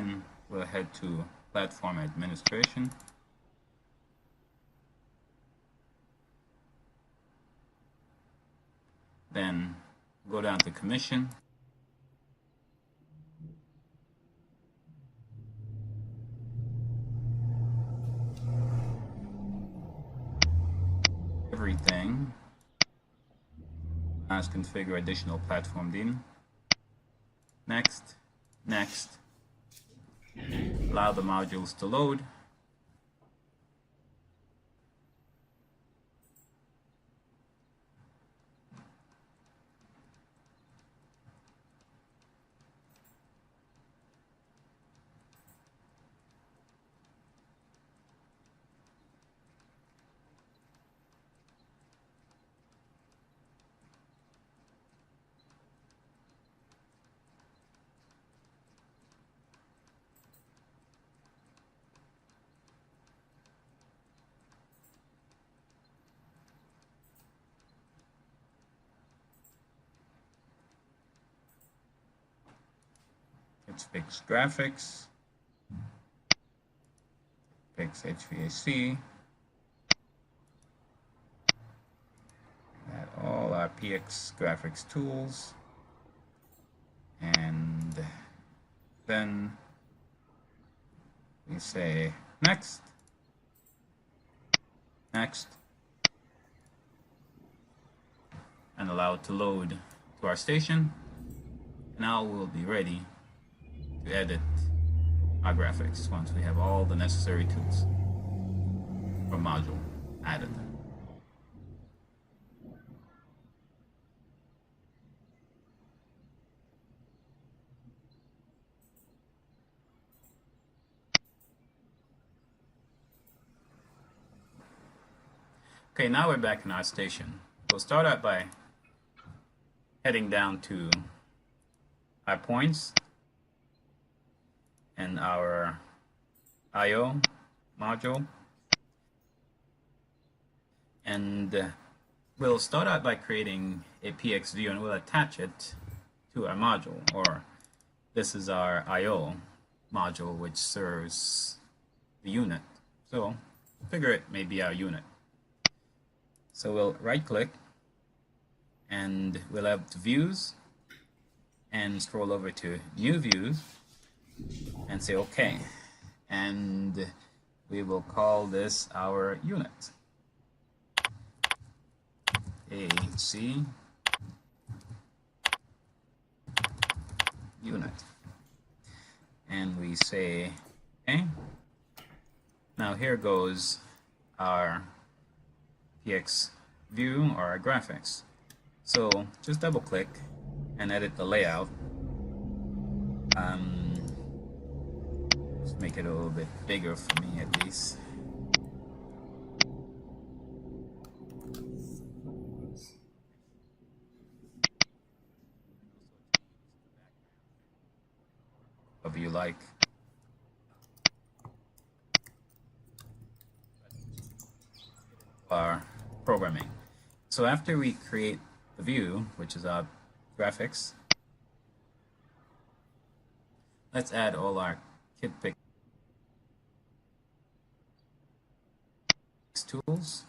then we'll head to Platform Administration. Then go down to Commission. Everything. As configure additional platform DIN. Next. Next. Allow the modules to load. Let's fix graphics, fix HVAC, add all our PX graphics tools, and then we say next, next, and allow it to load to our station. Now we'll be ready to edit our graphics once we have all the necessary tools for module added. Okay, now we're back in our station. We'll start out by heading down to our points and our I/O module, and we'll start out by creating a PX view and we'll attach it to our module, or this is our I/O module which serves the unit, so figure it may be our unit. So we'll right click and we'll have views and scroll over to new views and say OK, and we will call this our unit, AC unit, and we say OK. Now here goes our PX view or our graphics. So just double click and edit the layout. Just make it a little bit bigger for me at least. Whatever you like. Our programming. So after we create the view, which is our graphics, let's add all our kit pick tools.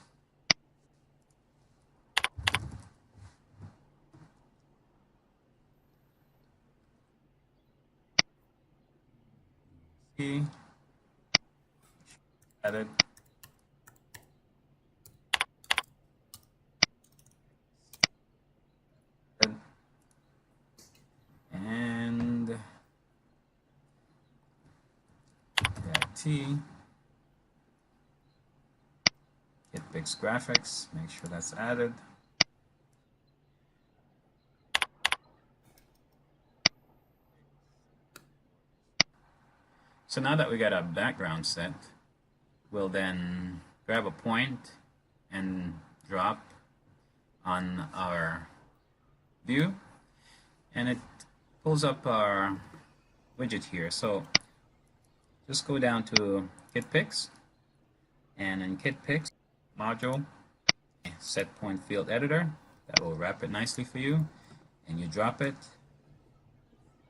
Added. And T It picks graphics, make sure that's added. So now that we got our background set, we'll then grab a point and drop on our view, and it pulls up our widget here. So just go down to Kit Picks, and in Kit Picks module, set point field editor. That will wrap it nicely for you, and you drop it.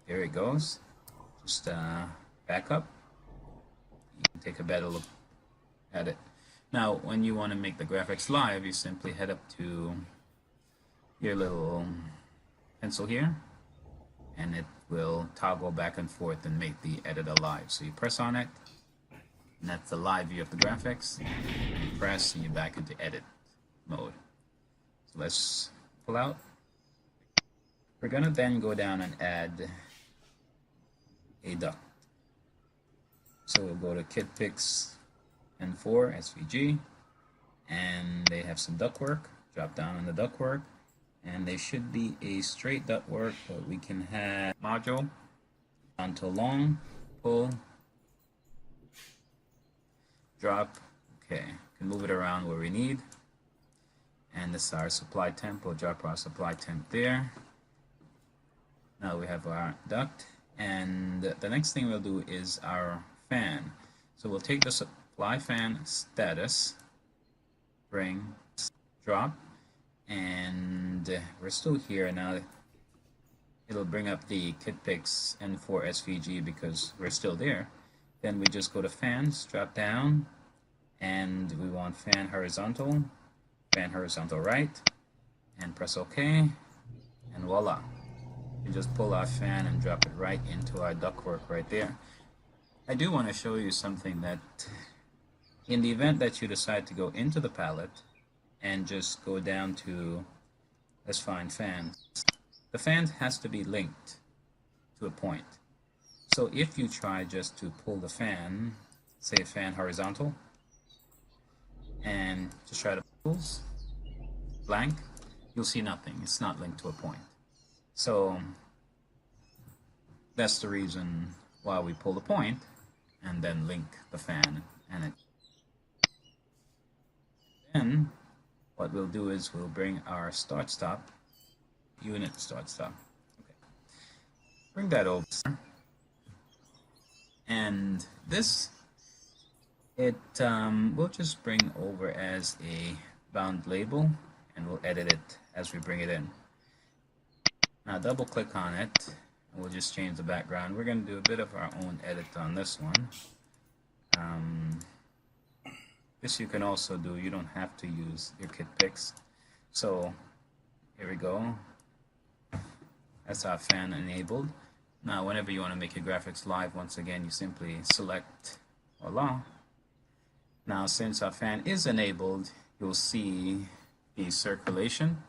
There it goes. Just back up. You can take a better look at it. Now, when you want to make the graphics live, you simply head up to your little pencil here, and it will toggle back and forth and make the editor live. So you press on it, and that's the live view of the graphics. You press, and you're back into edit mode. So let's pull out. We're going to then go down and add a duct. So we'll go to KitPix N4 SVG, and they have some ductwork. Drop down on the ductwork, and they should be a straight ductwork, but we can have module onto long, pull, drop. Okay, can move it around where we need. And this is our supply temp. We'll drop our supply temp there. Now we have our duct, and the next thing we'll do is our fan. So we'll take the supply fan status, bring, drop, and we're still here now. It'll bring up the KitPix N4 SVG because we're still there. Then we just go to fans, drop down, and we want fan horizontal right, and press OK, and voila. You just pull our fan and drop it right into our ductwork right there. I do want to show you something that in the event that you decide to go into the palette and just go down to, let's find fan. The fan has to be linked to a point. So if you try just to pull the fan, say fan horizontal, and just try to pull blank, you'll see nothing. It's not linked to a point. So that's the reason why we pull the point and then link the fan. And then what we'll do is we'll bring our start stop unit start stop. Okay. Bring that over, and this we'll just bring over as a bound label, and we'll edit it as we bring it in. Now double click on it, and we'll just change the background. We're going to do a bit of our own edit on this one. This you can also do. You don't have to use your KitPix. So here we go. That's our fan enabled. Now whenever you want to make your graphics live, once again you simply select voila. Now since our fan is enabled, you'll see the circulation.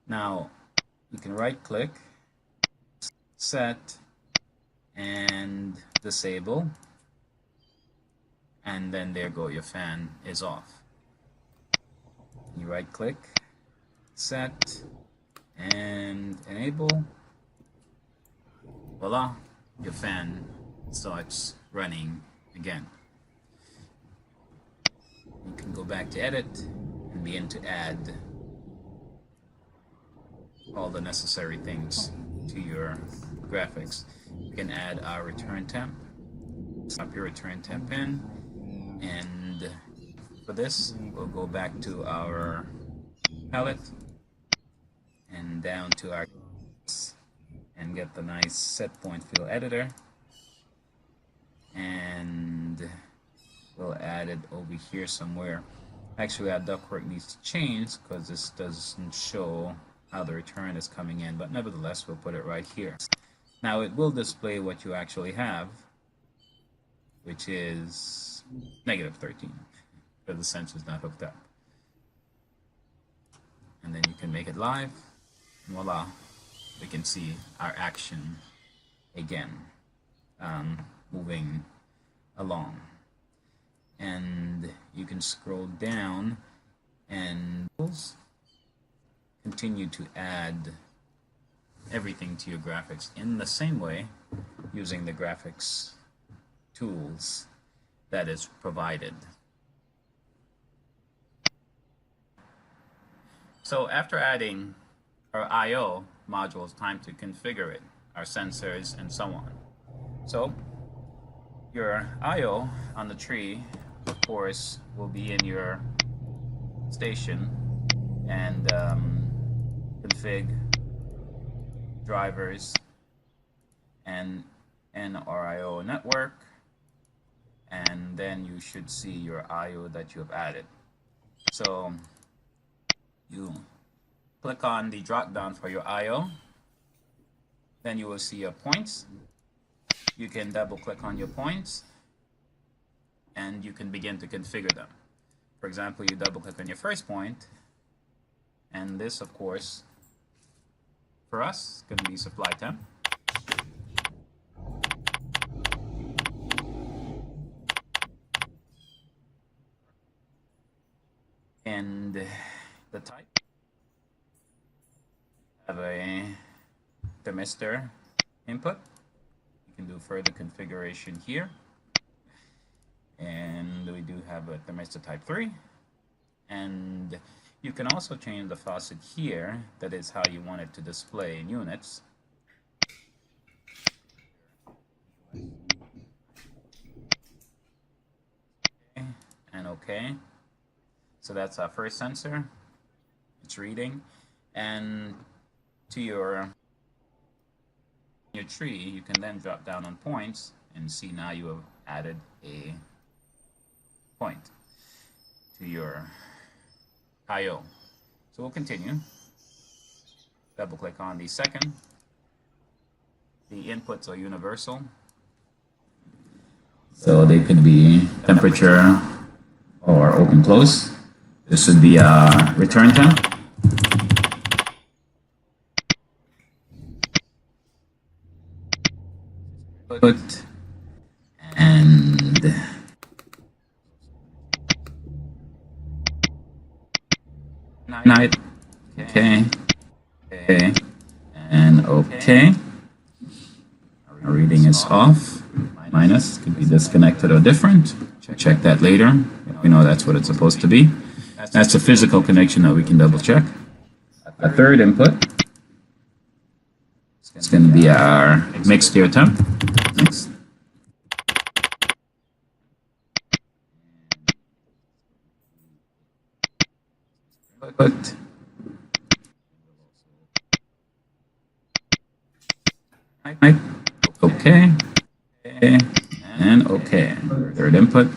Now you can right click, set, and disable, and then there go, your fan is off. You right click, set, and enable, voila, your fan starts running again. You can go back to edit and begin to add all the necessary things to your graphics. You can add our return temp. Stop your return temp in, and for this we'll go back to our palette and down to our and get the nice set point fill editor, and we'll add it over here somewhere. Actually our ductwork needs to change because this doesn't show how the return is coming in, but nevertheless we'll put it right here. Now it will display what you actually have, which is -13 because the sensor is not hooked up. And then you can make it live, and voila, we can see our action again moving along. And you can scroll down and continue to add everything to your graphics in the same way using the graphics tools that is provided. So after adding our I/O module, it's time to configure it, our sensors and so on. So your I/O on the tree, of course, will be in your station, and config drivers and NRIO network, and then you should see your IO that you have added. So you click on the drop down for your IO, then you will see your points. You can double click on your points and you can begin to configure them. For example, you double click on your first point, and this, of course, for us, is going to be supply temp. And the type, have a thermistor input. You can do further configuration here. And we do have a thermistor type 3. And you can also change the faucet here. That is how you want it to display in units. And OK. So that's our first sensor. It's reading. And to your tree, you can then drop down on points and see now you have added a point to your IO. So we'll continue. Double click on the second. The inputs are universal. So they can be temperature or open close. This would be a return temp. Put and night. Okay. Okay. And okay. Our reading is off. Minus could be disconnected or different. Check that later. We know that's what it's supposed to be. That's a physical connection that we can double check. A third input. It's going to be our mixed air temp. Next. Put. Right. Okay. Okay. And okay. Third input.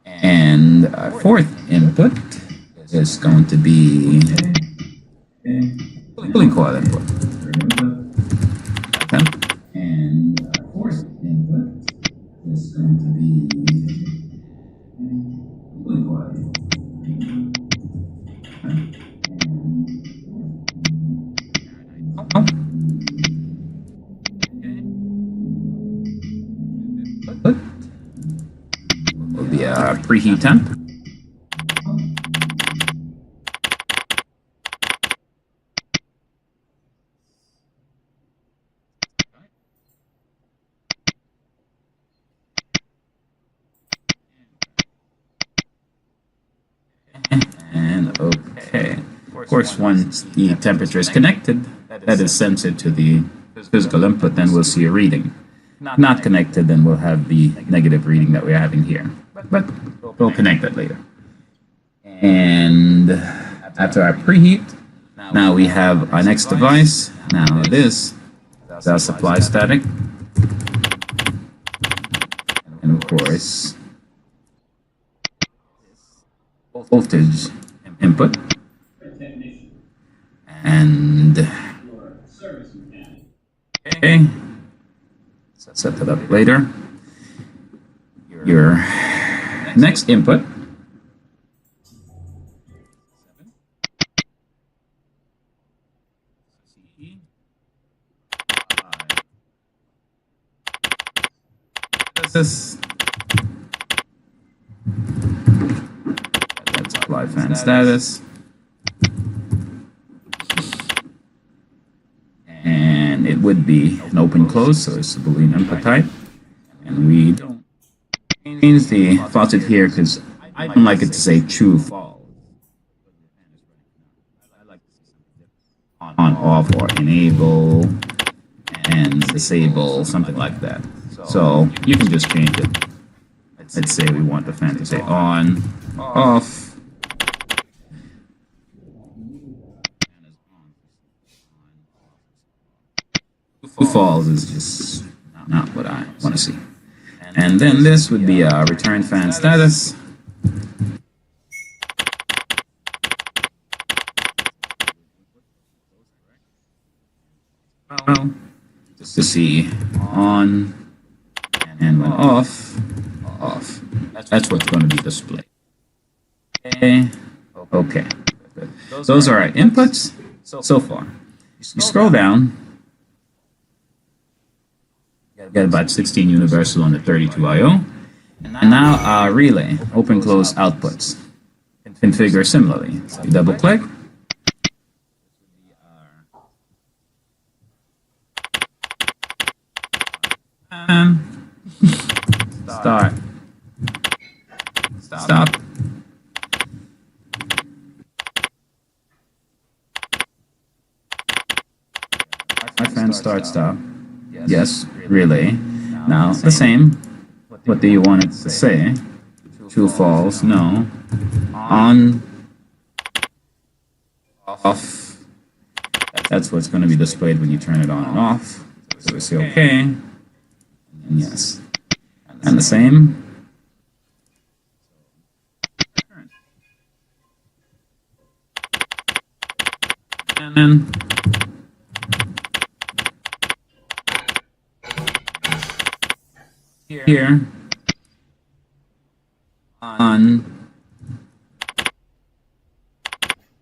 And our fourth input is going to be cooling coil input. And our fourth input is going to be cooling coil input. Will be a preheat temp. And okay. Of course, once the temperature is connected, that is sensitive to the physical input, then we'll see a reading. Not connected, then we'll have the negative reading that we're having here. But we'll connect that later. And after our preheat, now we have our next device. Now this is our supply static. And of course, voltage input. And okay, set that up later. Your next input this. That's supply fan status. And it would be an open close, so it's a Boolean input type. And we don't change the faucet here because I don't like it to say true false. On, off, or enable and disable, something like that. So you can just change it. Let's say we want the fan to say on, off. True false is just not what I want to see. And then this would be our return fan status. Well, just to see on and when off. That's what's going to be displayed. Okay. Those are our inputs so far. You scroll down, get about 16 universal on the 32 I/O, and now our relay open close outputs configure similarly. So you double click, and start, stop. Fan start stop. Yes, relay. Now the same. What do you want it to say? True, false, no. On, off. That's what's going to be displayed when you turn it on and off. So we say okay, and yes. And the same. And then here on,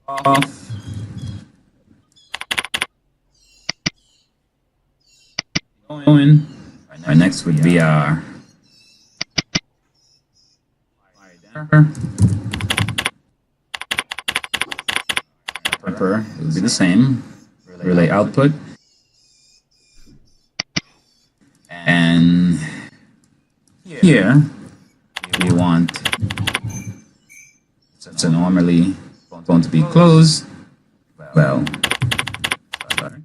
off, going. Our next would be our damper. It would be the same. Relay output. And here we want it's normally going to be closed. Well, sorry.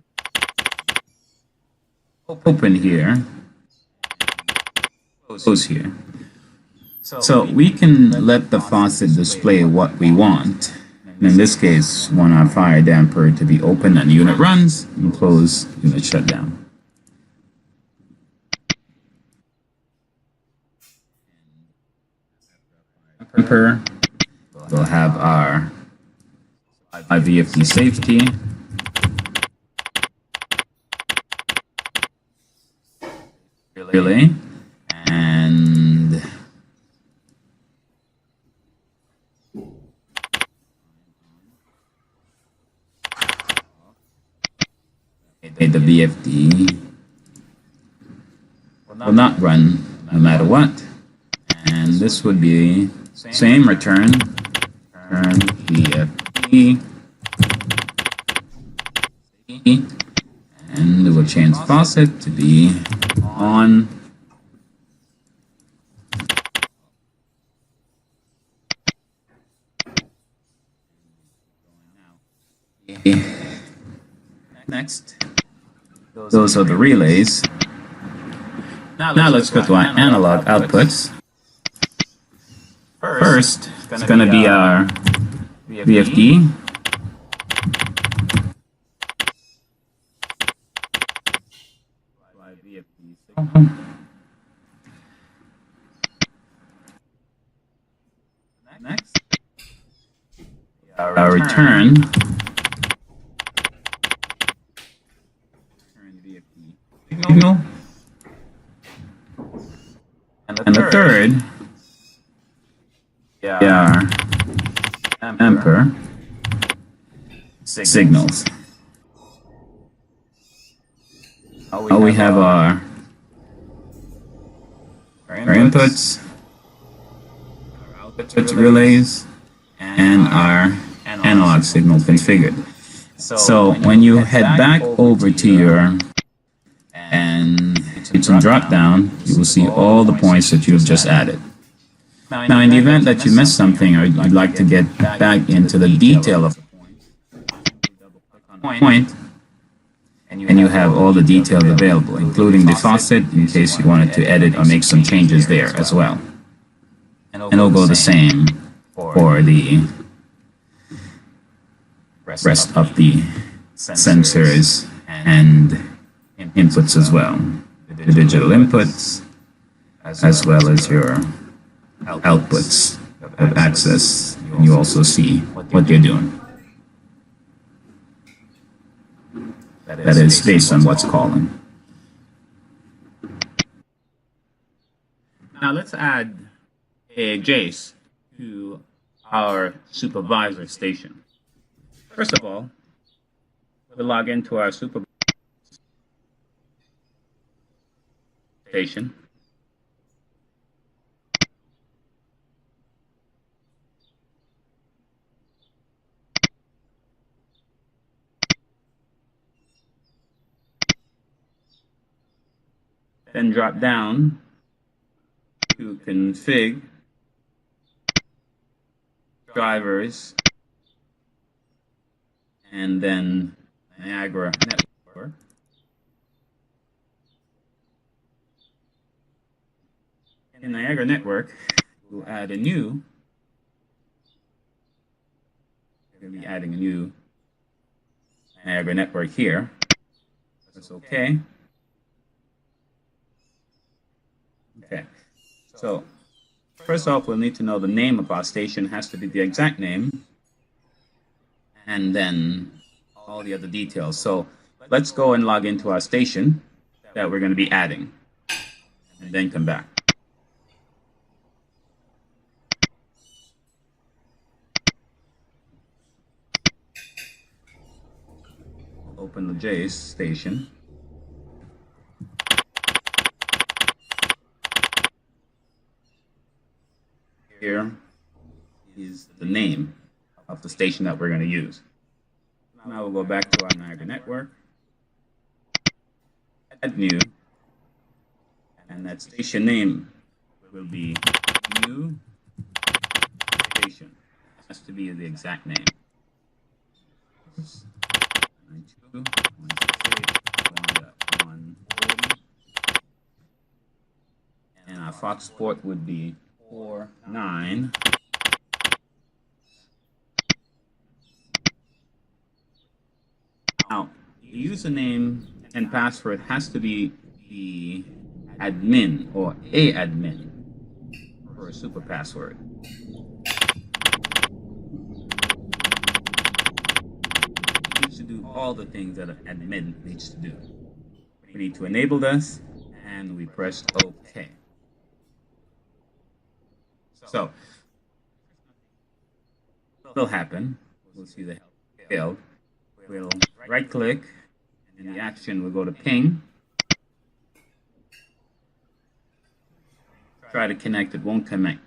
Open here, close here. So we can let the faucet display what we want. In this case, we want our fire damper to be open and unit runs, and close, unit shut down. We'll have our VFD safety, relay, and the VFD will not run no matter what, and this would be same return VFD, and we will change faucet to be on. Next, those are the relays. Now let's go to our analog outputs. First, it's going to be our VFD. Next, our return. Signal. And the third, our amper signals. We have our inputs, outputs relays, and our analog signal configured. So when you head back over to your and it's on drop down, you will see all the points that you have just added. Now, in the event that you missed something or you'd like to get back into the detail of a point, and you have all the details available, including the faucet in case you wanted to edit or make some changes there as well. And it'll go the same for the rest of the sensors and inputs as well. the digital inputs as well as your outputs of access, and you also see what you're doing. That is based on what's calling. Now let's add a JACE to our supervisor station. First of all, we'll log into our supervisor station. Then drop down to config drivers and then Niagara Network. In Niagara Network, we'll add a new. We're going to be adding a new Niagara Network here. That's okay. Okay. So first off, we'll need to know the name of our station. It has to be the exact name, and then all the other details. So let's go and log into our station that we're going to be adding, and then come back. Open the JACE station. Here is the name of the station that we're going to use. Now we'll go back to our Niagara Network, add new, and that station name will be new station. It has to be the exact name. 92.168.140, and our Fox port would be 49. Now, the username and password has to be the admin or a admin for a super password. It needs to do all the things that an admin needs to do. We need to enable this, and we press OK. So, what will happen? We'll see the help failed. We'll right click, and in the action we'll go to ping. Try to connect, it won't connect.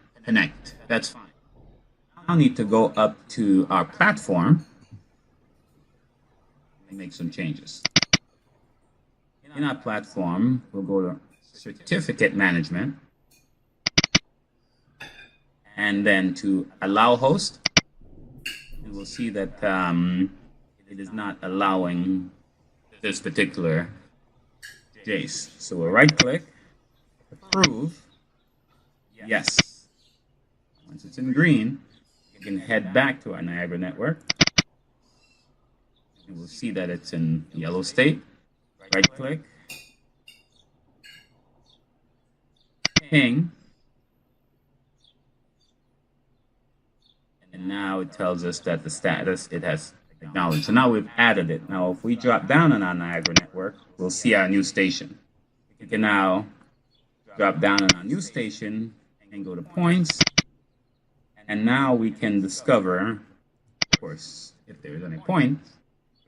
That's fine. Now I need to go up to our platform and make some changes. In our platform, we'll go to certificate management, and then to allow host, and we'll see that it is not allowing this particular JACE. So we'll right click, approve, yes. Once it's in green, you can head back to our Niagara Network, and we'll see that it's in yellow state. Right click, ping, and now it tells us that the status it has acknowledged. So now we've added it. Now if we drop down on our Niagara Network, we'll see our new station. We can now drop down on our new station and go to points, and now we can discover, of course, if there's any points,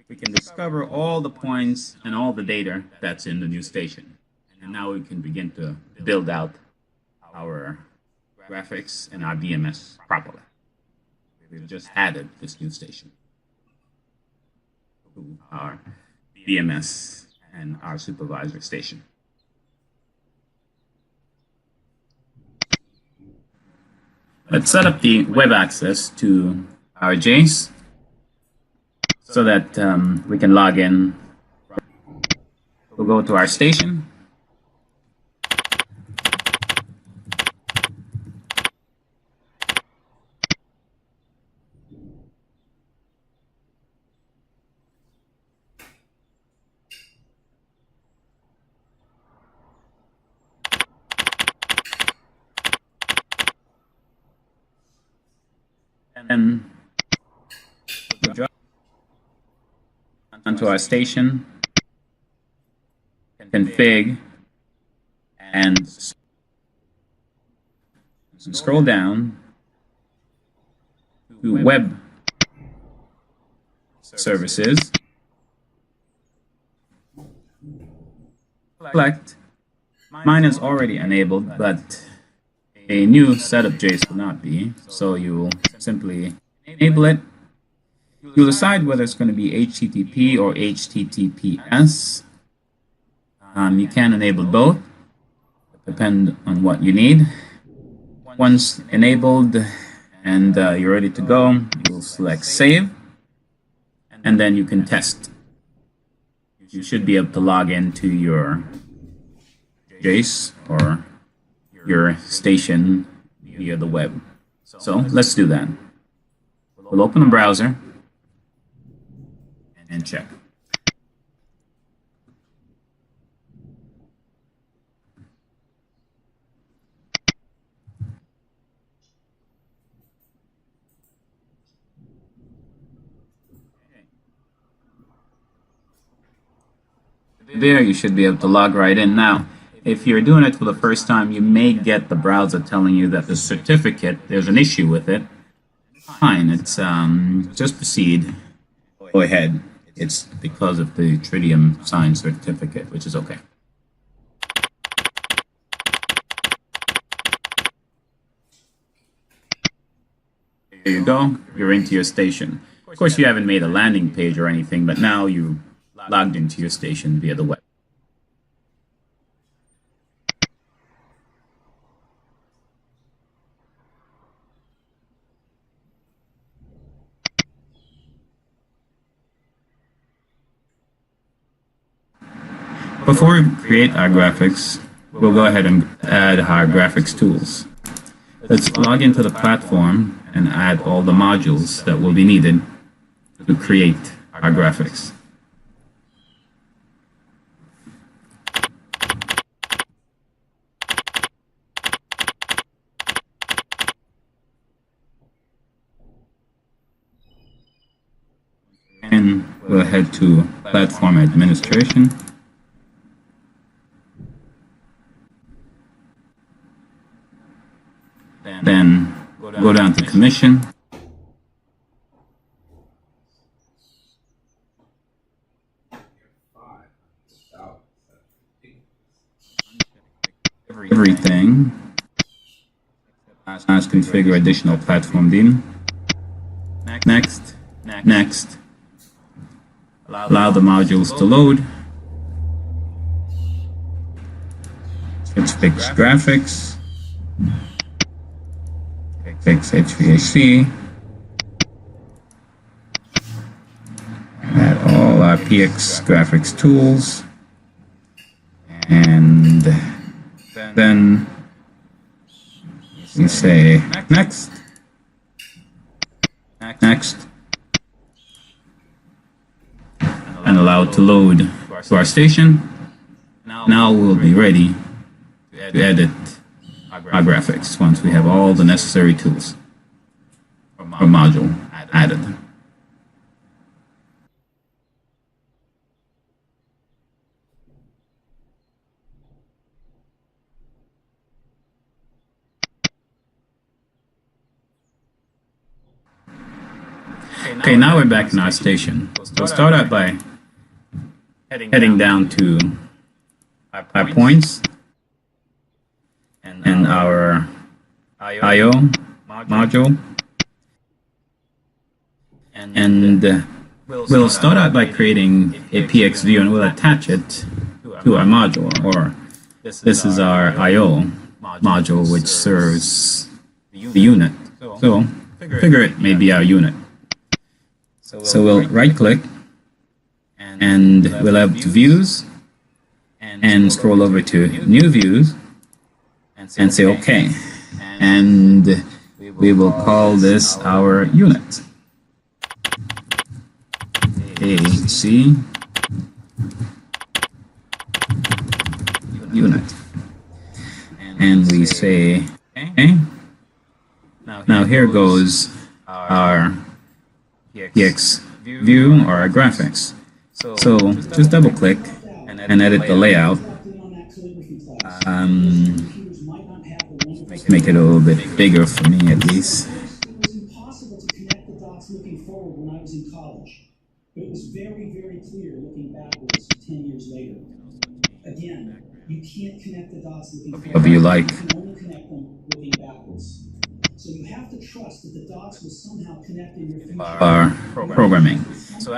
we can discover all the points and all the data that's in the new station. And now we can begin to build out our graphics and our BMS properly. We've just added this new station to our BMS and our supervisor station. Let's set up the web access to our JACE so that we can log in. We'll go to our station. Then we'll drop onto our station, config, and scroll down to web services. Select. Mine is already enabled, but a new setup JS will not be, so you will simply enable it. You'll decide whether it's going to be HTTP or HTTPS. You can enable both, depend on what you need. Once enabled and you're ready to go, you'll select Save, and then you can test. You should be able to log into your JS or your station via the web. So let's do that. We'll open the browser and check. There, you should be able to log right in. Now, if you're doing it for the first time, you may get the browser telling you that the certificate, there's an issue with it. Fine, it's just proceed. Go ahead. It's because of the Tritium signed certificate, which is okay. There you go. You're into your station. Of course, you haven't made a landing page or anything, but now you logged into your station via the web. Before we create our graphics, we'll go ahead and add our graphics tools. Let's log into the platform and add all the modules that will be needed to create our graphics. And we'll head to Platform Administration. Then go down to Commission. Everything. Let's configure additional platform DIN. Next. Next. Allow the modules to load. Let's fix graphics. Fix HVAC. Add all our PX graphics tools. And then we say next. Next. And allow it to load to our station. Now we'll be ready to edit our graphics once we have all the necessary tools or module added. Okay, now we're back in our station. We'll start out by heading down to our points and our I/O module, and we'll start out by creating a PX view, and we'll attach it to our module, or this is our I/O module, which serves the unit. So figure it may be our unit. So we'll right-click, and we'll have views, and scroll over to New Views, and say OK. And we will call this our unit. AC unit. And we say, okay. Now here goes our PX view or our graphics. So just double click and edit the layout. Make it a little bit bigger for me at least. It was very, very clear looking backwards 10 years later. Again, you can't connect the dots looking forward. Whatever you like. You can only connect them looking backwards. So you have to trust that the dots will somehow connect in your future. Our programming.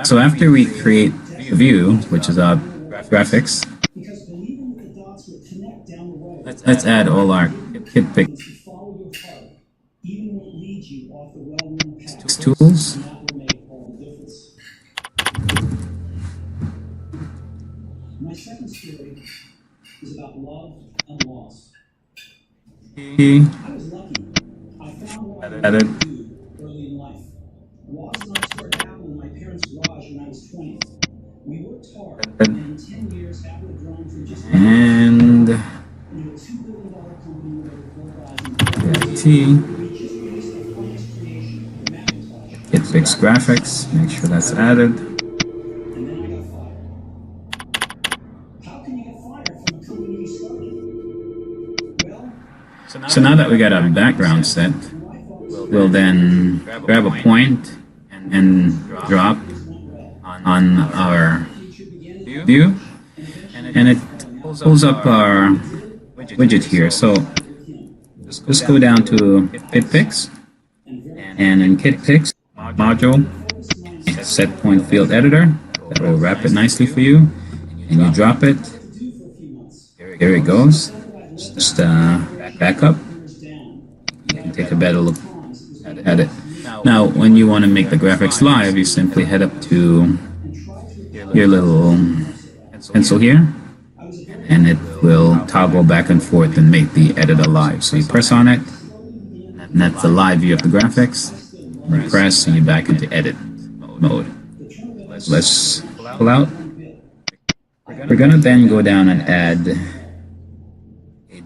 So after we create the view, which is our graphics, because believing that the dots will connect down the road. Let's add all our kit pick Follow your heart, even when it leads you off the well-worn path. tools. And that will make all the difference. My second story is about love and loss. I was lucky. I found what I wanted to do early in life. Loss and I started out in my parents' garage when I was 20. We worked hard, and in 10 years, after growing from just And a $2 billion company with over 4,000 T. we just released our finest creation, the Nakenterprise. Kit fix graphics. Make sure that's added. And then I got fired. How can you get fired from a company you started? Well, So now that we got our background set, we'll then grab a point and drop on our view, and it pulls up our widget here. So just go down to Kit Picks, and in Kit Picks module, set point field editor. That will wrap it nicely for you, and you drop it. There it goes. Just back up. You can take a better look at it. Now, when you want to make the graphics live, you simply head up to your little pencil here, and it will toggle back and forth and make the editor live. So you press on it, and that's the live view of the graphics. You press, and you're back into edit mode. Let's pull out. We're gonna then go down and add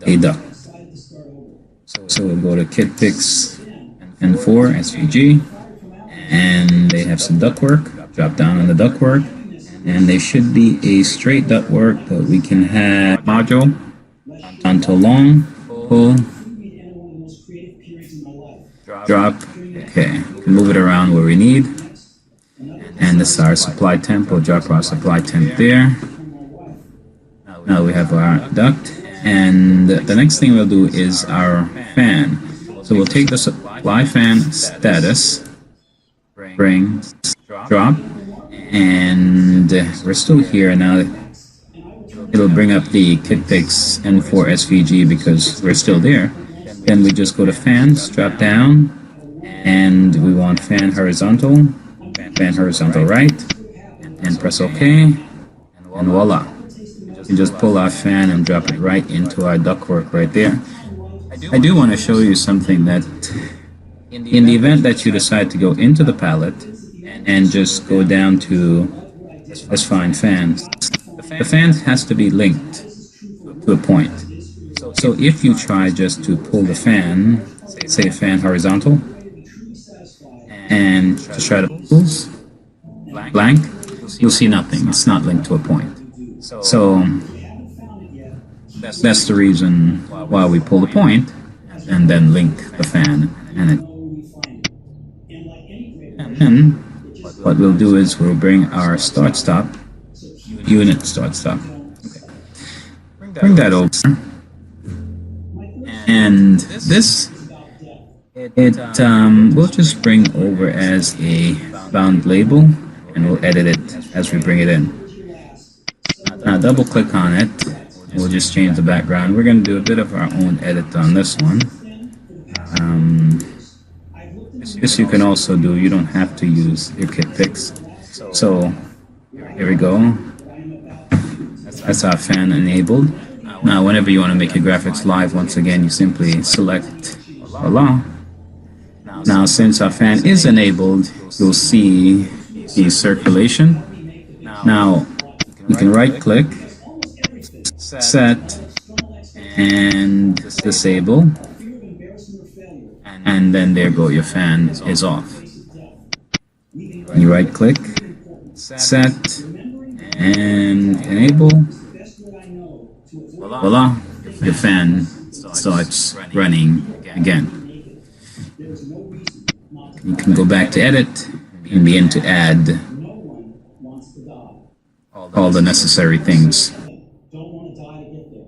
a duck. So we'll go to Kit Picks N4 SVG, and they have some ductwork. Drop down on the ductwork, and there should be a straight ductwork that we can have module onto long, pull, drop. Okay, we can move it around where we need. And this is our supply temp. We'll drop our supply temp there. Now we have our duct, and the next thing we'll do is our fan. So we'll take the supply fan status, bring, drop, and we're still here now. It'll bring up the Kit Picks N4 SVG because we're still there. Then we just go to fans, drop down, and we want fan horizontal right, and press OK, and voila. You just pull our fan and drop it right into our ductwork right there. I do want to show you something that in the event that you decide to go into the palette and just go down to let's find fans. The fan has to be linked to a point. So if you try just to pull the fan, say fan horizontal, and just try to pull blank, you'll see nothing. It's not linked to a point. So that's the reason why we pull the point and then link the fan. And then what we'll do is we'll bring our start stop, unit start stop. Okay. Bring that over. And this, we'll just bring over as a bound label, and we'll edit it as we bring it in. Now double click on it. We'll just change the background. We're going to do a bit of our own edit on this one. This you can also do. You don't have to use your Kit Picks. So here we go. That's our fan enabled. Now whenever you want to make your graphics live, once again you simply select allow. Now since our fan is enabled, you'll see the circulation. Now you can right click, set, and disable. and then there go your fan is off. You right click, set, and enable. Voila, your fan starts running again. You can go back to edit and begin to add all the necessary things. Don't want to die to get there.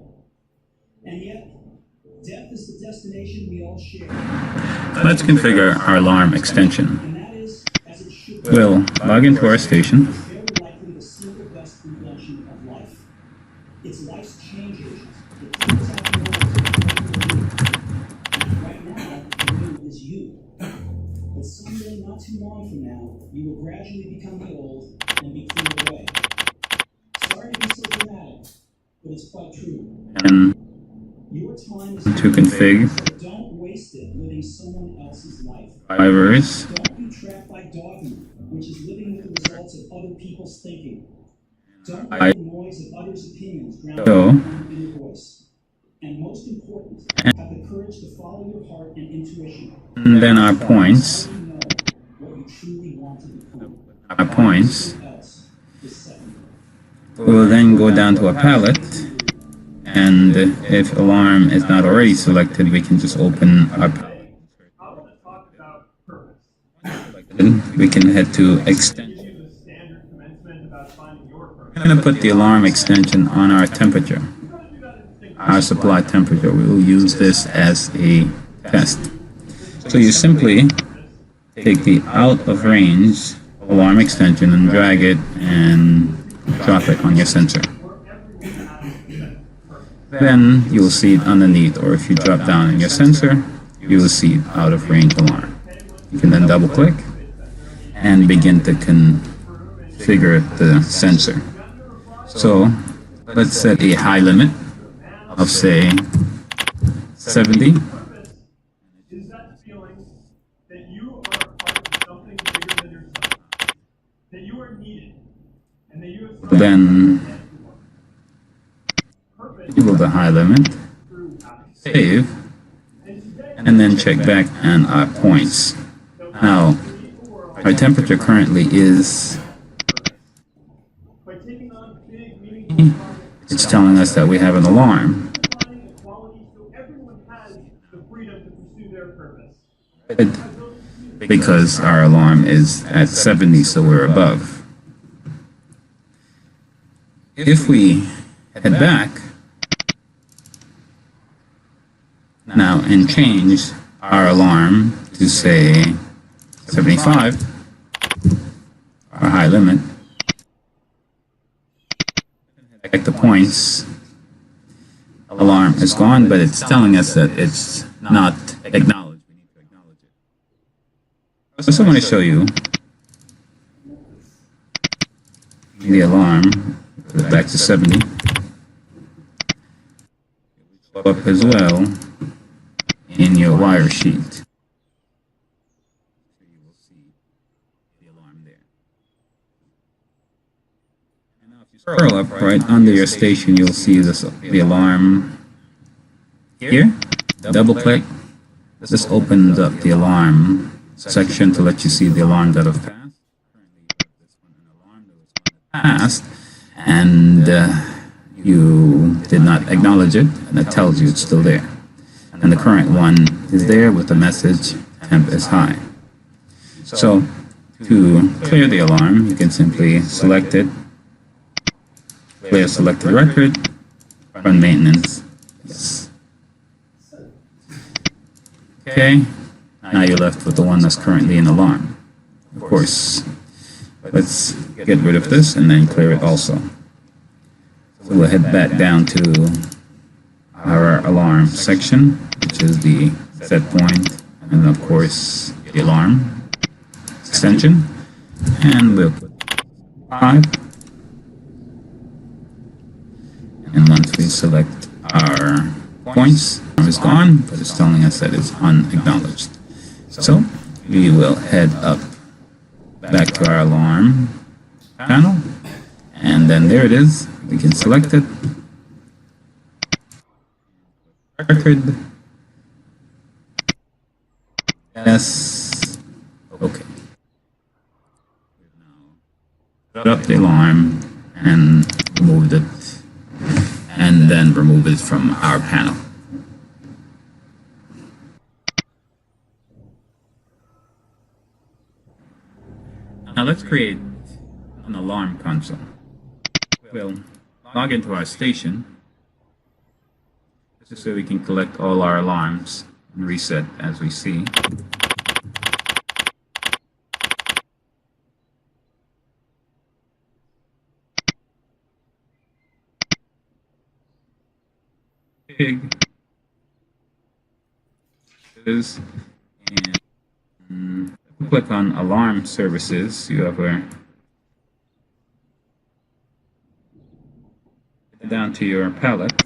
And yet, death is the destination we all share. Let's configure our alarm extension. And that is, as it should be, We'll log into our station. very likely the single best invention of life. It's life's change agent. It cleans out the noise. Right now, the new is you. But someday, not too long from now, you will gradually become the old and be cleared away. Sorry to be so dramatic, but it's quite true. And Your time is to config so don't waste it living someone else's life. drivers, Don't be trapped by dogma, which is living with the results of other people's thinking. Don't let the noise of others' opinions drown out your own inner voice. And most important, have the courage to follow your heart and intuition. and then our points. So you know what you truly want to become. Our points. Everything else is secondary. We'll then go down to a palette, and if alarm is not already selected, we can just open our palette. I want to talk about purpose. We can head to extension. Give you the standard commencement about finding your purpose. We're going to put the alarm extension on our temperature, You've got to do that instinctively. our supply temperature. We will use this as a test. So you simply take the out of range alarm extension and drag it and drop it on your sensor. Then you will see it underneath, or if you drop down on your sensor, you will see out of range alarm. You can then double click and begin to configure the sensor. So let's set a high limit of say 70. Is that feeling that you are a part of something bigger than yourself? That you are needed, and that you have Then enable the high limit, save, and then check back on our points. Now, our temperature currently is, by taking on big, meaningful projects, it's telling us that we have an alarm. finding equality so everyone has the freedom to pursue their purpose. Because our alarm is at 70, so we're above. If we head back now and change our alarm to say 75, our high limit, at the points, alarm is gone, but it's telling us that it's not acknowledged. We need to acknowledge it. I also want to show you the alarm. Put it back to 70. Up as well in your wire sheet. You will see the alarm there. And now if you scroll up right under your station, you'll see this, the alarm here. Double click. This opens up the alarm section to let you see the alarm that have passed. Currently, you have this one, an alarm that was passed, and you did not acknowledge it, and it tells you it's still there. And the current one is there with the message temp is high. So to clear the alarm, you can simply select it, clear selected record, run maintenance. Yes. Okay, now you're left with the one that's currently in alarm. Of course, let's get rid of this and then clear it also. So we'll head back down to our alarm section, which is the set point, and of course the alarm extension, and we'll put 5. And once we select our points, it's gone, but it's telling us that it's unacknowledged. So we will head up back to our alarm panel, and then there it is. We can select it. Record. Yes. Okay. Put up the alarm and removed it, and then remove it from our panel. Now let's create an alarm console. We'll log into our station just so we can collect all our alarms and reset as we see. Pig is, and click on alarm services. You have where down to your palette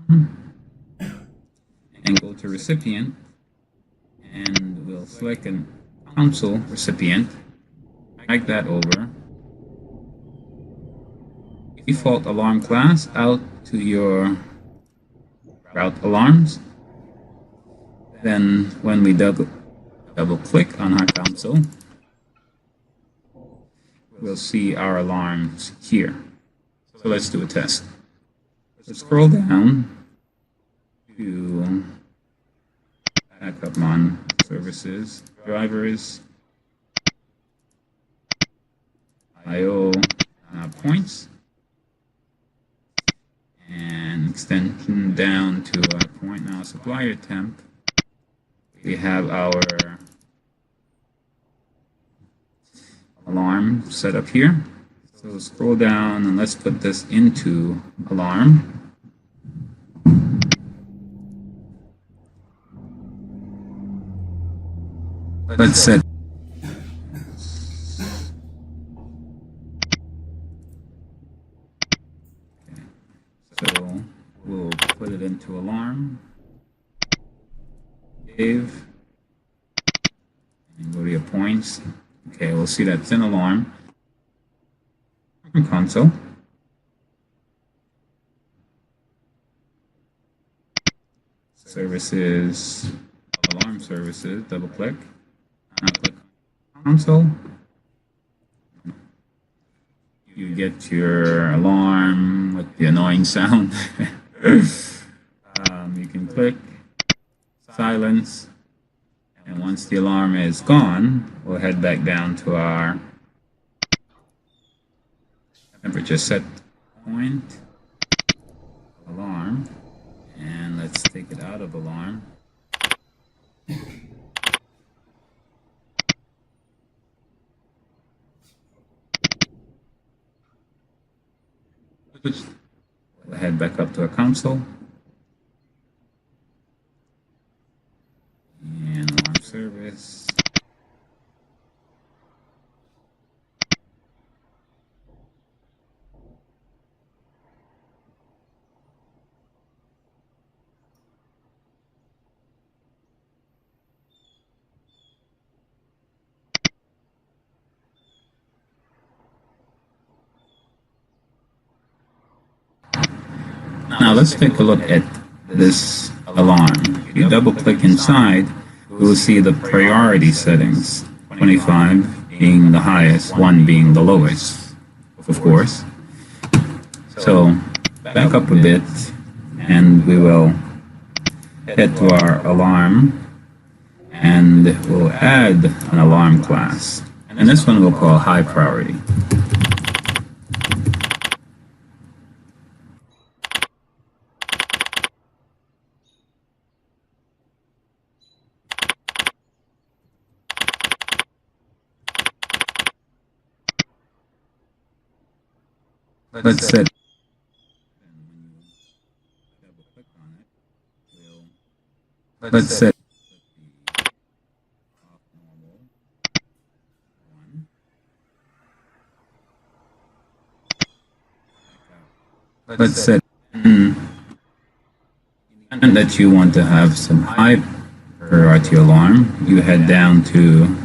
and go to recipient, and we'll select a console recipient, drag that over, default alarm class out to your route alarms. Then when we double click on our console, we'll see our alarms here. So let's do a test. Let's scroll down to backup on services, drivers, IO points, and extension down to our point now supplier temp. We have our alarm set up here. So scroll down and let's put this into alarm. Let's set so we'll put it into alarm. Save and go to your points. Okay, we'll see that's in alarm console. Services, alarm services, double click. Click console. You get your alarm with the annoying sound. You can click silence, and once the alarm is gone, we'll head back down to our temperature set point, alarm, and let's take it out of alarm. We'll head back up to our console. And alarm service. Now let's take a look at this alarm. If you double click inside, we will see the priority settings, 25 being the highest, 1 being the lowest, of course. So back up a bit and we will head to our alarm and we'll add an alarm class. And this one we'll call high priority. Let's set. Let's set. Let's set. And that you want to have some high priority alarm. You head down to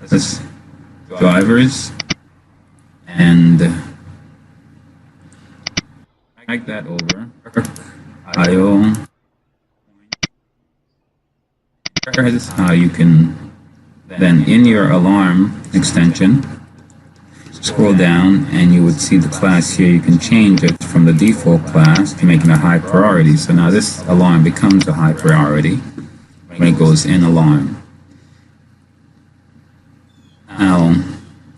this drivers and drag that over. IO Here's how you can then, in your alarm extension, scroll down and you would see the class here. You can change it from the default class to making a high priority. So now this alarm becomes a high priority when it goes in alarm. Now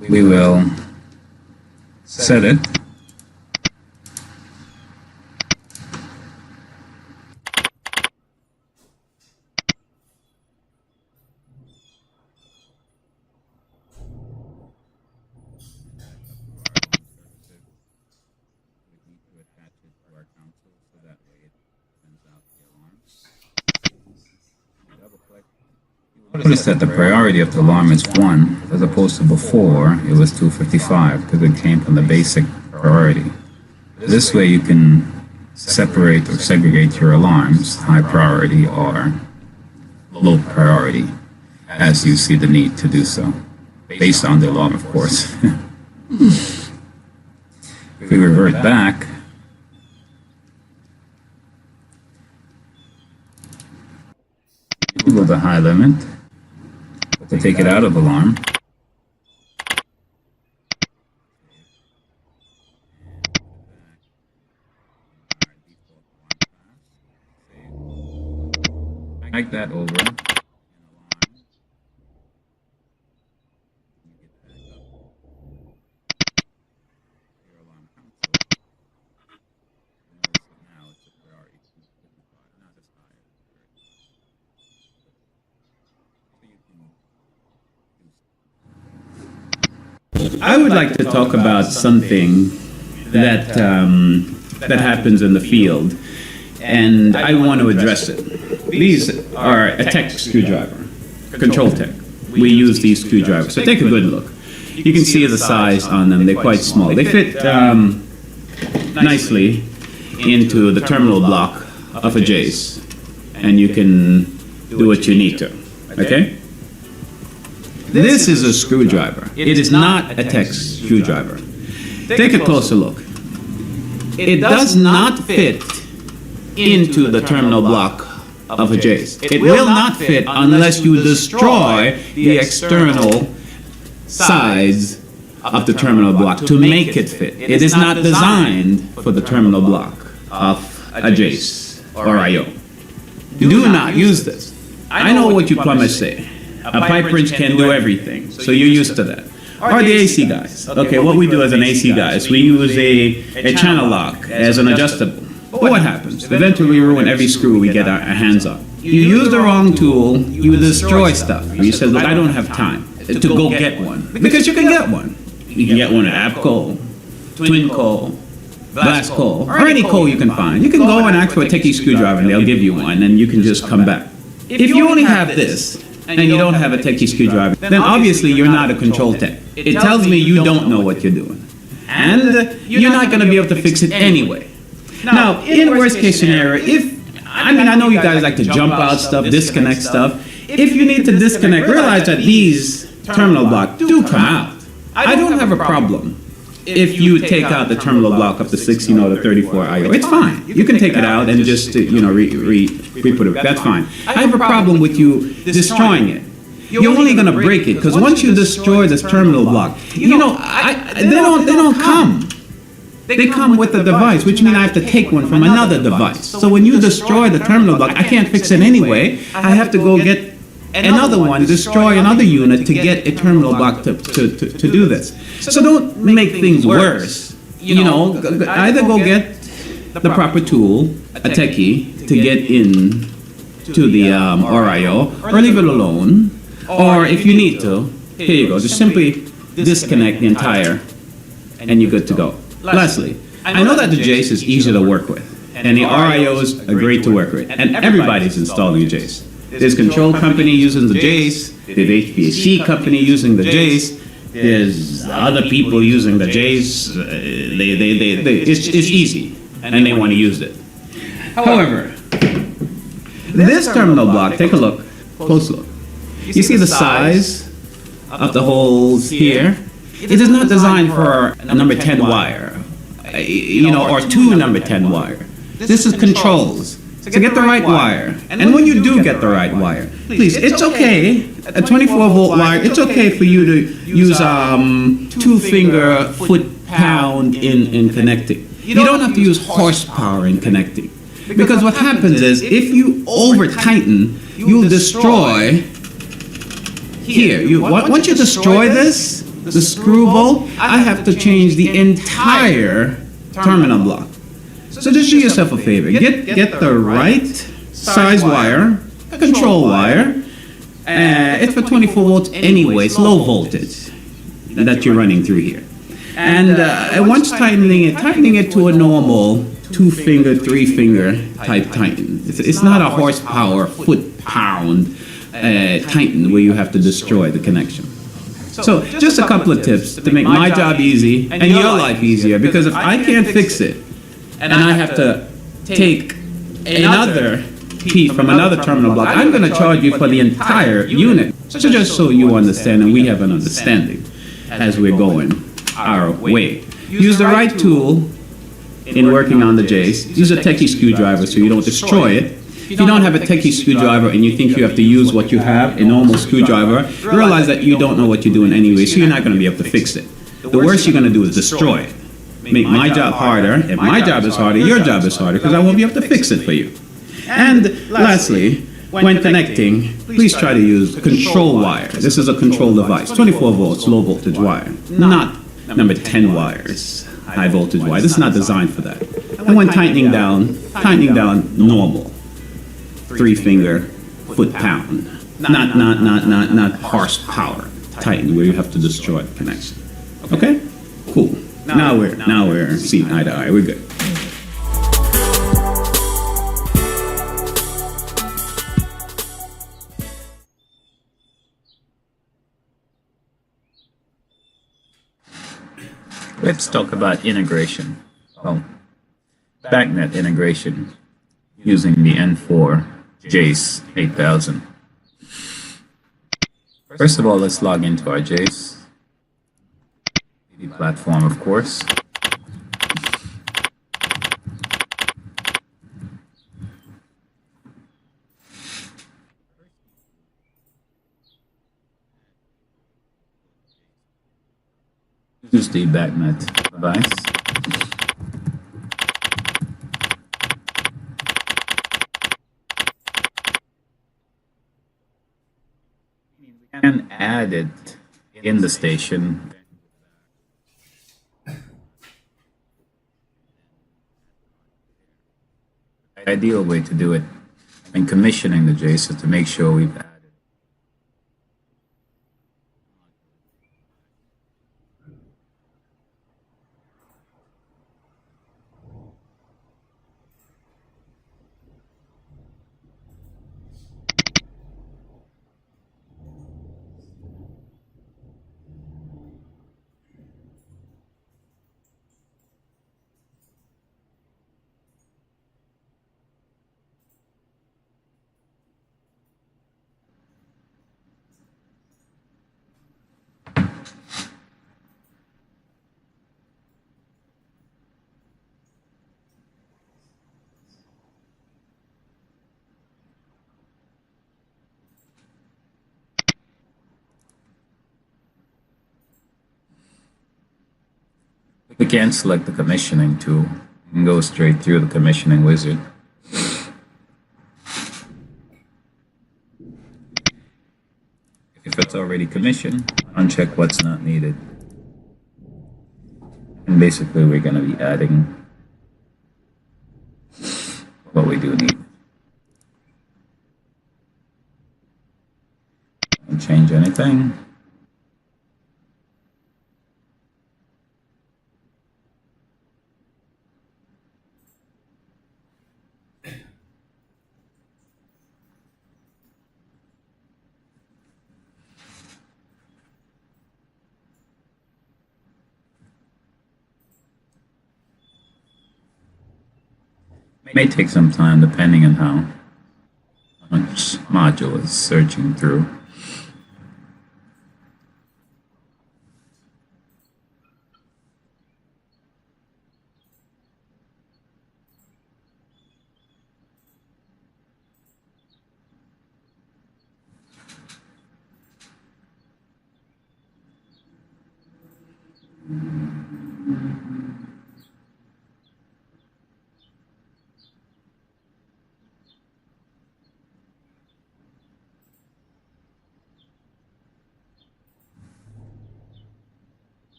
we will set it. Notice that the priority of the alarm is 1, as opposed to before it was 255, because it came from the basic priority. This way you can separate or segregate your alarms, high priority or low priority, as you see the need to do so, based on the alarm, of course. If we revert back, Google the high limit to take it out of alarm. Drag that over. I would like to talk about something that that happens in the field, and I want to address it. These are a tech screwdriver, control tech. We use these screwdrivers, so take a good look. You can see the size on them. They're quite small. They fit nicely into the terminal block of a Jace, and you can do what you need to, okay? This is a screwdriver. It is not a tech screwdriver. Take a closer look. It does not fit into the terminal block of a Jace. It will not fit unless you destroy the external sides of the terminal block to make it fit. It is not designed for the terminal block of a Jace or IO. Do not use this. I know what you plumbers say. A pipe wrench can do everything, so you're used to that. Or the AC guys. Okay, what we do as an AC guy is we use a channel lock as an adjustable. But what happens? Eventually we ruin every screw we get our hands on. You use the wrong tool, you destroy stuff. You said, look, I don't have time to go get one. Because you can get one. You can get one at AppCo, TwinCo, BlastCo, or any co you can find. You can go and ask for a techie screwdriver and they'll give you one and you can just come back. If you only have this, and you don't have a techie screwdriver, then obviously you're not a control tech. It tells me you don't know what you're doing. And you're not going to be able to fix it anyway. Now, in worst case scenario, I know you guys like to jump out stuff, disconnect stuff. If you need to disconnect, realize that these terminal blocks do come out. I don't have a problem if you take out the terminal block of the 16 or the 34 IO. It's fine. You can take it out and just, re-put it. That's fine. I have a problem with you destroying it. You're only going to break it, because once you destroy this terminal block, they don't come. They come with a device, which means I have to take one from another device. So when you destroy the terminal block, I can't fix it anyway. I have to go get another one, destroy another unit to get a terminal block to do this. So don't make things worse. Either go get the proper tool, a techie, to get in to the RIO, or leave it alone. Or if you need to, here you go, just simply disconnect the entire, and you're good to go. Lastly, I know that the Jace is easy to work with, and the RIOs are great to work with, and everybody's installing a Jace. There's control company using the Jace, there's HVAC company using the Jace, there's other people using the Jace. It's easy, and they want to use it. However, this terminal block, take a look, close look. You see the size of the holes here? It is not designed for a number 10 wire, or two number 10 wire. This is controls. to get the right wire. And when you do get the right wire, please, it's okay, a 24-volt wire, it's okay for you to use 2-finger foot-pound in connecting. You don't have to use horsepower in connecting. Because what happens is, if you over-tighten, you'll destroy here. Once you destroy this, the screw bolt, I have to change the entire terminal block. So just do yourself a favor. Get the right size wire, control wire. It's for 24 volts anyway, it's low voltage that you're running through here. And once tightening it to a normal 2-finger, 3-finger type tighten. It's not a horsepower, foot-pound tighten where you have to destroy the connection. So just a couple of tips to make my job easy and your life easier, because if I can't fix it and I have to take another piece from another terminal block, I'm going to charge you for the entire unit. So just so you understand and we have an understanding as we're going our way. Use the right tool in working on the Jace. Use a techie screwdriver so you don't destroy it. If you don't have a techie screwdriver and you think you have to use what you have, a normal screwdriver, realize that you don't know what you're doing anyway, so you're not going to be able to fix it. The worst you're going to do is destroy it. Make my job harder. If my job is harder, your job is harder, because I won't be able to fix it for you. And lastly, when connecting, please try to use control wire. This is a control device, 24 volts, low voltage wire, not number 10 wires, high voltage wire. This is not designed for that. And when tightening down normal. 3-finger foot-pound, not horsepower tighten where you have to destroy the connection. Okay, cool. Now we're seeing eye to eye. We're good. Let's talk about integration. Well, backnet integration using the N4 Jace 8000. First of all, let's log into our Jace TV platform, of course. Use the backnet device. And add it in the station. The ideal way to do it when commissioning the Jace is to make sure we've added we can select the commissioning tool and go straight through the commissioning wizard. If it's already commissioned, uncheck what's not needed. And basically we're going to be adding what we do need. Don't change anything. It may take some time depending on how much module is searching through.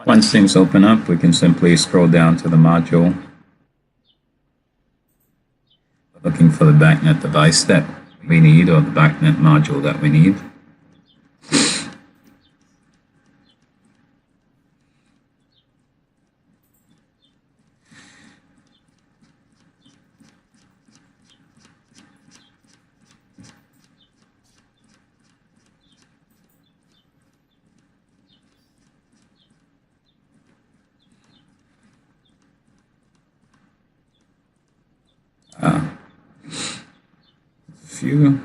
Once things open up, we can simply scroll down to the module, looking for the BACnet device that we need, or the BACnet module that we need. Few.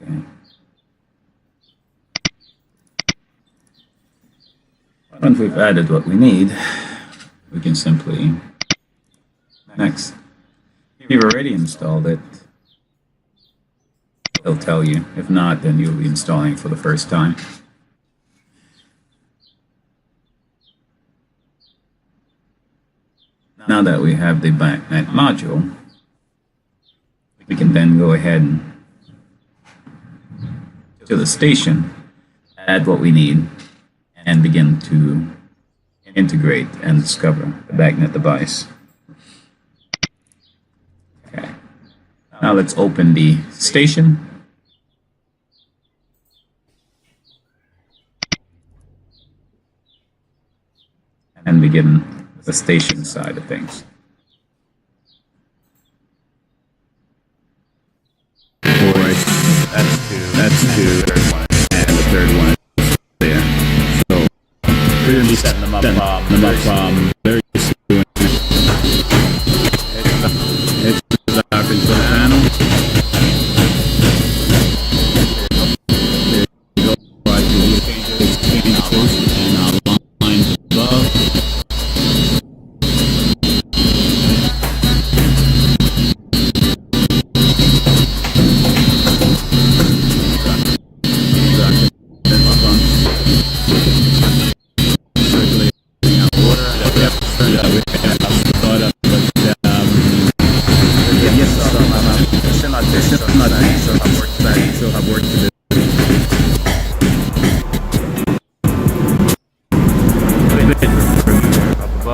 Okay. Once we've added what we need, we can simply next. If you've already installed it, it'll tell you. If not, then you'll be installing it for the first time. Now that we have the BACnet module, we can then go ahead and to the station, add what we need, and begin to integrate and discover the BACnet device. Okay. Now let's open the station. And begin the station side of things. That's two, and the third one is there. So we're going to be setting them up very soon. It's our control panel. There you go. Exchanges and our lines above.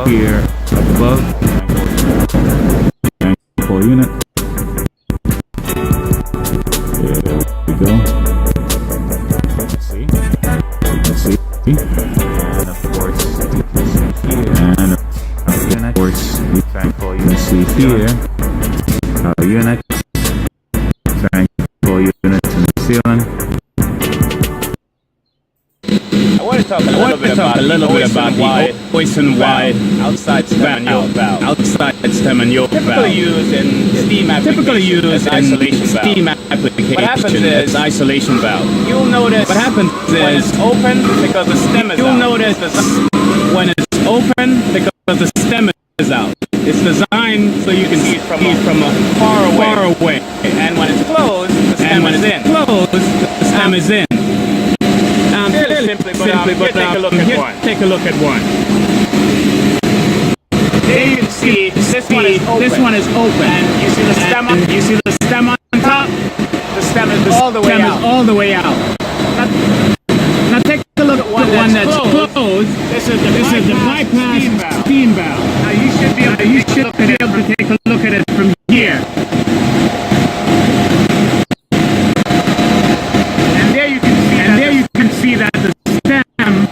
Here up above, full unit. There we go. See, and of course, here, and of course, we can see here our unit, full units in the ceiling. I want to talk a little bit about the voice and wide outside stem and valve. Outside stem and yoke valve. Typically used in steam applications as isolation valve. What happens is isolation valve. You'll notice What happens when is it's open because the stem is out. you'll notice when it's open because the stem is out. It's designed so you can see it from far away. And when it's closed, the stem is in. The stem is in. Fairly simply, but take a look at one. Take a look at one. There you can see this one is open. And you see the stem on, You see the stem on top? the stem is all the way Stem is out. all the way out. Now take a look at the one that's closed. This is the bypass steam valve. Now you should be able to take a look at it from here. And there you can see that the stem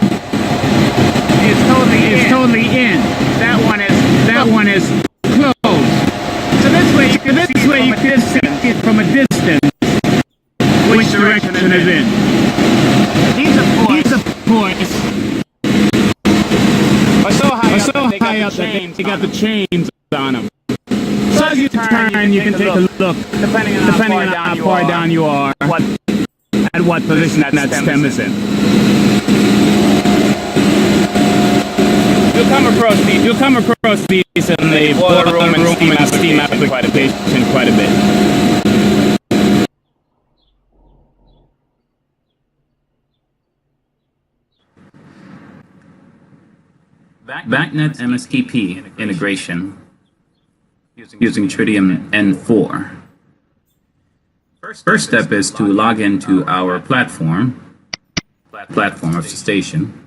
it's totally in. That one is Closed. so this way you can see it from a distance which direction it is in. These of course are so high up that they got the chains on them. So as you turn, you can take a look, depending on how far down you are, at what position that stem is in. You'll come across these in the boiler room and steam application quite a bit. BACnet MSTP integration using Tritium N4. First step is to log into our platform of the station.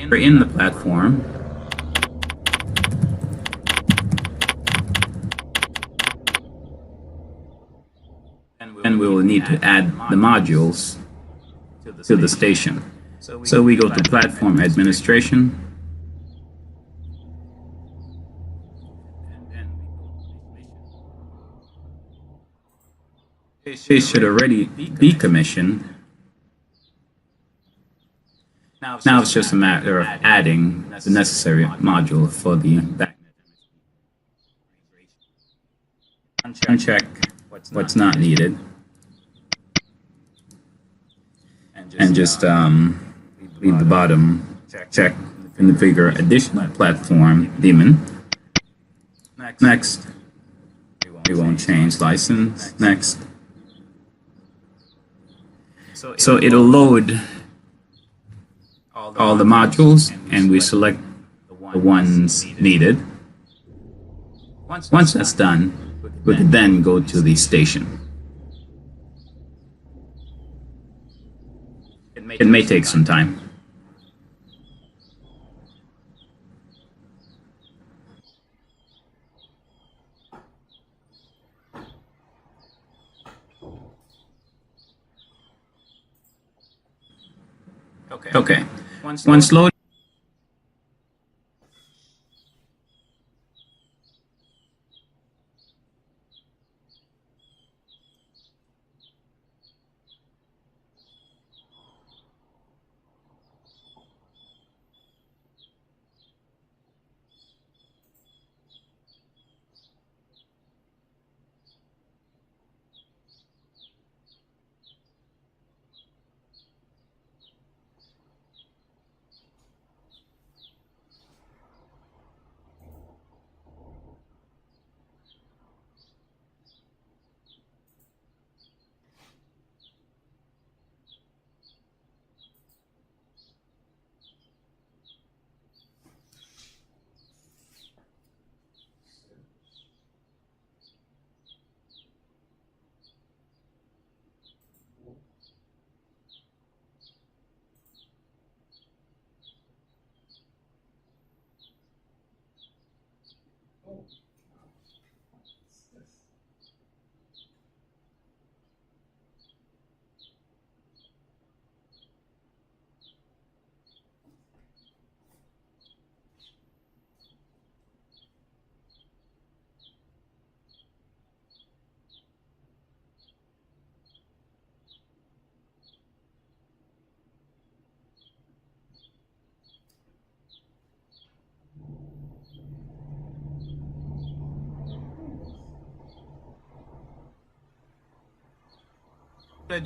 We're in the platform. And we will need to add the modules to the station. So we go to Platform Administration. They should already be commissioned. Now it's just a matter of adding the necessary module for the BACnet. Uncheck what's not needed, and just leave the bottom check configure additional platform daemon. Next, we won't change license. Next, so it'll load all the modules, and we select the ones needed. Once that's done, we can then go to the station. It may take some time. Okay. Once loaded,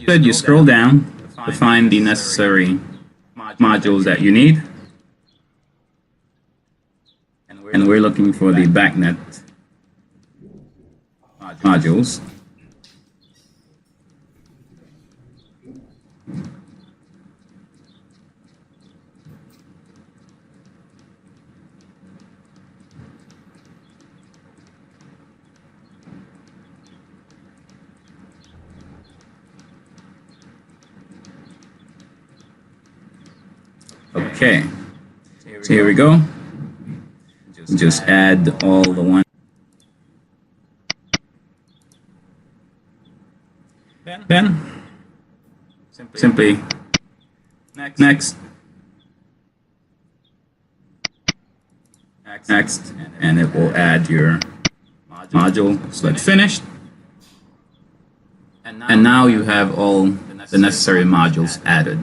you scroll down to find the necessary modules that you need. And we're looking for the BACnet modules. Okay, so here we go. Just add all the ones. Then simply next, next, and it will add your module. Select finished, and now you have all the necessary modules added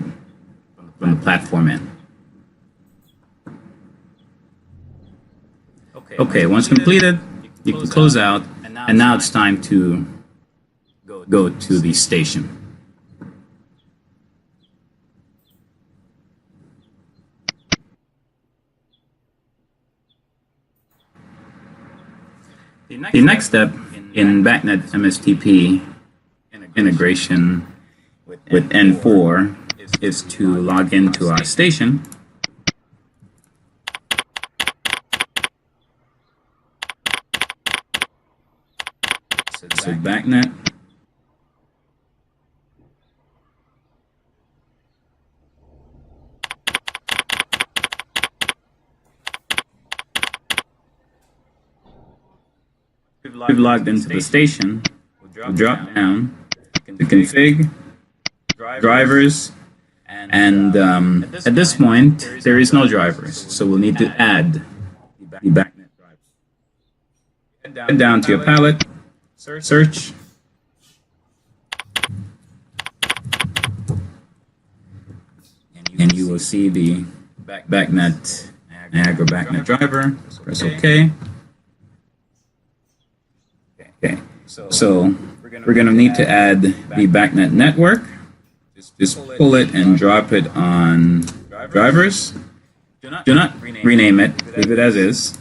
from the platform end. Okay, once completed, you can close out, and now it's time to go to the station. The next step in BACnet MSTP integration with N4 is to log into our station. So BACnet. We've logged into the station. We'll drop down to config, drivers, and at this point there is no drivers, so we'll need to add the BACnet drivers. Head down to your palette, search, and you will see the BACnet Niagara BACnet driver. Press OK. Okay, so we're going to need to add the BACnet network. Just pull it and drop it on drivers. Do not rename it. Leave it as is.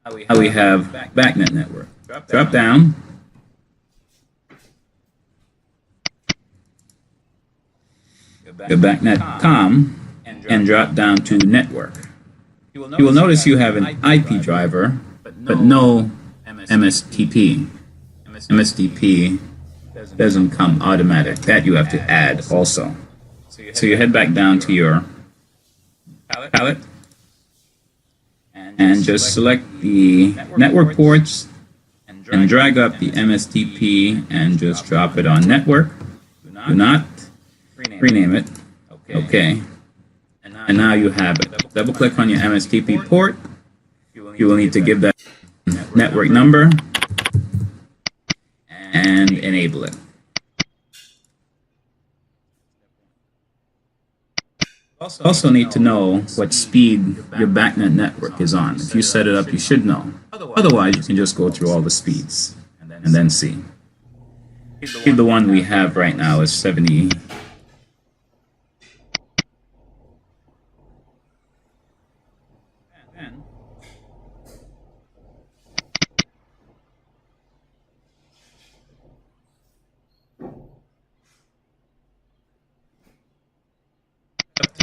Now we have BACnet network. Drop down. Go BACnet com and drop down to network. You will notice you have an IP driver, but no MSTP. MSTP doesn't come automatic. That you have to add also. So you head back down to your palette and just select the network ports and drag up the MSTP and just drop it on network. Do not rename it. Okay. And now you have it. Double click on your MSTP port. You will need to give that network number and enable it. Also need to know what speed your BACnet network is on. If you set it up, you should know. Otherwise, you can just go through all the speeds and then see. The one we have right now is 70.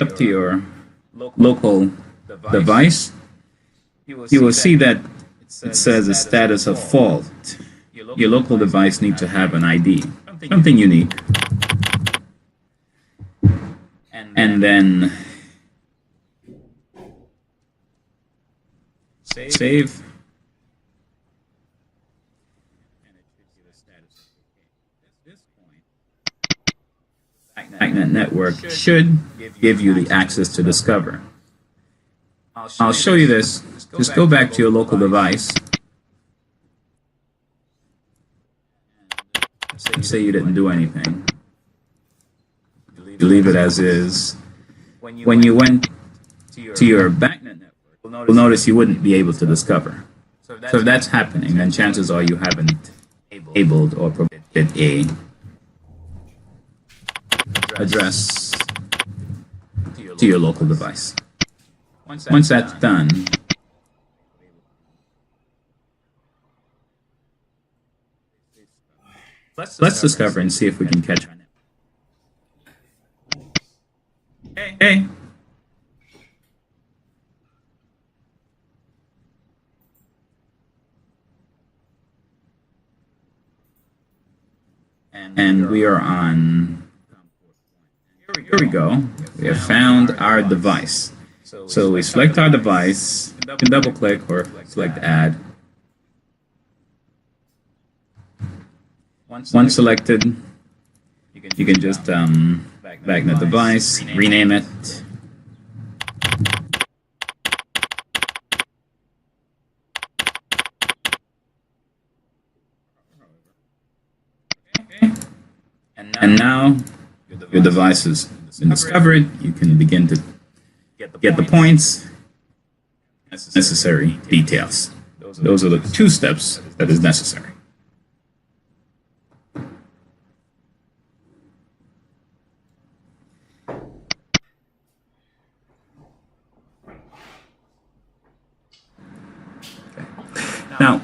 Up to your local device, you will see that it says a status of fault. Your local device needs to have an ID, something unique. And then save. BACnet network should give you the access to discover. I'll show you this. Just go back to your local device. Say you didn't do anything. You leave it as is. When you went to your BACnet network, you'll notice you wouldn't be able to discover. So if that's happening, then chances are you haven't enabled or provided a address to your local device. Once that's done, let's discover and see if we can catch our network. Hey. And we are on. Here we go. We have found our device. So we select our device, you can double click or select add. Once selected, you can just BACnet device, rename it, And now your device has been discovered. You can begin to get the points, necessary details. Those are the 2 steps that is necessary. Now,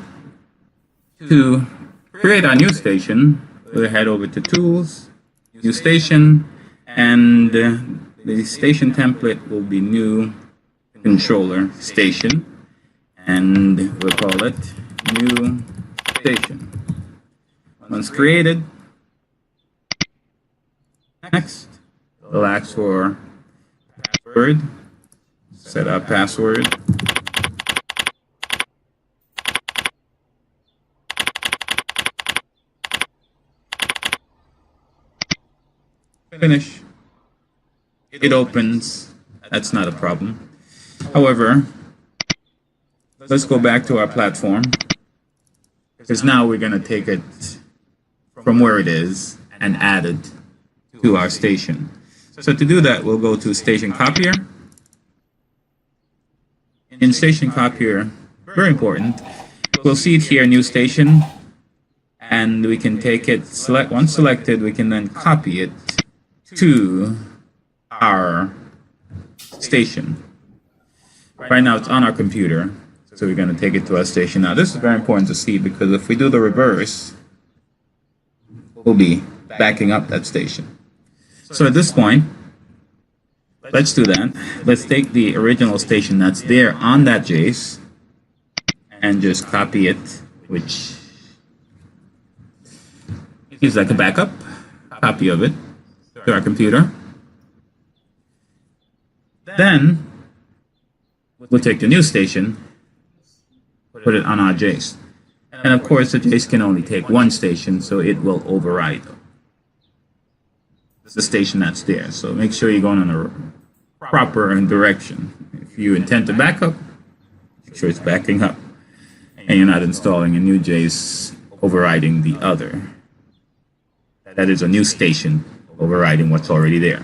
to create our new station, we'll head over to Tools, New Station, and the station template will be New Controller Station, and we'll call it New Station. Once created, next, we'll ask for password, set our password. Finish. It opens. That's not a problem. However, let's go back to our platform, because now we're going to take it from where it is and add it to our station. So to do that, we'll go to Station Copier. In Station Copier, very important, we'll see it here, New Station, and we can take it, once selected, we can then copy it to our station. Right now it's on our computer, so we're going to take it to our station. Now this is very important to see, because if we do the reverse, we'll be backing up that station. So at this point, let's do that. Let's take the original station that's there on that Jace and just copy it, which is like a backup copy of it, to our computer. Then we'll take the new station, put it on our Jace. And of course, the Jace can only take 1 station, so it will override the station that's there. So make sure you're going in the proper direction. If you intend to back up, make sure it's backing up, and you're not installing a new Jace overriding the other. That is a new station overriding what's already there.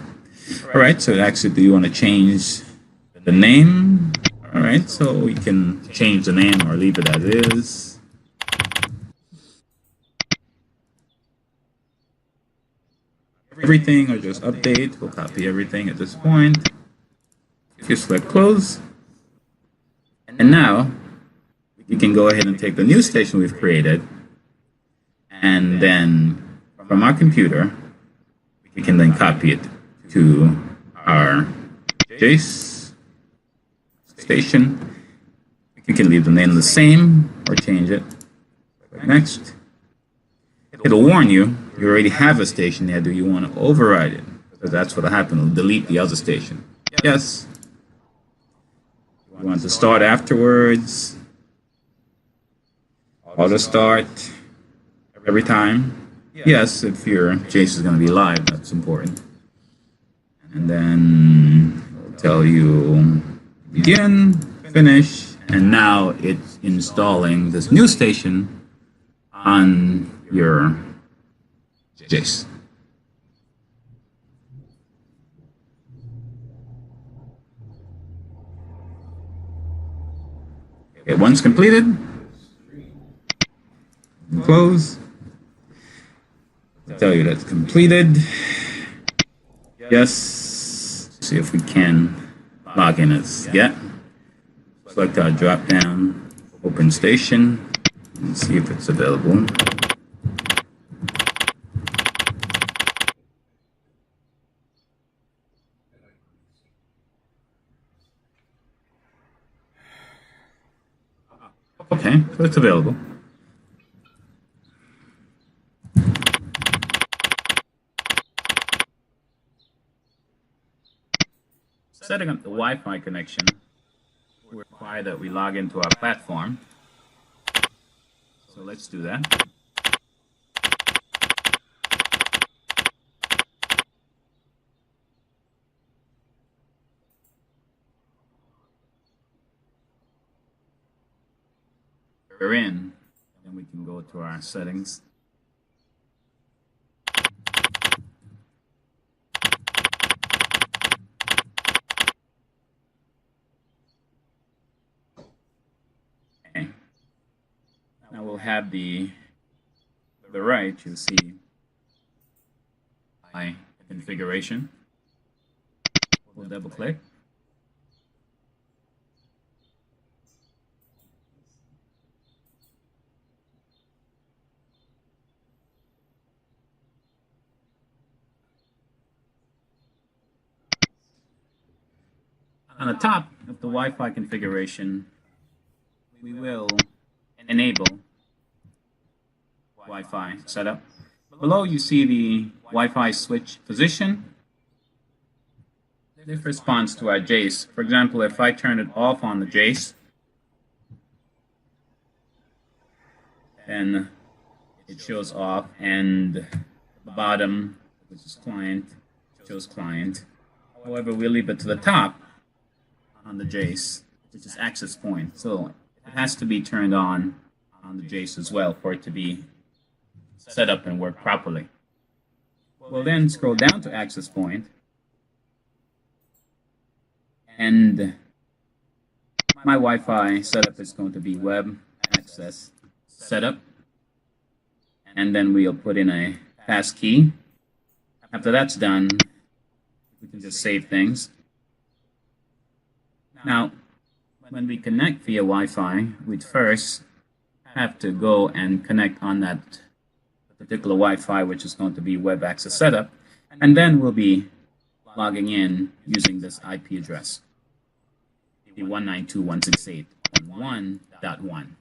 Alright, so actually, do you want to change the name? Alright, so we can change the name or leave it as is. Everything, or just update. We'll copy everything at this point. Just select close. And now, you can go ahead and take the new station we've created, and then from our computer, we can then copy it to our Jace station. You can leave the name the same or change it. Next. It'll warn you, you already have a station there. Do you want to override it? Because that's what will happen. It'll delete the other station. Yes. You want to start afterwards. Auto start every time. Yes, if your Jace is going to be live, that's important. And then it'll tell you begin, finish, and now it's installing this new station on your Jace. Okay, once completed, close. Tell you that's completed. Yes. See if we can log in as yet. Select our drop down, open station, and see if it's available. Okay, so it's available. Setting up the Wi-Fi connection will require that we log into our platform. So let's do that. We're in, and we can go to our settings. have the right, you'll see my configuration. We'll double click. On the top of the Wi-Fi configuration, we will enable Wi-Fi setup. Below you see the Wi-Fi switch position. This responds to our Jace. For example, if I turn it off on the Jace, then it shows off, and the bottom, which is client, shows client. However, we leave it to the top on the Jace, which is access point. So it has to be turned on the Jace as well for it to be set up and work properly. We'll then scroll down to access point, and my Wi-Fi setup is going to be web access setup, and then we'll put in a pass key. After that's done, we can just save things. Now, when we connect via Wi-Fi, we'd first have to go and connect on that particular Wi-Fi, which is going to be web access setup, and then we'll be logging in using this IP address, the 192.168.1.1.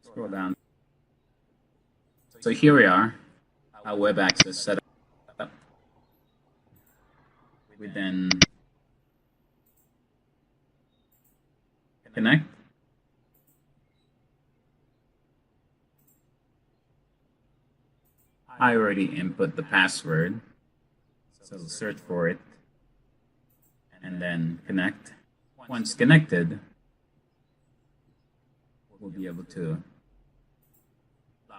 Scroll down. So here we are, our web access setup. We then connect. I already input the password, so search for it and then connect. Once connected, we'll be able to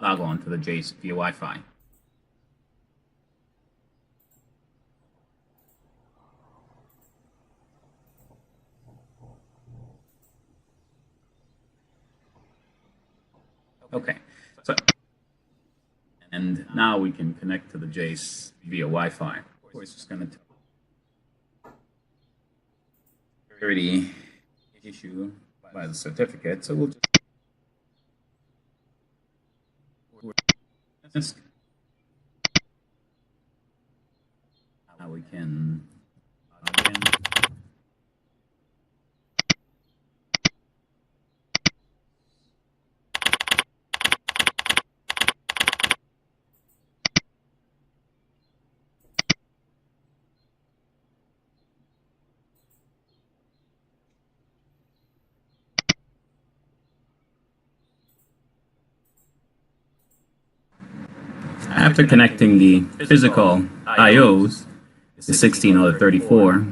log on to the Jace via Wi-Fi. Okay, so and now we can connect to the Jace via Wi-Fi. Of course, it's going to security issue by the certificate, so we'll just now we can log in. After connecting the physical IOs, the 16 or the 34,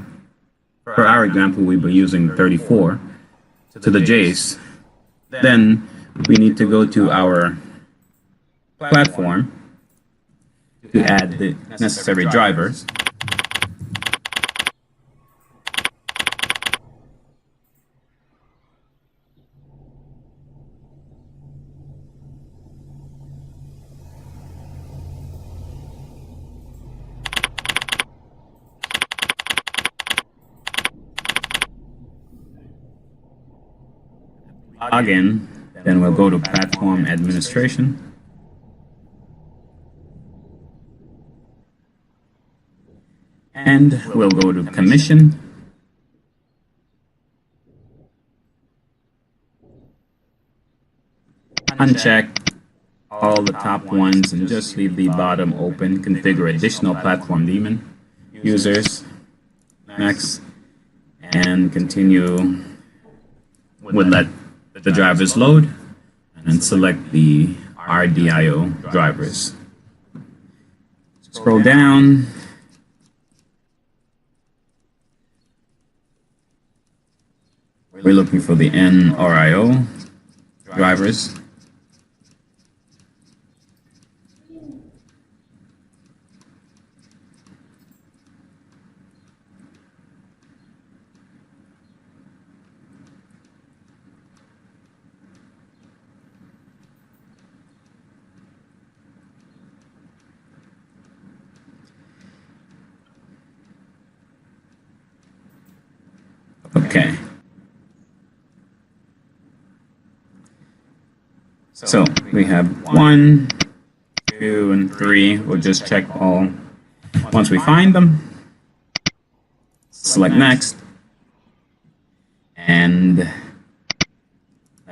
for our example we were using 34, to the Jace, then we need to go to our platform to add the necessary drivers. Log in, then we'll go to platform administration. And we'll go to commission. Uncheck all the top ones and just leave the bottom open. Configure additional platform daemon, users, next, and continue with let the drivers load, and select the RDIO drivers. Scroll down. We're looking for the NRIO drivers. Okay. So we have 1, 2, and 3. We'll just check all. Once we find them, select next, and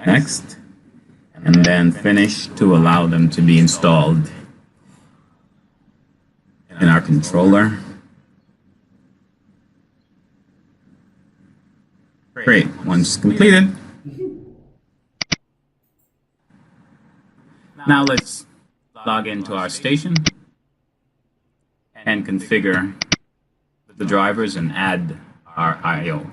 next, and then finish to allow them to be installed in our controller. Great. Once completed, now let's log into our station and configure the drivers and add our I/O.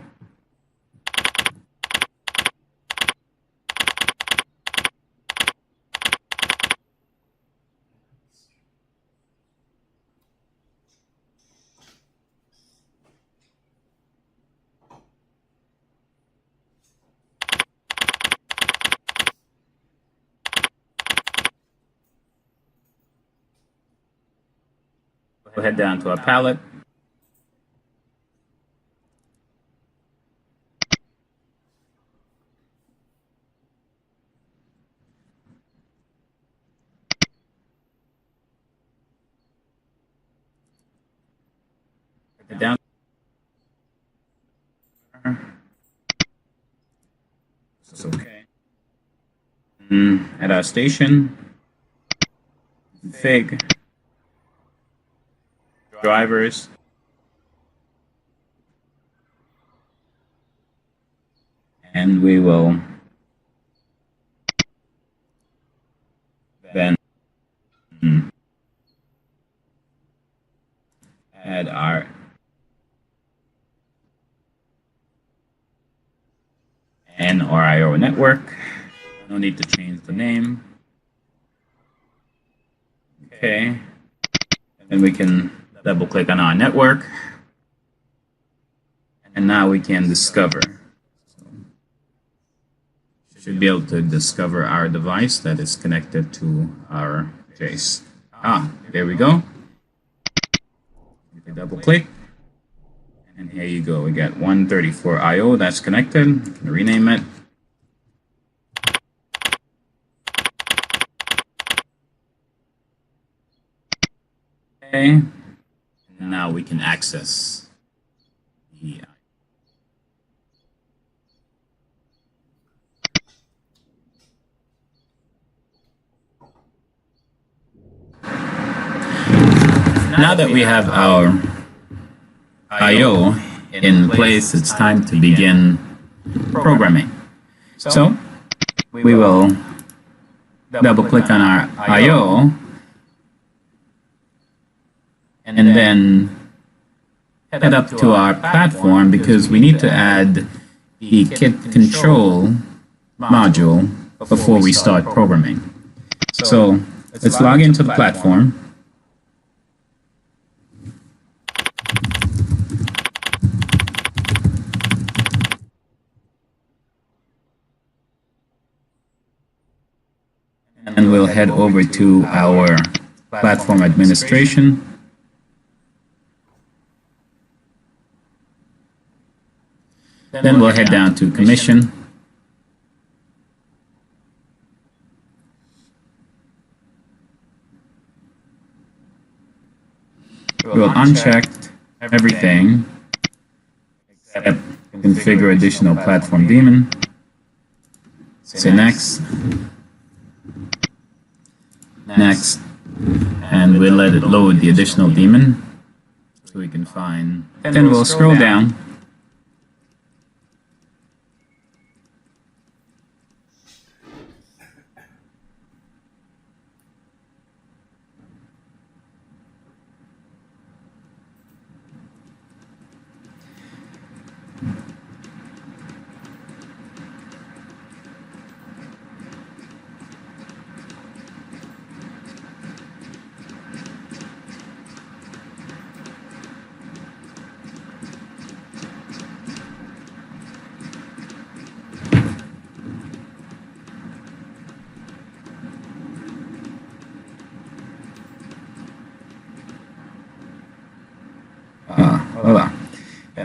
We'll head down to our palette. Head down. It's okay. At our station, config drivers, and we will then add our N or I/O network. No need to change the name. Okay, and we can double click on our network, and now we can discover. So, should be able to discover our device that is connected to our case. There we go. You can double click, and here you go. We got 134 I/O that's connected. You can rename it. Okay. Now we can access the Now that we have our I/O in place, it's time to begin programming. So we will double click on our I/O and then head up to our platform because we need to add the kit control module before we start programming. So let's log into the platform. And we'll head over to our platform administration. Then we'll head down to commission. We'll uncheck everything except configure additional platform daemon. Say next. Next. And we'll let it load the additional daemon so we can find. Then we'll scroll down.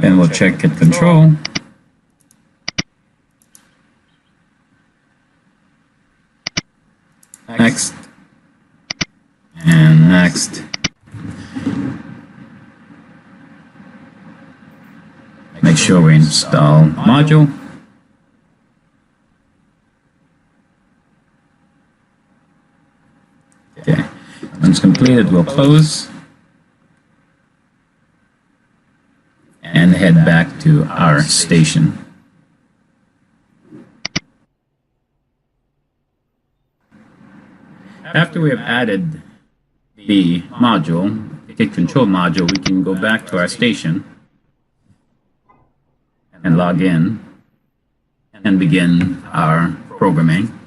Then we'll check kit control. make sure we install module. Okay, once completed, we'll close and head back to our station. After we have added the module, the kit control module, we can go back to our station and log in and begin our programming.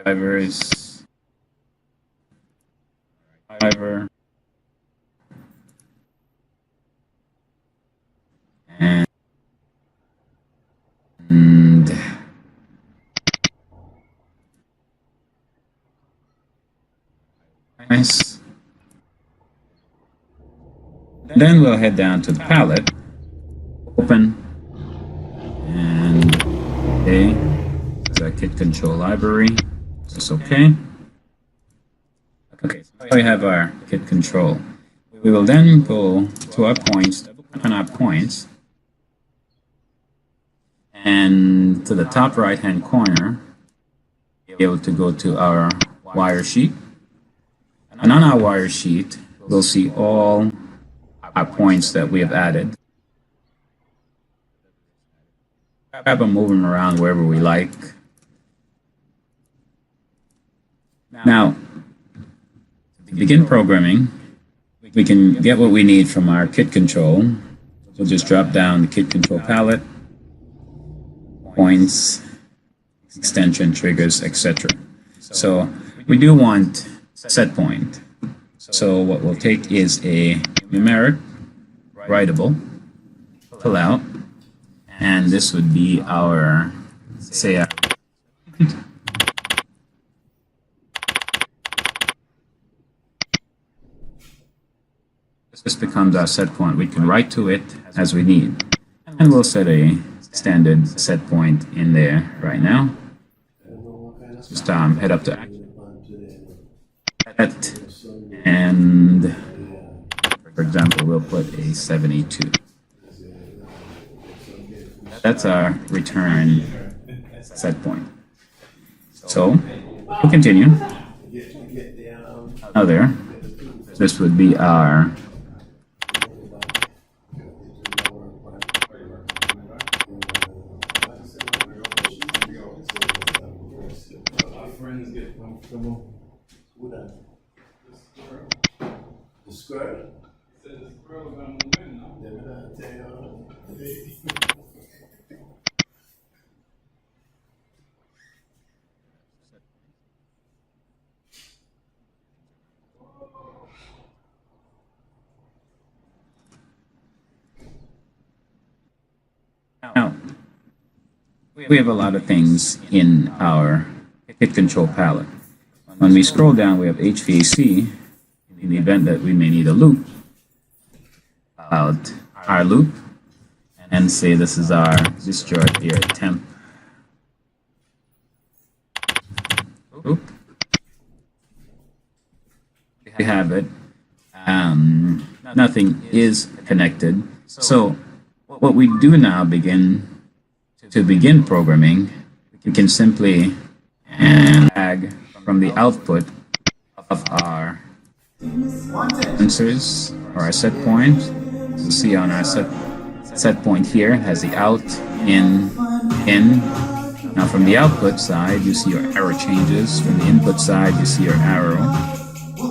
Drivers, driver, and nice. Then we'll head down to the palette, open, and okay, this is our kit control library. Is this okay? Okay, so we have our kit control. We will then go to our points, open our points, and to the top right hand corner, be able to go to our wire sheet. And on our wire sheet, we'll see all our points that we have added. Grab them, move them around wherever we like. Now, to begin programming, we can get what we need from our kit control. We'll just drop down the kit control palette, points, extension, triggers, etc. So we do want set point. So what we'll take is a numeric writable pull out, and this would be our, say, this becomes our set point. We can write to it as we need, and we'll set a standard set point in there right now. Just head up to that, and for example, we'll put a 72. That's our return set point. So we'll continue. Now there, this would be our the squirrel? Said the squirrel gonna move in, no? Now, we have a lot of things in our kit control palette. When we scroll down, we have HVAC. In the event that we may need a loop, out our loop, and say this is our discharge here at temp. Loop. We have it. Nothing is connected. So what we do now begin programming, we can simply drag from the output of our sensors or our set point. You see on our set point here, it has the out, in. Now from the output side, you see your arrow changes. From the input side, you see your arrow.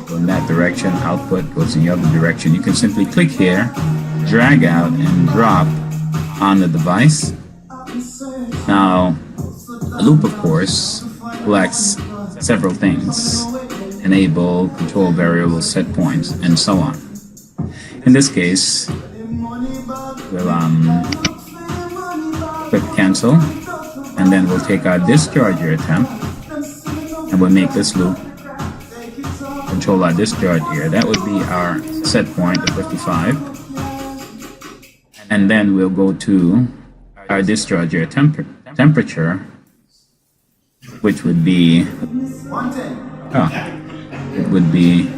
Go in that direction, output goes in the other direction. You can simply click here, drag out, and drop on the device. Now, a loop, of course, collects several things: enable, control variables, set points, and so on. In this case, we'll click cancel, and then we'll take our discharger attempt, and we'll make this loop control our discharge here. That would be our set point of 55. And then we'll go to our discharge air temperature, which would be, it would be,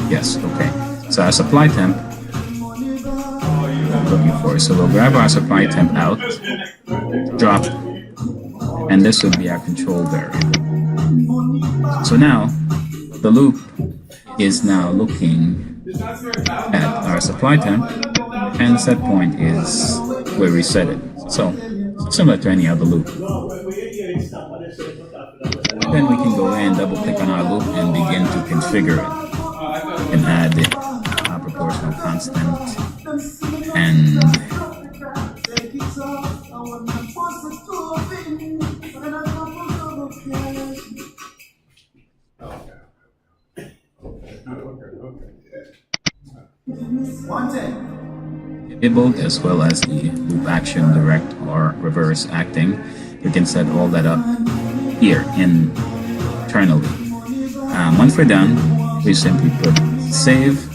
yes, okay. So our supply temp, I'm looking for. So we'll grab our supply temp out, drop, and this would be our control variable. So now the loop is now looking at our supply temp, and set point is where we set it. So similar to any other loop. Then we can go in, double click on our loop, and begin to configure it and add our proportional constant and enabled, as well as the loop action, direct or reverse acting. We can set all that up here internally. Once we're done, we simply put save.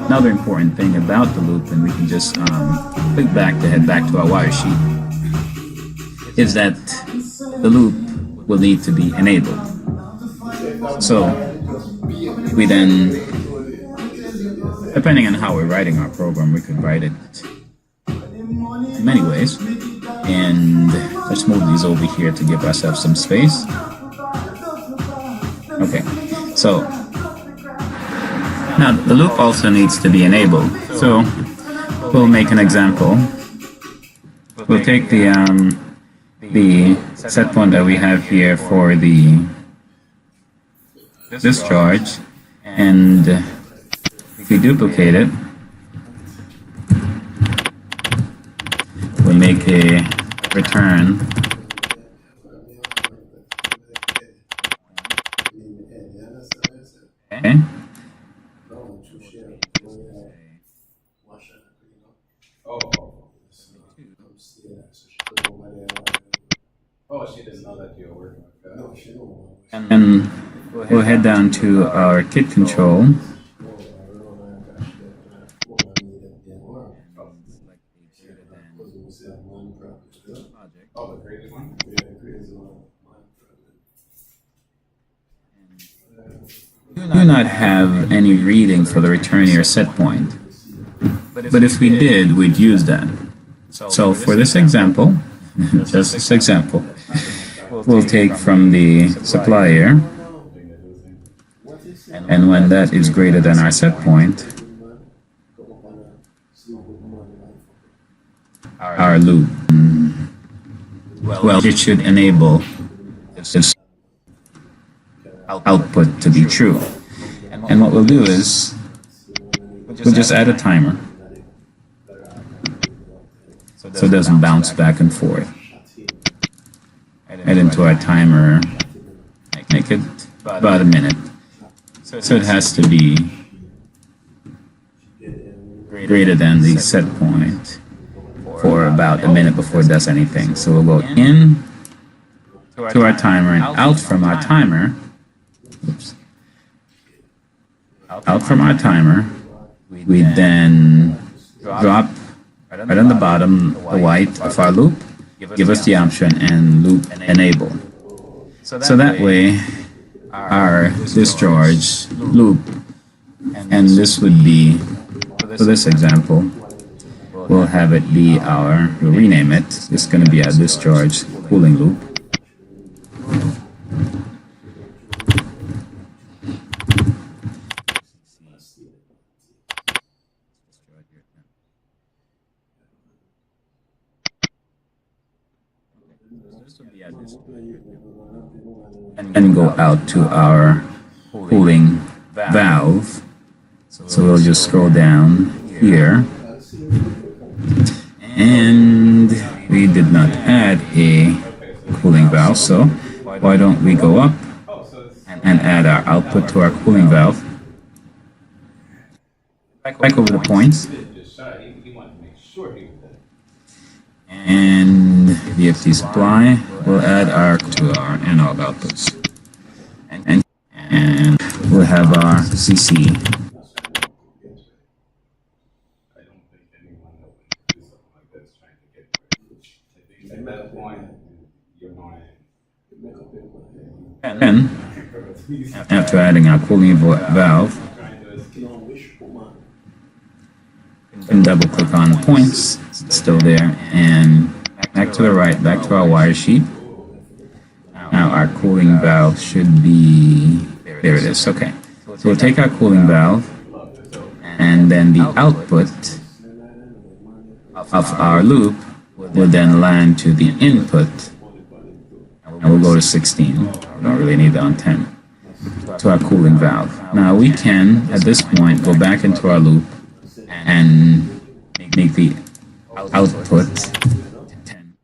Another important thing about the loop, and we can just click back to head back to our wire sheet, is that the loop will need to be enabled. So we then, depending on how we're writing our program, we could write it in many ways. And let's move these over here to give ourselves some space. Okay, so now the loop also needs to be enabled. So we'll make an example. We'll take the set point that we have here for the discharge, and if we duplicate it, we'll make a return. Okay. Oh, she doesn't know that you're working with that. No, she don't. And we'll head down to our kit control. Oh, the crazy one? Do not have any reading for the return air set point, but if we did, we'd use that. So for this example, just this example, we'll take from the supplier, and when that is greater than our set point, our loop, well, it should enable this output to be true. And what we'll do is we'll just add a timer so it doesn't bounce back and forth. Add into our timer, make it about a minute. So it has to be greater than the set point for about a minute before it does anything. So we'll go in to our timer and out from our timer. Oops. Out from our timer, we then drop right on the bottom the white of our loop, give us the option and loop enable. So that way our discharge loop, and this would be, for this example, we'll have it be our, we'll rename it, it's going to be our discharge cooling loop. And go out to our cooling valve. So we'll just scroll down here, and we did not add a cooling valve, so why don't we go up and add our output to our cooling valve, back over the points, and VFD supply, we'll add our to our analog outputs, and we'll have our CC. I don't think anyone will do something like this trying to get I think at that point, you're going And after adding our cooling valve, you can double click on points, it's still there, and back to the right, back to our wire sheet. Now our cooling valve should be, there it is, okay. So we'll take our cooling valve, and then the output of our loop will then land to the input, and we'll go to 16. We don't really need that on 10. To our cooling valve. Now we can, at this point, go back into our loop and make the output 10.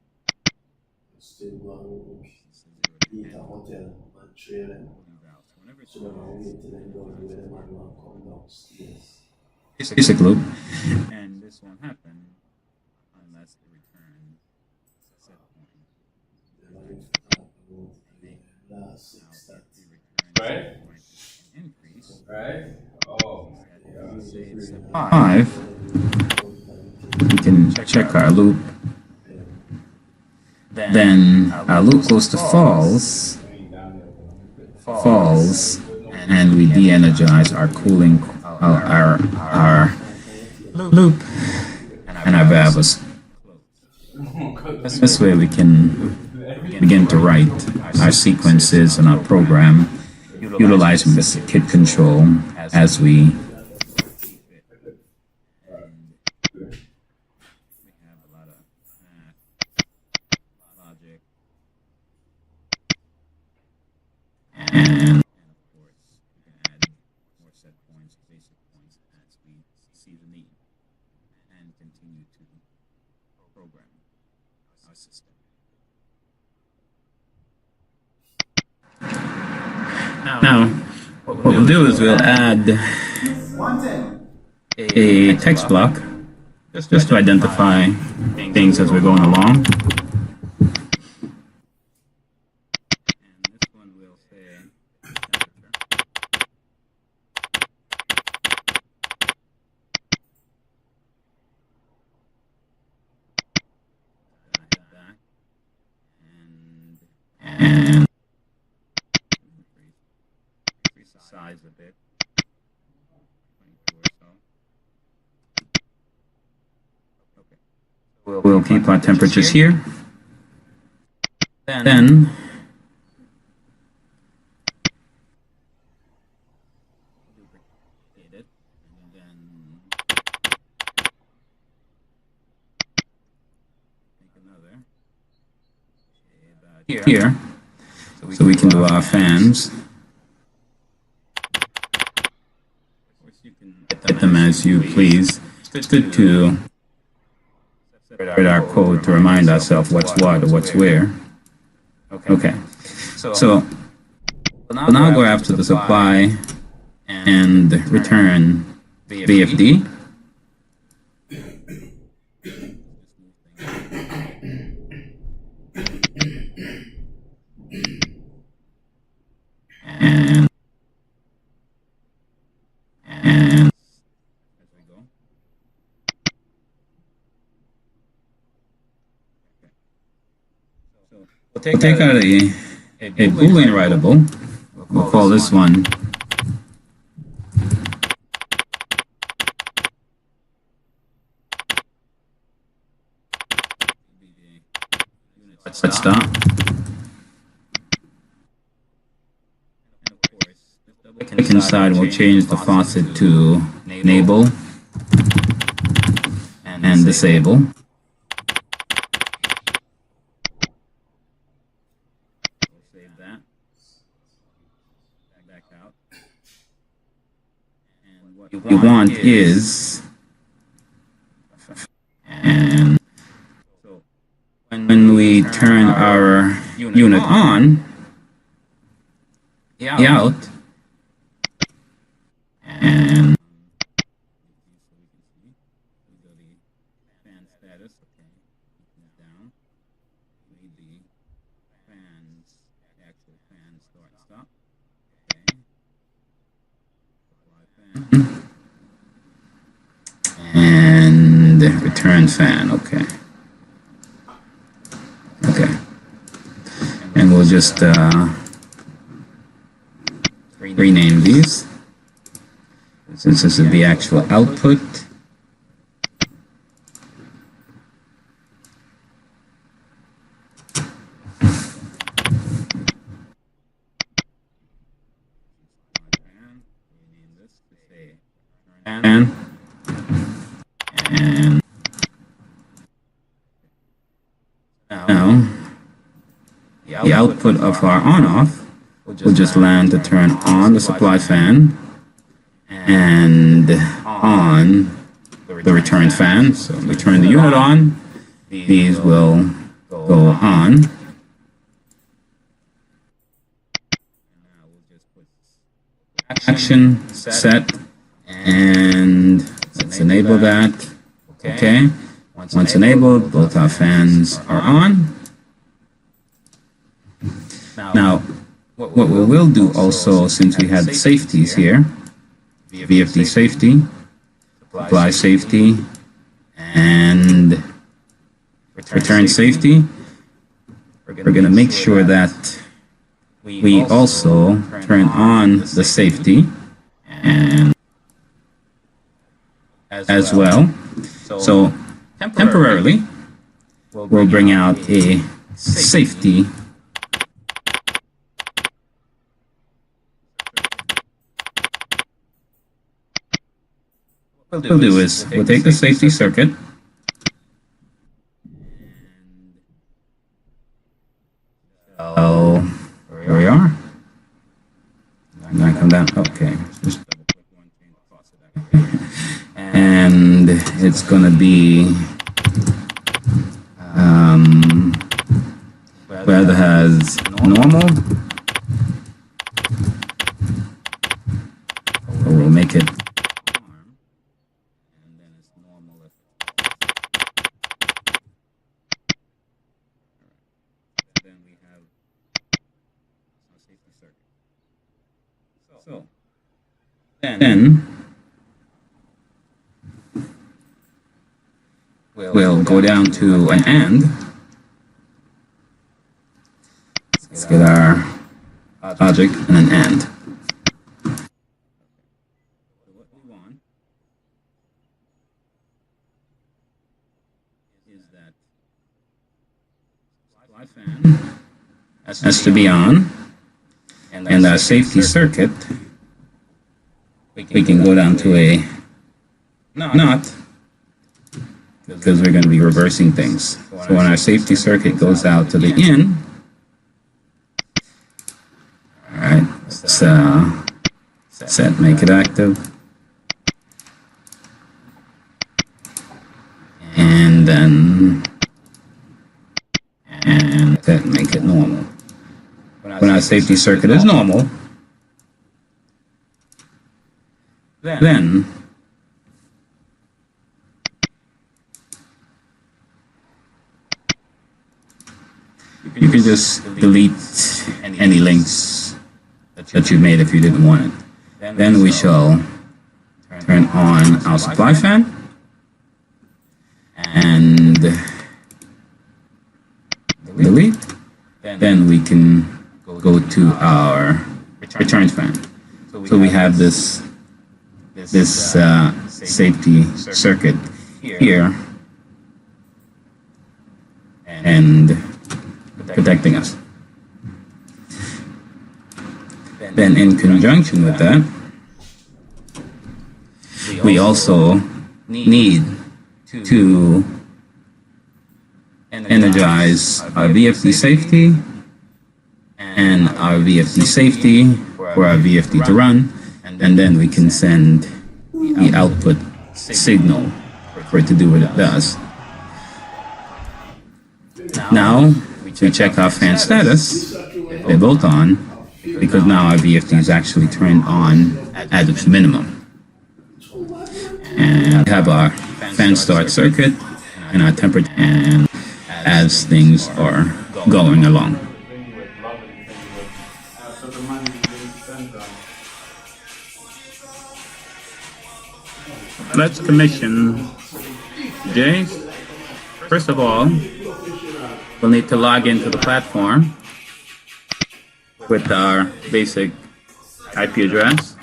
Basic loop, and this won't happen unless the return set point. Right? Increase. Right? Oh my Say it's 5. We can check our loop. Then our loop goes to false, and we de-energize our cooling, our loop, and our valve is closed. This way we can begin to write our sequences and our program utilizing this kit control as we have a lot of logic and of course we can add more set points, basic points as we see the need and continue to program our system. Now, what we'll do is we'll add a text block just to identify things as we're going along. And this one will say temperature. And size a bit, 24 or so. Okay. We'll keep our temperatures here. Then duplicate it, and then make another here, so we can do our fans. You can get them as you please. It's good to separate our code to remind ourselves what's what or what's where. Okay. So we'll now go after the supply and return VFD. And as we go. So we'll take out a Boolean writable. We'll call this one set stop. Click inside and we'll change the faucet to enable and disable. We'll save that. Back out. And what you want is, and so when we turn our unit on, the out, and fan status, okay, down, need the And return fan, okay. Okay. And we'll just rename these. Since this is the actual output. And now the output of our on-off will just land to turn on the supply fan and on the return fan. So we turn the unit on, these will go on. Action set, and let's enable that. Okay, once enabled, both our fans are on. Now, what we will do also, since we had safeties here, VFD safety, supply safety, and return safety, we're going to make sure that we also turn on the safety and as well. So temporarily, we'll bring out a safety what we'll do is we'll take the safety circuit and here we are. I'm gonna come down. Okay. And it's gonna be whether has normal. Or we'll make it. So then we'll go down to an AND. Let's get our logic and an AND. What we want is that supply fan has to be on. And our safety circuit, we can go down to a not, because we're going to be reversing things. So when our safety circuit goes out to the in, all right, let's set, make it active, and then make it normal. When our safety circuit is normal, then you can just delete any links that you made if you didn't want it. Then we shall turn on our supply fan and delete. Then we can go to our return fan. So we have this safety circuit here and protecting us. Then in conjunction with that, we also need to energize our VFD safety and our VFD safety for our VFD to run, and then we can send the output signal for it to do what it does. Now we check our fan status. They're both on because now our VFD is actually turned on at its minimum. And we have our fan start circuit and our temperature, and as things are going along. So the money is being spent on. Let's commission Jays. First of all, we'll need to log into the platform with our basic IP address.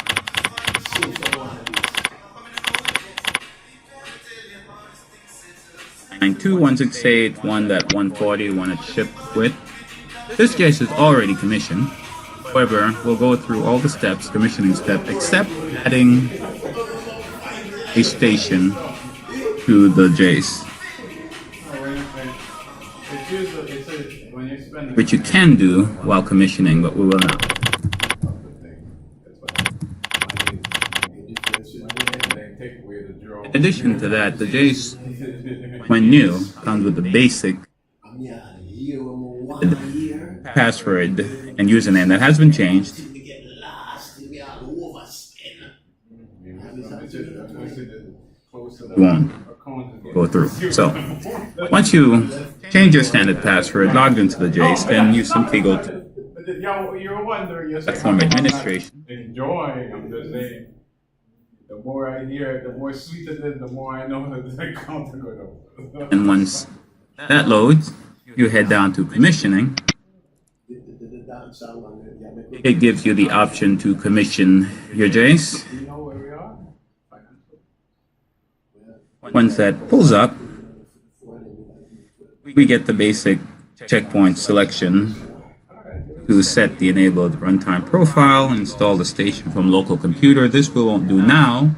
And 2.168.1.140 one it's shipped with. This case is already commissioned. However, we'll go through all the steps, commissioning step, except adding a station to the Jace, which you can do while commissioning, but we will not. In addition to that, the Jace, when new, comes with the basic password and username that has been changed. We won't go through. So, once you change your standard password, logged into the Jace, then you simply go to You're wondering, platform administration. Enjoying, I'm just saying. The more I hear it, the more sweet it is, the more I know that the account is going to. And once that loads, you head down to commissioning. It gives you the option to commission your Jace. Do you know where we are? Once that pulls up, we get the basic checkpoint selection to set the enabled runtime profile, install the station from local computer. This we won't do now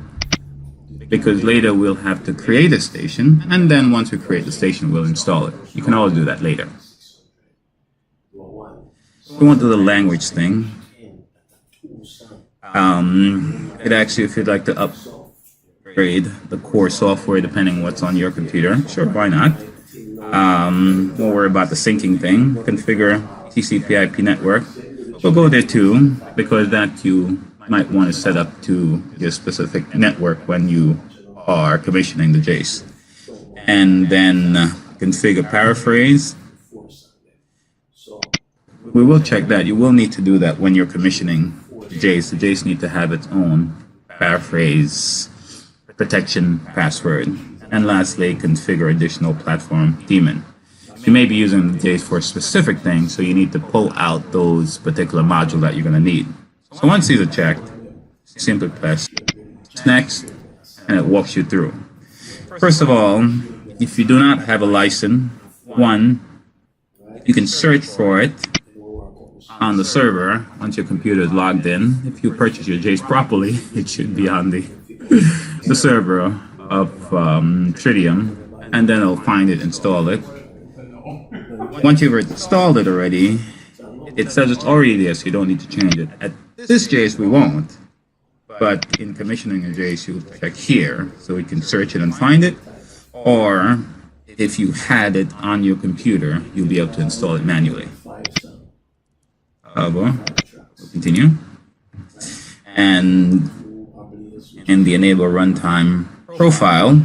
because later we'll have to create a station, and then once we create the station, we'll install it. You can always do that later. We won't do the language thing. It actually, if you'd like to upgrade the core software depending on what's on your computer, sure, why not? Don't worry about the syncing thing. Configure TCP/IP network. We'll go there too, because that you might want to set up to your specific network when you are commissioning the Jace. And then configure paraphrase. We will check that. You will need to do that when you're commissioning the Jace. The Jace need to have its own paraphrase protection password. And lastly, configure additional platform daemon. You may be using the Jace for a specific thing, so you need to pull out those particular modules that you're going to need. So once these are checked, simply press next, and it walks you through. First of all, if you do not have a license, you can search for it on the server once your computer is logged in. If you purchase your Jace properly, it should be on the server of Tritium, and then it'll find it, install it. Once you've installed it already, it says it's already there, so you don't need to change it. At this Jace, we won't. But in commissioning a Jace, you'll check here, so you can search it and find it. Or if you had it on your computer, you'll be able to install it manually. We'll continue. And in the enable runtime profile,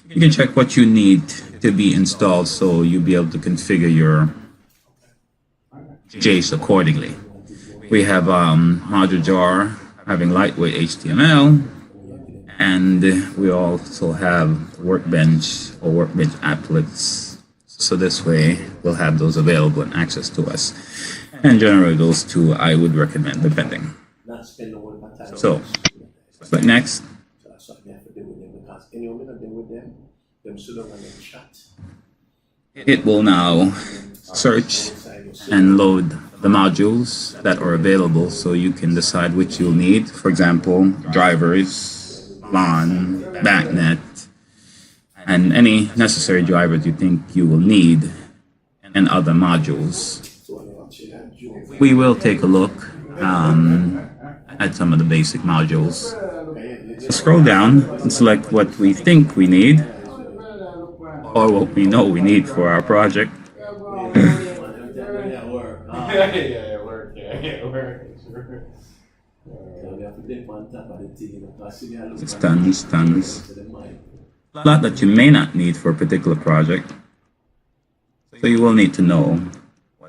you can check what you need to be installed, so you'll be able to configure your Jace accordingly. We have module jar having lightweight HTML, and we also have workbench or workbench applets. So this way we'll have those available and access to us. And generally those two I would recommend, depending. So, but next, it will now search and load the modules that are available, so you can decide which you'll need. For example, drivers, LAN, backnet, and any necessary drivers you think you will need, and other modules. We will take a look at some of the basic modules. So scroll down and select what we think we need, or what we know we need for our project. Tons. A lot that you may not need for a particular project. So you will need to know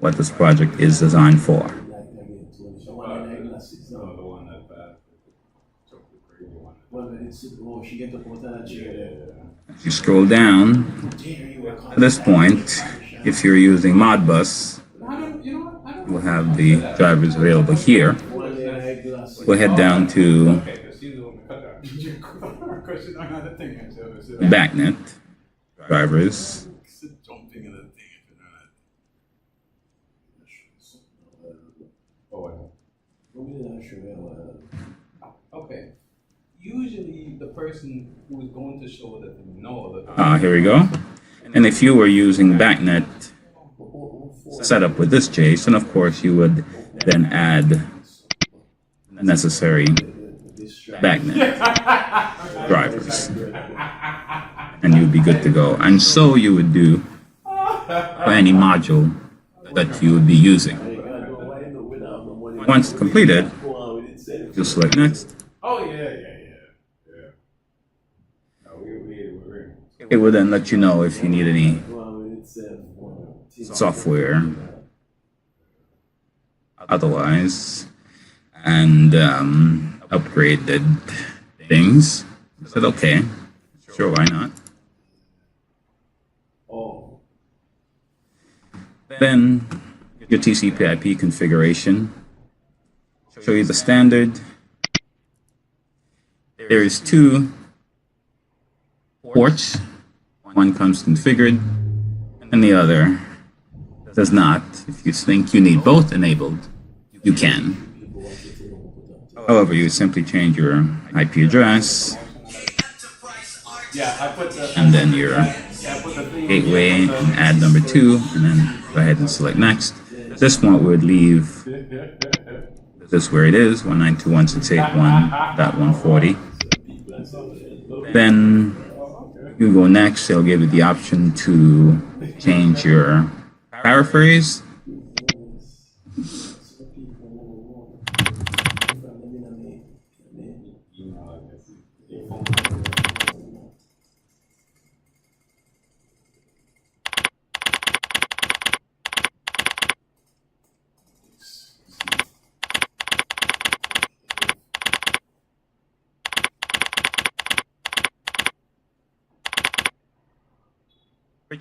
what this project is designed for. No, the one that took the crazy one. If you scroll down to this point, if you're using Modbus, we'll have the drivers available here. We'll head down to BACnet drivers. Okay. Usually the person who is going to show that they know that. Here we go. And if you were using BACnet setup with this JSON, of course, you would then add necessary BACnet drivers, and you'd be good to go. And so you would do for any module that you would be using. Once completed, you'll select next. Oh yeah. No, It will then let you know if you need any software otherwise, and upgraded things. I said, okay, sure, why not? Then your TCP/IP configuration. Show you the standard. There is 2 ports. One comes configured, and the other does not. If you think you need both enabled, you can. However, you simply change your IP address, and then your gateway, and add number 2, and then go ahead and select next. This one would leave this where it is, 192.168.1.140. Then you go next, it'll give you the option to change your paraphrase.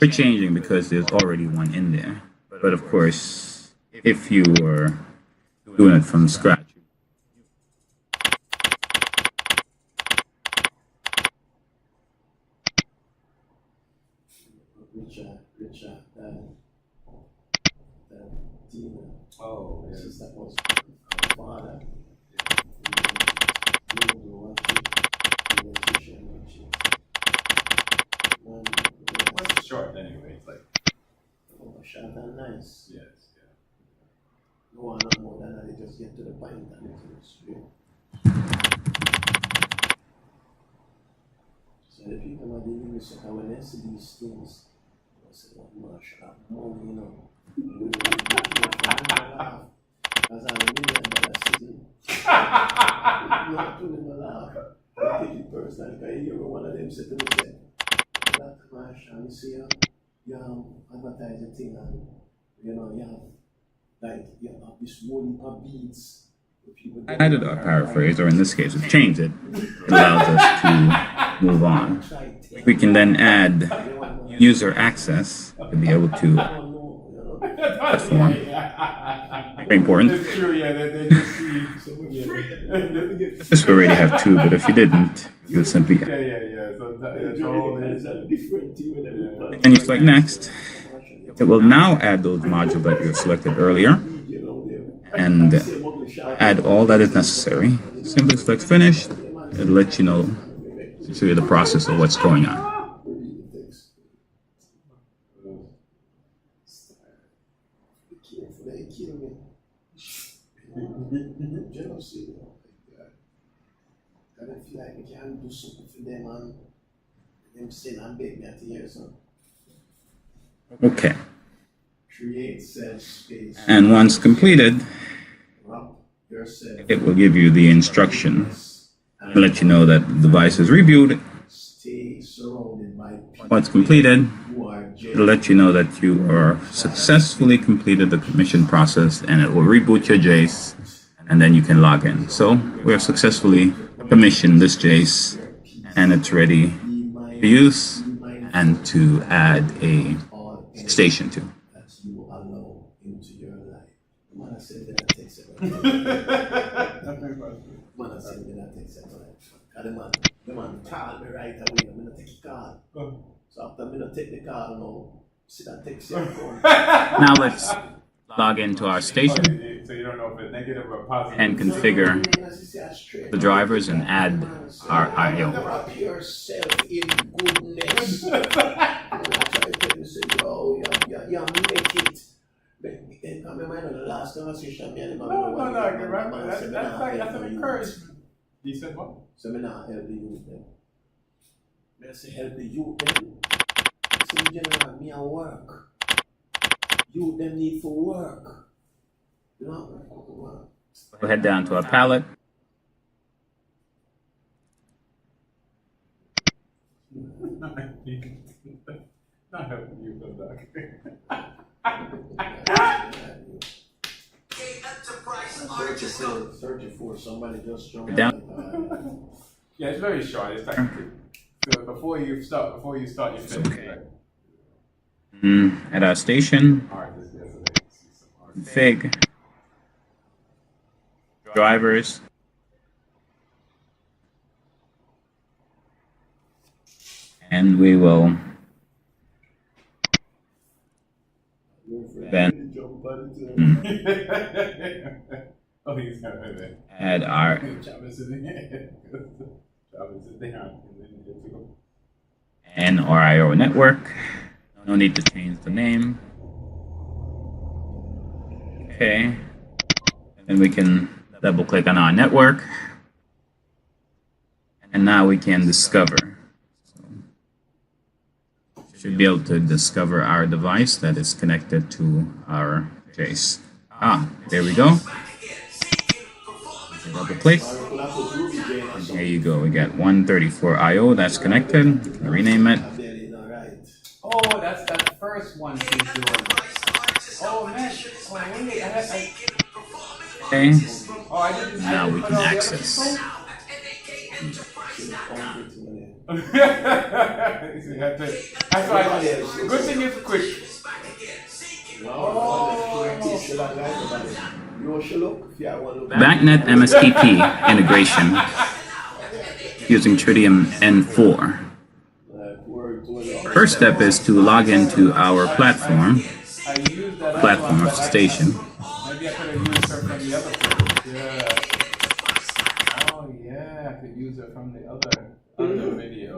We're changing because there's already one in there. But of course, if you were doing it from scratch, Oh, yeah. It's short anyway. It's like Short and nice. yes, yeah. No one more than that, they just get to the point and it's straight. So the people are dealing with it, and when they see these things, they say, "What more should have money, you know?" Because I'm $1 million sitting. Not to them laugh. I take it personally, because you hear one of them say to me, "That commercial, you see, you have advertising thing, and you know, you have this whole heap of beats." added a paraphrase, or in this case, we've changed it. It allows us to move on. We can then add user access to be able to platform. Very important. It's true, yeah. They just see. This we already have 2, but if you didn't, you would simply Yeah. So that's all it is. and you select next. It will now add those modules that you have selected earlier and add all that is necessary. Simply select finish. It'll let you know, show you the process of what's going on. Jealousy, I don't feel like we can do something for them and them sin and beg me at the ear, so. Okay. Create self space. And once completed, Wrap yourself. it will give you the instruction and let you know that the device is reviewed. Stay surrounded by people Once completed, who are It'll let you know that you are successfully completed the commission process, and it will reboot your Jace, and then you can log in. So we have successfully commissioned this Jace, and it's ready to use and to add a station to. The man called me right away. I'm gonna take the card. So after I'm gonna take the card, see that text. Now let's log into our station So you don't know if it's negative or positive. and configure the drivers and add our IO. Wrap yourself in goodness. I'm trying to tell you, say, yo, you make it. I remember the last conversation me and him. No, that's an encouragement. He said what? So me not help the youth then. Me say help the youth then. So in general, me a work. Youth them need for work. You know, work. We'll head down to our palette. Not helping you, but dog. Searching for somebody just jumping Down. Yeah, it's very short. It's like so before you start, you finish. Okay. At our station, All right, this config, drivers, and we will then Oh, he's got it. add our NRIO network. No need to change the name. Okay. And we can double click on our network. And now we can discover. So, should be able to discover our device that is connected to our Jace. There we go. Double click. And here you go. We got 134 IO that's connected. Rename it. Oh, that's that first one he's doing. Oh man. Okay. Oh, I didn't. Now we can access. That's why. Good thing it's quick. BACnet MSTP integration using Tritium N4. First step is to log into our platform of station. Maybe I could have used her from the other place. Yeah. Oh yeah, I could use her from the other video.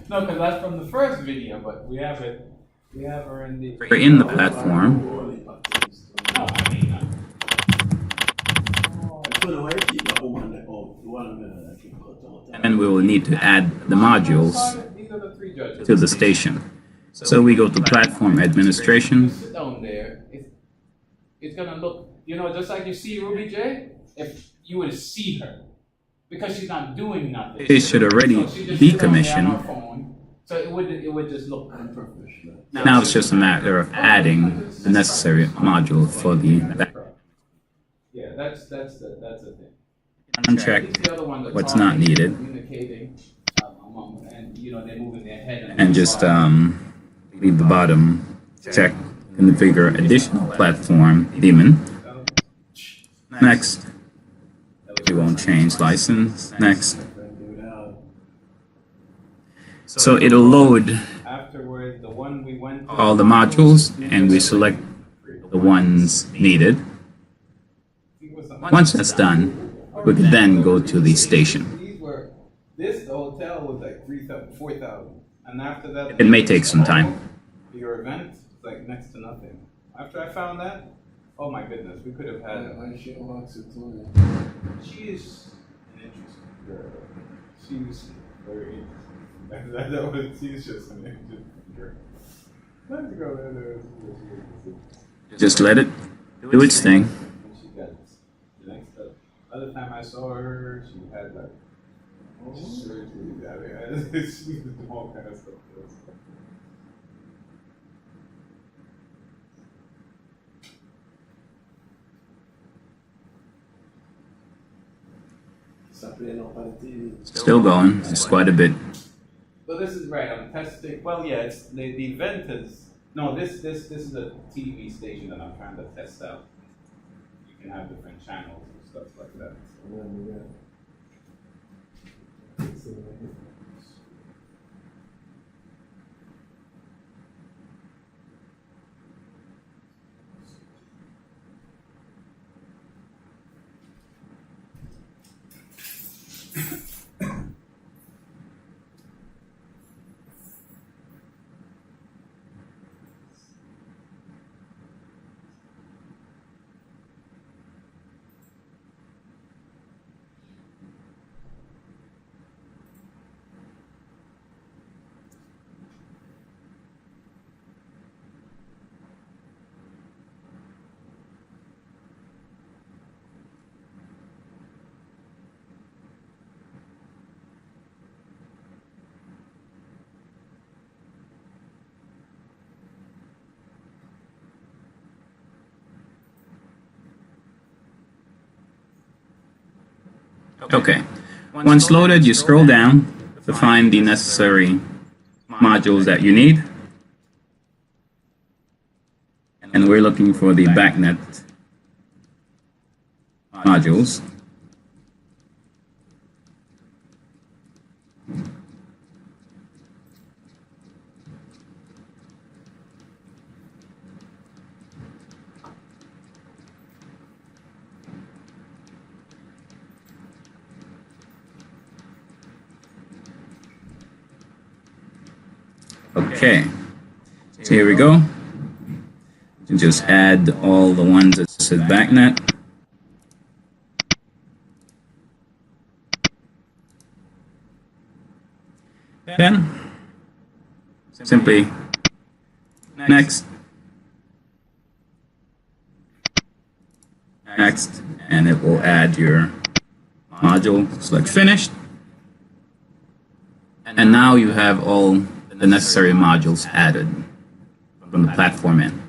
No, because that's from the first video, but we have it. We have her in the. We're in the platform. No, I mean. And we will need to add the modules to the station. So we go to platform administration. Sit down there. It's gonna look, just like you see Ruby J. If you would see her, because she's not doing nothing. It should already be commissioned. So it would just look unprofessional. Now it's just a matter of adding the necessary module for the. Yeah, that's the thing. Uncheck what's not needed. Communicating, and they're moving their head. And just leave the bottom. Check configure additional platform daemon. Next. We won't change license. Next. So it'll load Afterward, the one we went to, all the modules and we select the ones needed. Once that's done, we can then go to the station. The hotel was like 3,000, 4,000, and after that, It may take some time. your event was like next to nothing. After I found that, oh my goodness, we could have had. She is an interesting girl. She's very interesting. She's just an interesting girl. Let's go there. Just let it do its thing. She got the next up. Other time I saw her, she had like surgery. She was doing all kind of stuff. Still going. It's quite a bit. So this is right. I'm testing. Well, yeah. It's the event is no. This is a TV station that I'm trying to test out. You can have different channels and stuff like that. Okay. Once loaded, you scroll down to find the necessary modules that you need. And we're looking for the BACnet modules. Okay, so here we go. You just add all the ones that said BACnet. Then, simply next, next, and it will add your module. Select finished. And now you have all the necessary modules added from the platform end.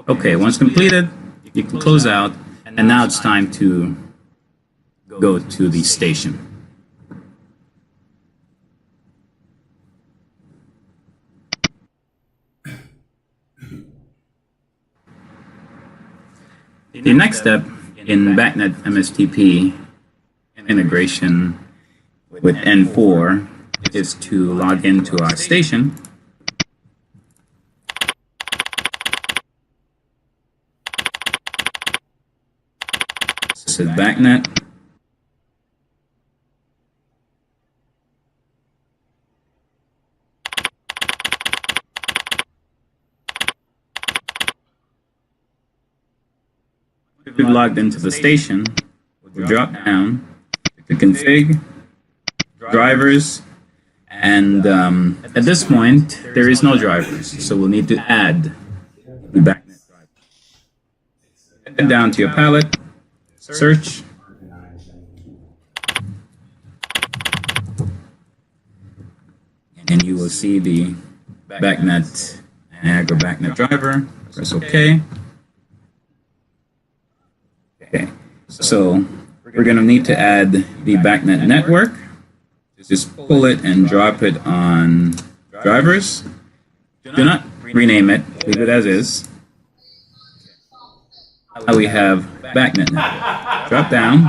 Okay, once completed, you can close out, and now it's time to go to the station. The next step in BACnet MSTP integration with N4 is to log into our station. This is BACnet. We've logged into the station. We'll drop down to config, drivers, and at this point there is no drivers, so we'll need to add the BACnet driver. Head down to your palette, search, and you will see the BACnet Niagara BACnet driver. Press OK. Okay, so we're going to need to add the BACnet network. Just pull it and drop it on drivers. Do not rename it, leave it as is. Now we have BACnet network. Drop down.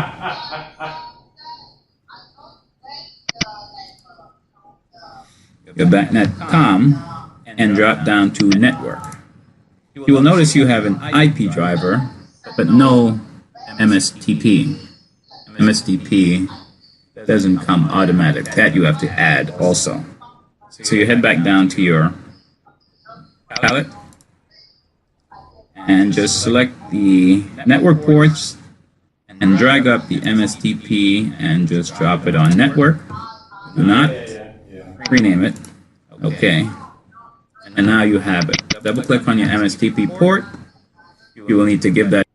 Your BACnet COM and drop down to network. You will notice you have an IP driver, but no MSTP. MSTP doesn't come automatic. That you have to add also. So you head back down to your palette and just select the network ports and drag up the MSTP and just drop it on network. Do not rename it. Okay. And now you have it. Double click on your MSTP port You will need to give that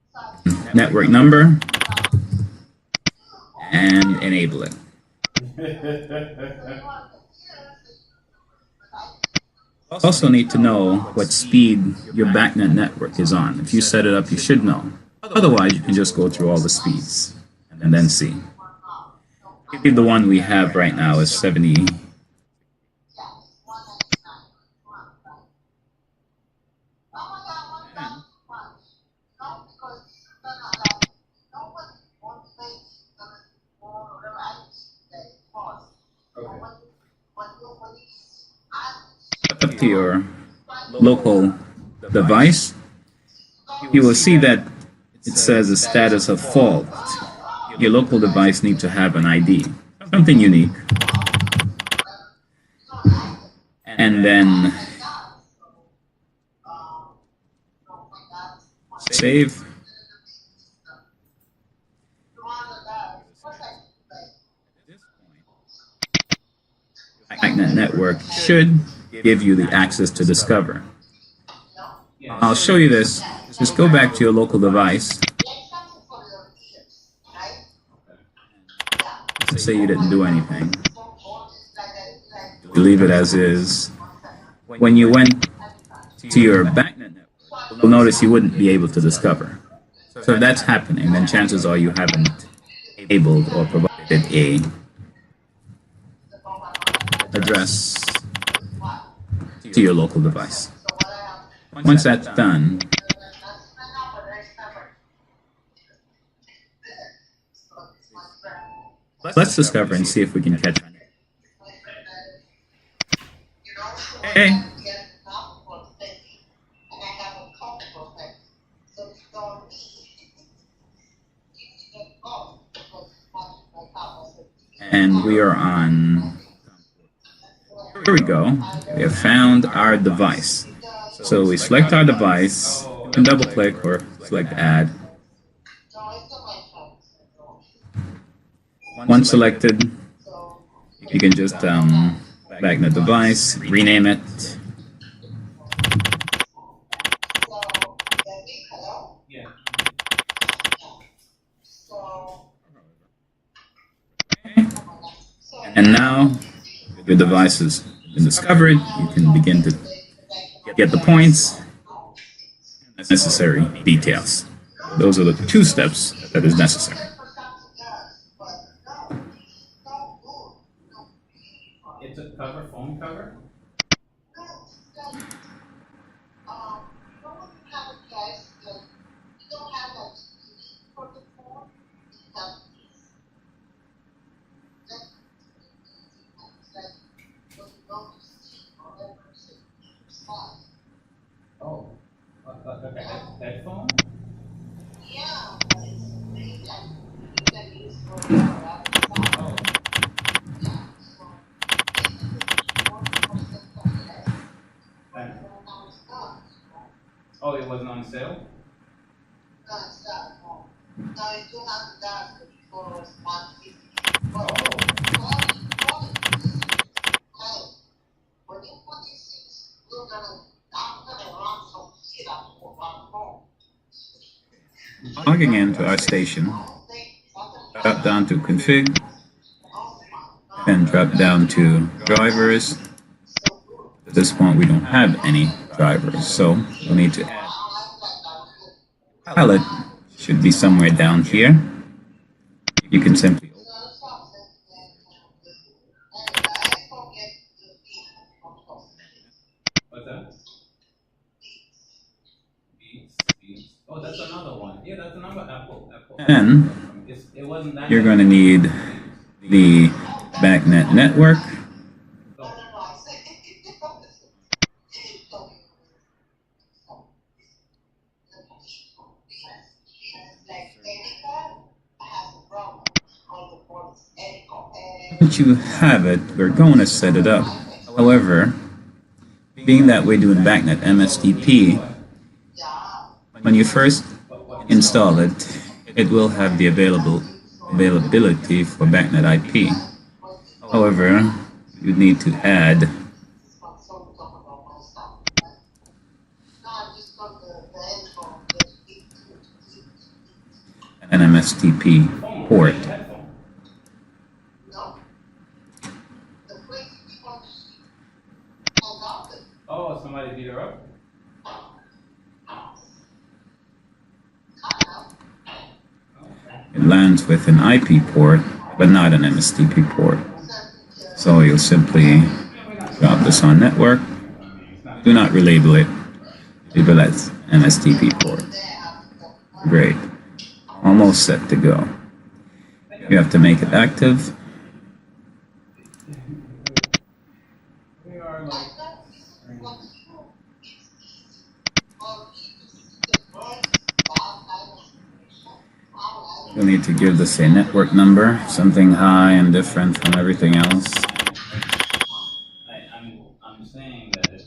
network number and enable it. Also need to know what speed your BACnet network is on. If you set it up, you should know. Otherwise, you can just go through all the speeds and then see. The one we have right now is 70. Up to your local device, you will see that it says a status of fault. Your local device needs to have an ID, something unique. And then save. BACnet network should give you the access to discover. I'll show you this. Just go back to your local device. Let's say you didn't do anything. You leave it as is. When you went to your BACnet network, you'll notice you wouldn't be able to discover. So if that's happening, then chances are you haven't enabled or provided a address to your local device. Once that's done, let's discover and see if we can catch it. Hey. And we are on. Here we go. We have found our device. So we select our device and double click or select add. Once selected, you can just BACnet device, rename it. And now your device has been discovered. You can begin to get the points and necessary details. Those are the 2 steps that is necessary. It's a cover, phone cover? Oh, like a headphone? Yeah. Oh, it wasn't on sale? Logging into our station, drop down to config, and drop down to drivers. At this point, we don't have any drivers, so we'll need to add palette. Should be somewhere down here. You can simply open. What's that? Beats. Oh, that's another one. Yeah, that's another Apple. And It wasn't that. you're going to need the BACnet network. Once you have it, we're going to set it up. However, being that we're doing BACnet MSTP, when you first install it, it will have the availability for BACnet IP. However, you need to add an MSTP port. Oh, somebody beat her up? It lands with an IP port, but not an MSTP port. So you'll simply drop this on network. Do not relabel it. Label as MSTP port. Great. Almost set to go. You have to make it active. You'll need to give this a network number, something high and different from everything else. I'm saying that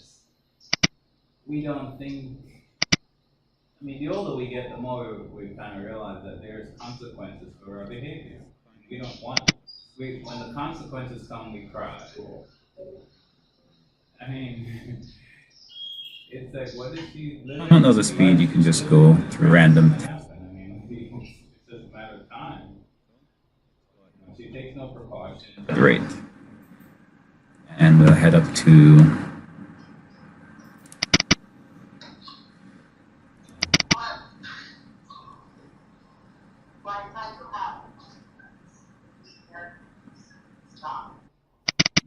we don't think, I mean, the older we get, the more we kind of realize that there's consequences for our behavior. We don't want, when the consequences come, we cry. I mean, it's like, what if you If you don't know the speed, you can just go through random. I mean, it's just a matter of time. She takes no precautions. Great. And we'll head up to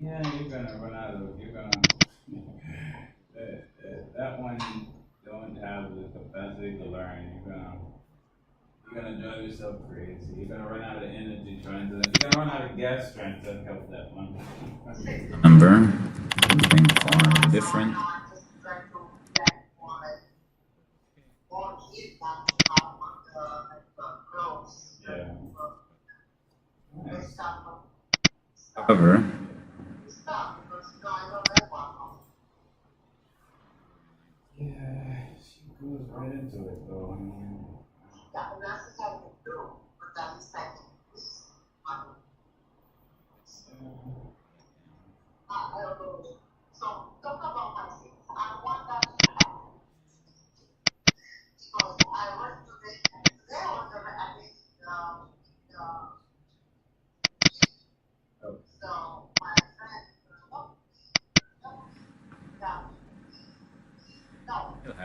yeah, you're gonna run out of, that one don't have the capacity to learn. You're gonna drive yourself crazy. You're gonna run out of energy you're gonna run out of gas trying to help that one. number, something far different. Yeah. Nice. However, Yeah, she goes right into it though. I mean,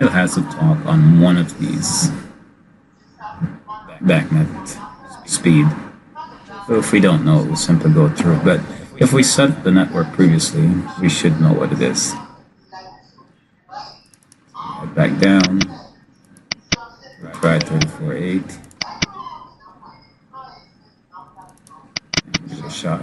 it has a talk on one of these backnet speed. So if we don't know, we'll simply go through. But if we set the network previously, we should know what it is. Head back down. Try 34.8. Give it a shot.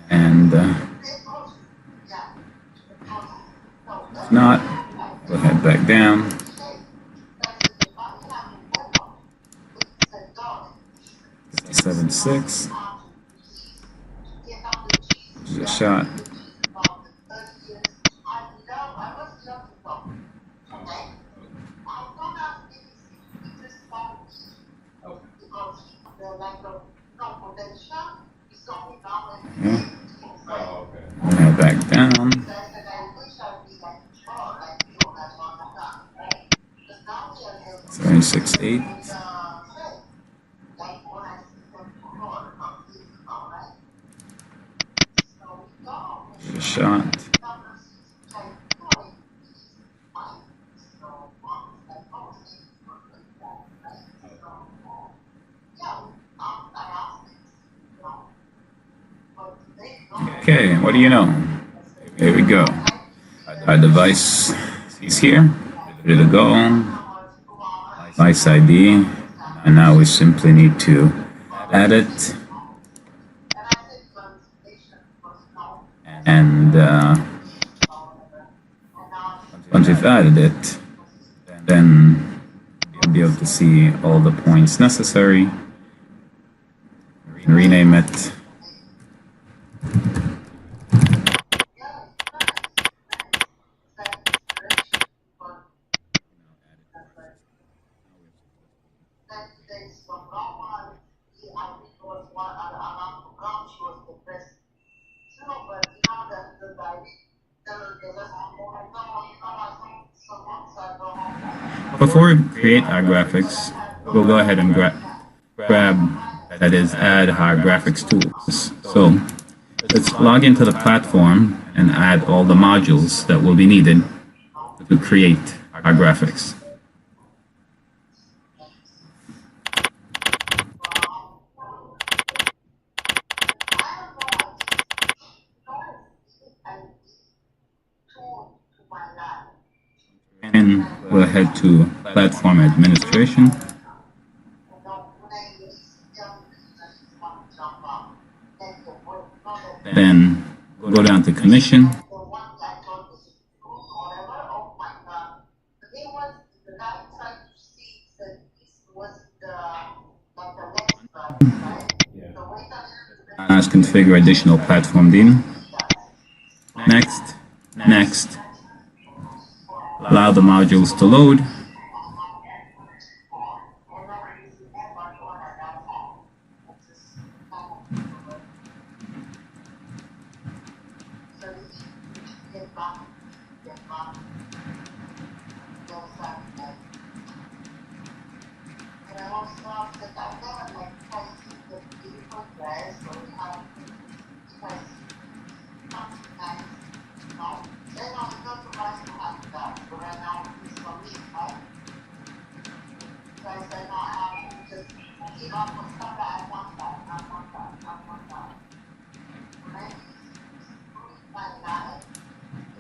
And if not, we'll head back down. Seven six. Give it a shot. Okay. oh, okay. Head back down. 76.8. Give it a shot. Okay, what do you know? Here we go. Our device is here, ready to go. Device ID, and now we simply need to add it. And once we've added it, then you'll be able to see all the points necessary. Rename it. Before we create our graphics, we'll go ahead and grab, that is, add our graphics tools. So let's log into the platform and add all the modules that will be needed to create our graphics. And we'll head to Platform Administration. Then go down to Commission. Let's configure additional platform DIN. Next. Allow the modules to load.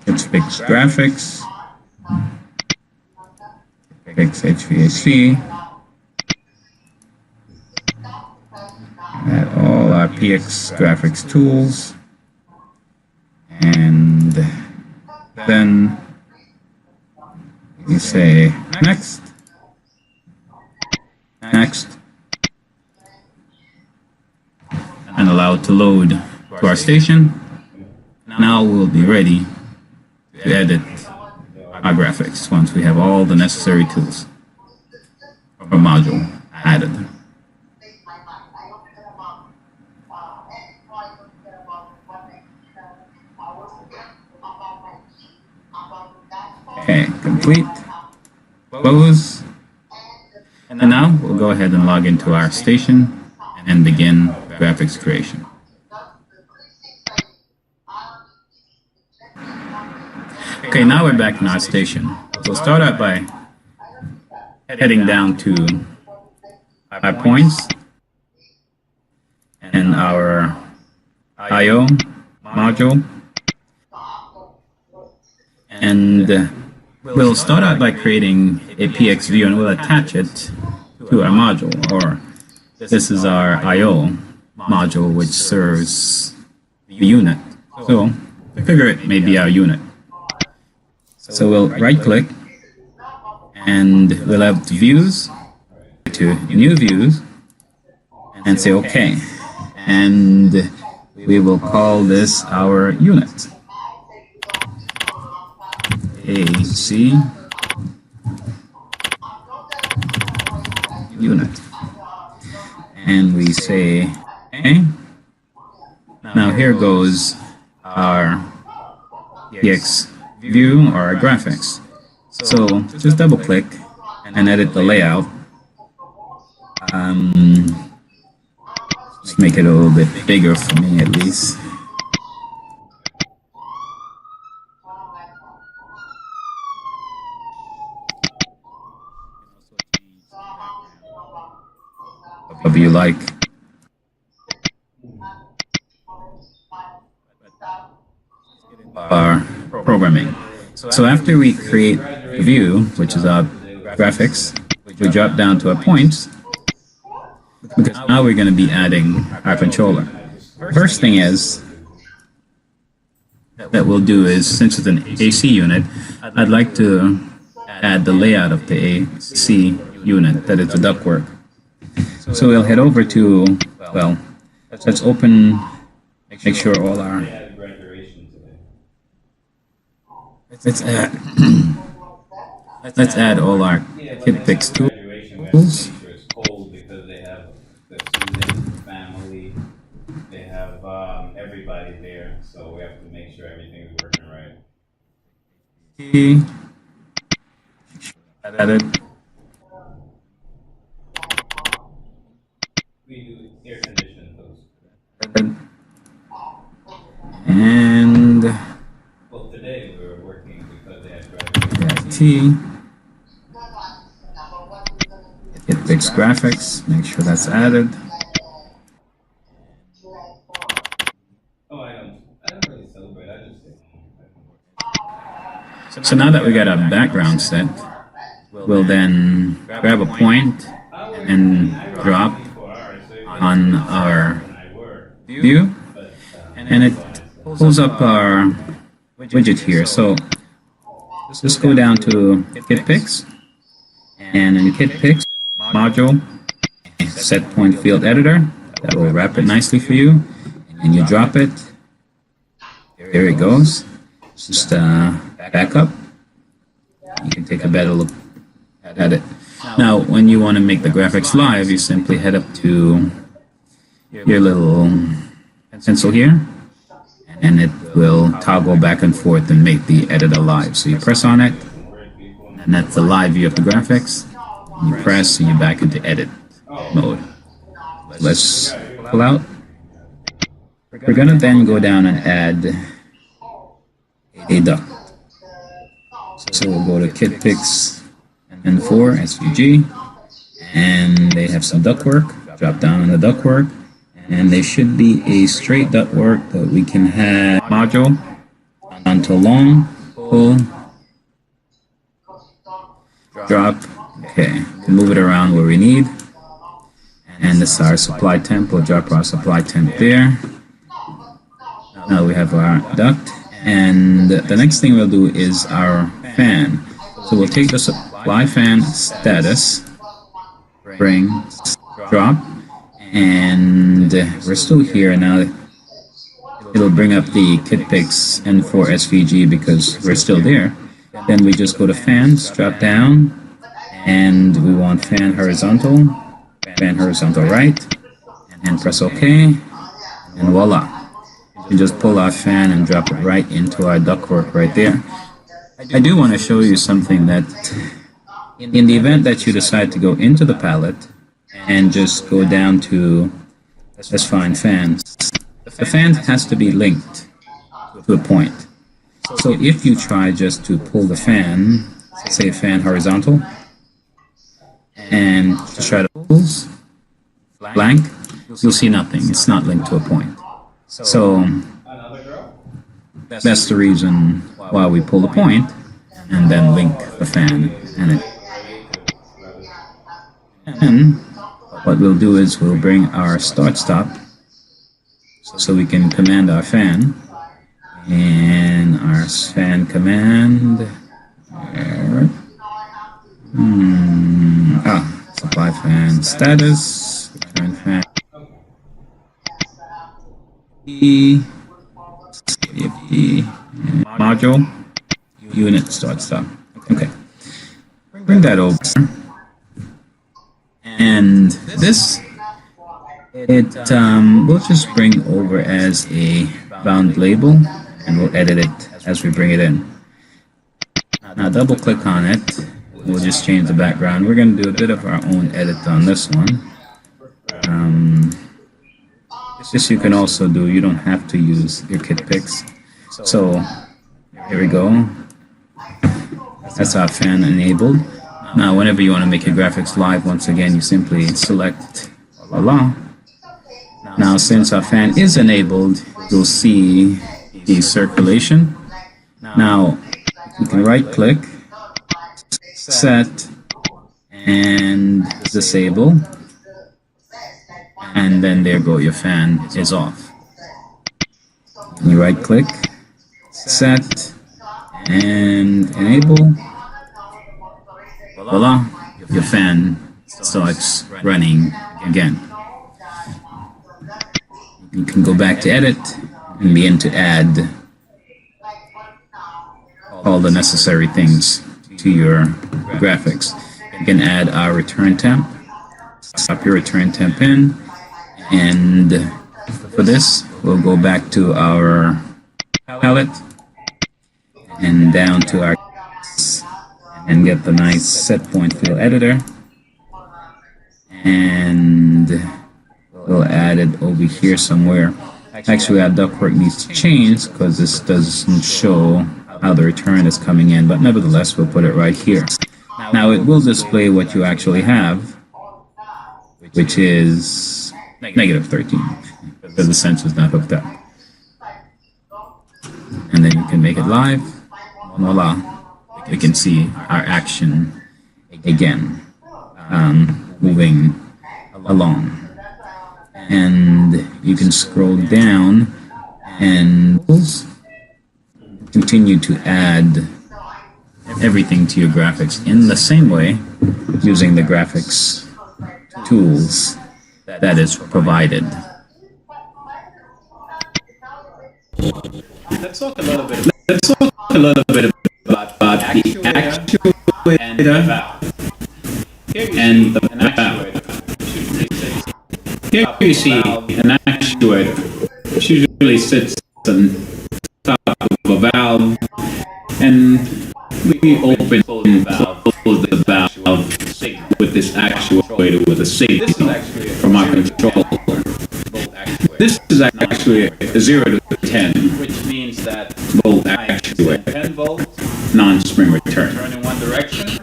Let's fix graphics, fix HVAC, add all our PX graphics tools, and then we say next, and allow it to load to our station. Now we'll be ready to edit our graphics once we have all the necessary tools or module added. Okay, complete. Close. And now we'll go ahead and log into our station and begin graphics creation. Okay, now we're back in our station. We'll start out by heading down to our points and our I/O module, and we'll start out by creating a PX view and we'll attach it to our module, or this is our I/O module which serves the unit. So figure it may be our unit. So we'll right click and we'll have views, to new views, and say OK. And we will call this our unit. AC unit. And we say OK. Now here goes our PX view or our graphics. So just double click and edit the layout. Let's make it a little bit bigger for me at least. Whatever you like. Our programming. So after we create a view, which is our graphics, we drop down to our points, because now we're going to be adding our controller. First thing is that we'll do is, since it's an AC unit, I'd like to add the layout of the AC unit, that is the ductwork. So we'll head over to, well, let's open, make sure all our, let's add all our kit fix tools. Everybody there, so we have to make sure everything is working right. T. Edit. We do air condition those. And Well, today we were working because they had graduated. T. Hit fix graphics. Make sure that's added. Oh, I don't really celebrate. I just say. So now that we got our background set, we'll then grab a point and drop on our view, and it pulls up our widget here. So just go down to Kit Picks, and in Kit Picks module, set point field editor. That will wrap it nicely for you, and you drop it. There it goes. Just back up. You can take a better look at it. Now, when you want to make the graphics live, you simply head up to your little pencil here, and it will toggle back and forth and make the editor live. So you press on it, and that's the live view of the graphics. You press, and you're back into edit mode. Let's pull out. We're going to then go down and add a duct. So we'll go to Kit Picks and 4 SVG, and they have some ductwork. Drop down on the ductwork, and there should be a straight ductwork that we can have module onto long, pull, drop. Okay, move it around where we need, and this is our supply temp. We'll drop our supply temp there. Now we have our duct, and the next thing we'll do is our fan. So we'll take the supply fan status, bring, drop, and we're still here now. It'll bring up the Kit Picks N4 SVG because we're still there. Then we just go to fans, drop down, and we want fan horizontal right, and press OK, and voila. You just pull our fan and drop it right into our ductwork right there. I do want to show you something that in the event that you decide to go into the palette and just go down to, let's find fans. The fan has to be linked to a point. So if you try just to pull the fan, say fan horizontal, and just try to pull blank, you'll see nothing. It's not linked to a point. So that's the reason why we pull the point and then link the fan. And what we'll do is we'll bring our start stop so we can command our fan. And our fan command. Supply fan status, return fan. CFD module unit start stop. Okay, bring that over, and this we'll just bring over as a bound label, and we'll edit it as we bring it in. Now double click on it. We'll just change the background. We're going to do a bit of our own edit on this one. This you can also do. You don't have to use your Kit Picks. So here we go. That's our fan enabled. Now whenever you want to make your graphics live, once again you simply select voila. Now since our fan is enabled, you'll see the circulation. Now you can right click, set, and disable, and then there go, your fan is off. You right click, set, and enable, voila, your fan starts running again. You can go back to edit and begin to add all the necessary things to your graphics. You can add our return temp, stop your return temp in, and for this we'll go back to our palette and down to our and get the nice set point fill editor, and we'll add it over here somewhere. Actually, our ductwork needs to change because this doesn't show how the return is coming in, but nevertheless, we'll put it right here. Now it will display what you actually have, which is negative 13, because the sensor is not hooked up. And then you can make it live. Voila, we can see our action again, moving along. And you can scroll down and continue to add everything to your graphics in the same way, using the graphics tools that is provided. Let's talk a little bit about the actuator and the valve. And the valve. Here you see an actuator, which usually sits on top of a valve, and we open and close the valve with this actuator with a signal from our controller. This is actually a 0 to 10, which means that volt actuator, 10 volts, non-spring return, turn in one direction,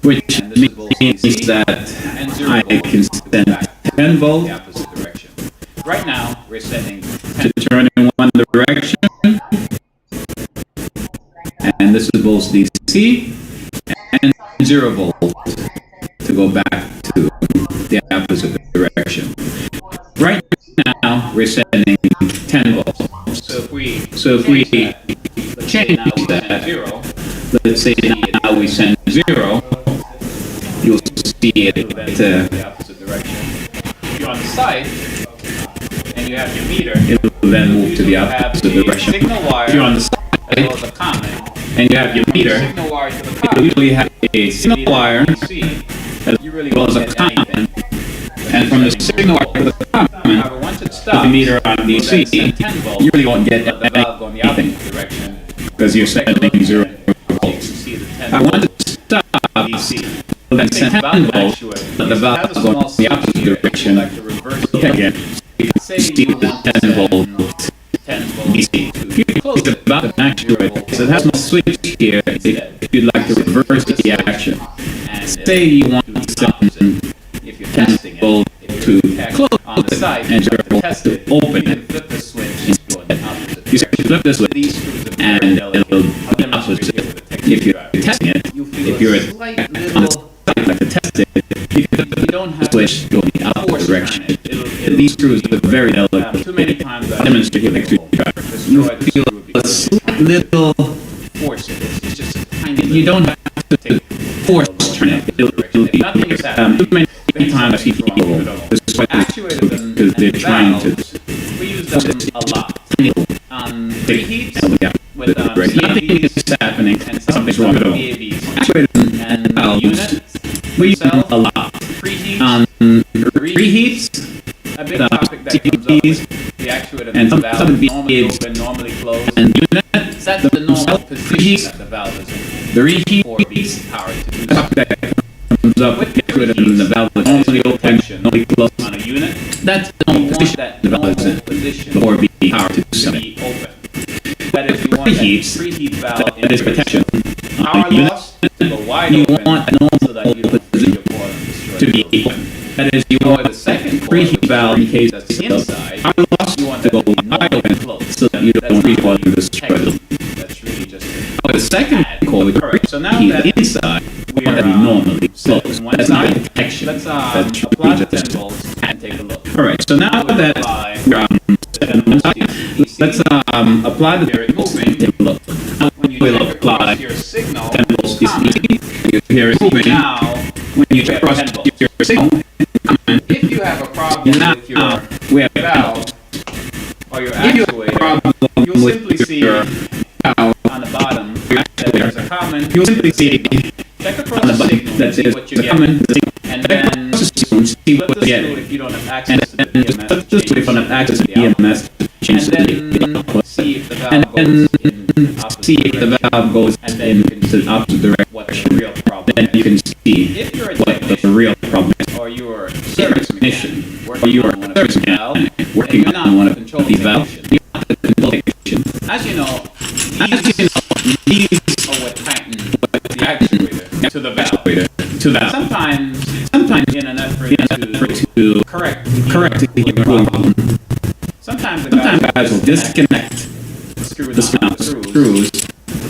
which means that I can send 10 volts the opposite direction. Right now, we're sending to turn in one direction, and this is both DC and 0 volts to go back to the opposite direction. Right now, we're sending 10 volts. So if we change that, let's say now we send 0, you'll see it the opposite direction. If you're on the site and you have your meter, it will then move to the opposite direction. If you're on the site and you have your meter, you usually have a signal wire as well as a common. And from the signal wire to the common, with the meter on DC, you really won't get anything because you're sending 0 volts. I want to stop and send 10 volts, but the valve go in the opposite direction. Again, you can see the 10 volts DC. If you close the valve actuator, so it has no switch here if you'd like to reverse the action. Say you want to send 10 volts to close it and 0 volts to open it. You flip the switch and it'll be opposite. If you're testing it, if you're on the site like to test it, you can switch to the opposite direction. These screws are very delicate. Demonstrate here. You feel a slight little force. You don't have to force turn it. Too many times people because they're trying to. We use them a lot. Reheats with nothing is happening. Something's wrong at all. And units. We use them a lot. Reheats. A big topic that comes up with the actuator and the valve is normally open, normally closed. And units. That's the normal position that the valve is in. The reheats power to do that. Comes up with the actuator and the valve is normally open, normally closed on a unit. That's the normal position that the valve is in before being power to do something. That is, you want preheat valve in this protection. Power loss to go wide open, you want so that you don't see your coil to be open. That is, you want the second preheat valve in case that's inside. Power loss you want to go wide open so that you don't recoil and destroy them. That's really just the second coil with preheat inside. We want that normally closed. That's not a protection. Let's apply the 10 volts and take a look. All right. So now that we're let's apply the moving. Take a look. When you apply 10 volts DC, you hear it moving. Now, when you cross your signal, if you have a problem with your valve or your actuator, you'll simply see on the bottom that there's a common. You'll simply see check across the signal and see what you get, and then see what you get. If you don't have access to the EMS, change the EMS, and then see if the valve goes in see if the valve goes into the opposite direction, what the real problem then you can see If you're a what the technician, real problem is. or you are a If you're a service technician, mechanic, or working you are on one a of service these valves, mechanic working and you're on not one a of control these valves, technician. you're not the control technician. As you know, As you these know, these are what tighten the actuator to the valve. to that Sometimes, in an effort to correct correct the heating problem, sometimes the guys will disconnect screw the screws,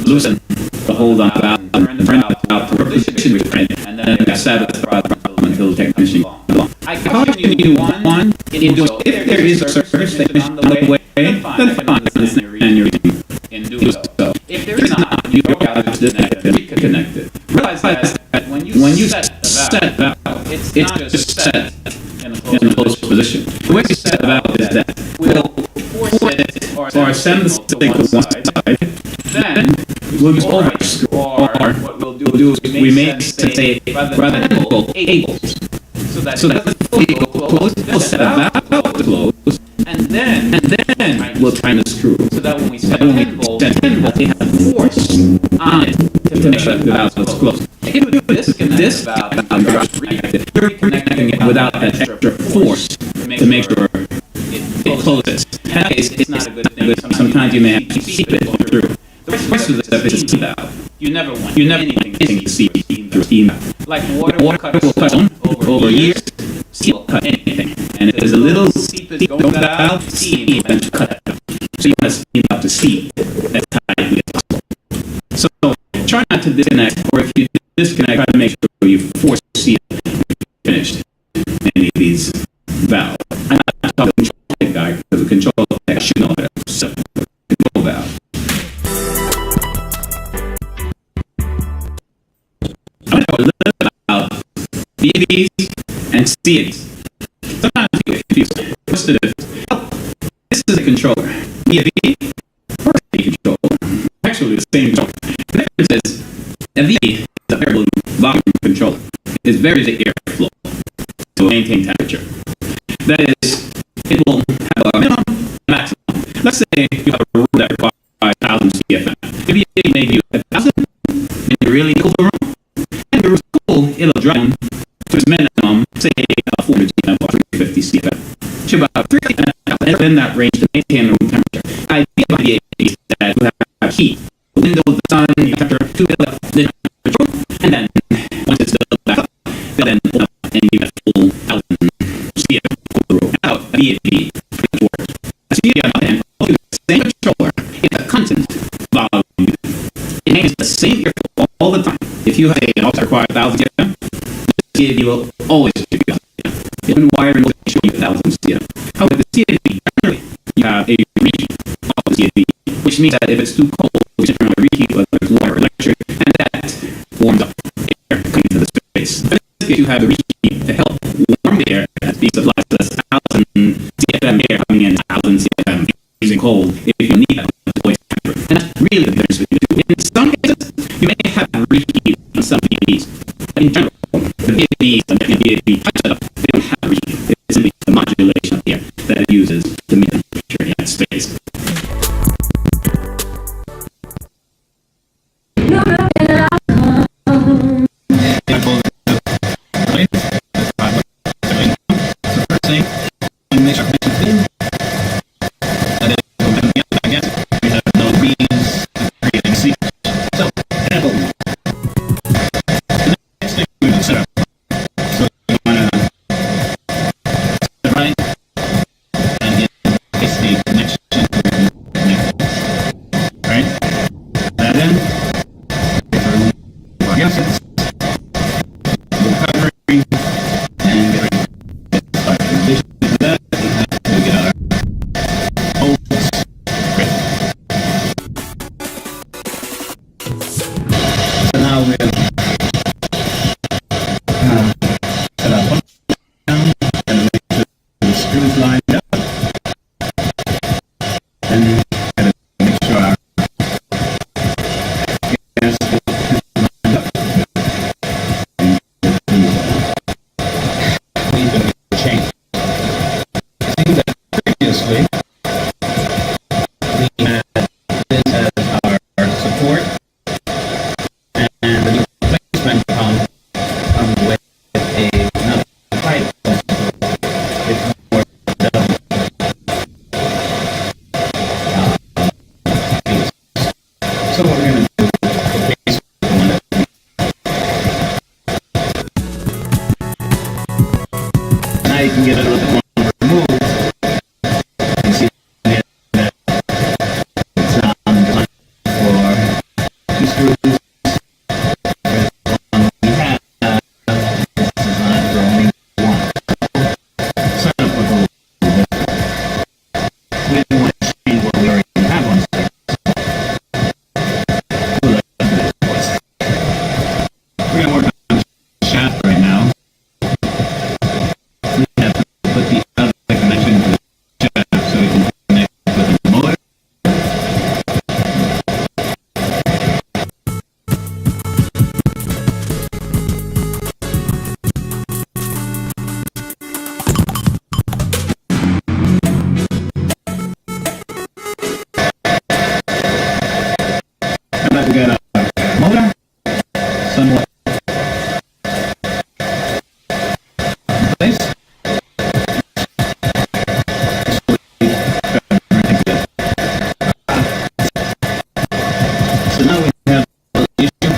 loosen the hold on the valve, and turn the valve to a position restraint, and and then satisfy the problem until the technician comes along. I How caution can you one in doing if there is a service technician on the way, then fine, I understand your reason in doing so. so. If there is not, You go out and disconnect it, reconnect it. realize that when you set the valve, it's not just set in in a closed position. The way you set the valve is that we'll force it or send the signal to one side, then we'll use over screw, or what we'll do is we make, say, rather than equal, eights. so that So that the fully go close, we'll set the valve to close, and then we'll tighten the screw. so that when we set And when 10 we volts, set 10 volts, they have force on it to make sure that the valve is closed. if you disconnect This the valve, you're connecting it without that extra force to make sure it closes. In that case, it's not a good thing. Sometimes you may have to seep it through. The rest of the stuff is a steam valve. you never want You never anything anything to seep through steam valve. like water Water will cut on over years, steam will cut anything. And if there's a little seepage seep going valve, steam will cut it out. So you want to steam valve to seep as tightly as possible. So try not to disconnect, or if you disconnect, try to make sure you force seal finished any of these valves. I'm not talking control tech guy, because the control tech should know how to set the control valve. I'm going to talk a little bit about VFDs and CADs. Sometimes you get confused. What's the difference? Oh, this is a controller. VFD or a controller. Actually, the same controller. The difference is a VFD is a variable volume controller. It varies the airflow to maintain temperature. That is, it will have a minimum and maximum. Let's say you have a room that requires 1,000 CFM. If you may give you 1,000 and you really cool the room, and the room's cool, it'll drop down to its minimum, say 400 CFM or 350 CFM. To about 300 and within that range to maintain the room temperature. The idea of the is that you have heat, the window, the sun, the temperature, to the temperature, and then once it's built back up, they'll then open up and you get full 1,000 CFM cool the room. Now, a VFD pretty much works. A CFD on the other hand, will do the same controller, it's a constant volume. It maintains the same airflow all the time. If you have an office that requires 1,000 CFM, the CFD will always give you 1,000 CFM. If you wiring will show you 1,000 CFM. However, the CFD, generally, you have a reheat of the CFD, which means that if it's too cold, you should turn on a reheat, whether it's water or electric, and that warms up air coming into the space. In this case, you have the reheat to help warm the air as being supplied to the 1,000 CFM air coming in 1,000 CFM using cold if you need that voice temperature. And that's really the difference between the two. In some cases, you may have reheat on some VFDs, but in general, the VFDs and the VFD touch setup, they don't have reheat. It's simply the modulation of the air that it uses to meet the temperature in that space. Previously, we had this as our So what we're going to do, now you can get a little bit more removed. You see that it's designed for two screws. We have this designed for only one. Setup was a little different. We didn't want to change what we already have on site. We're going to work on the shaft right now. We have to put the other connection to the shaft so we can connect with the motor. And like we got a motor, somewhat place. So now we have a issue.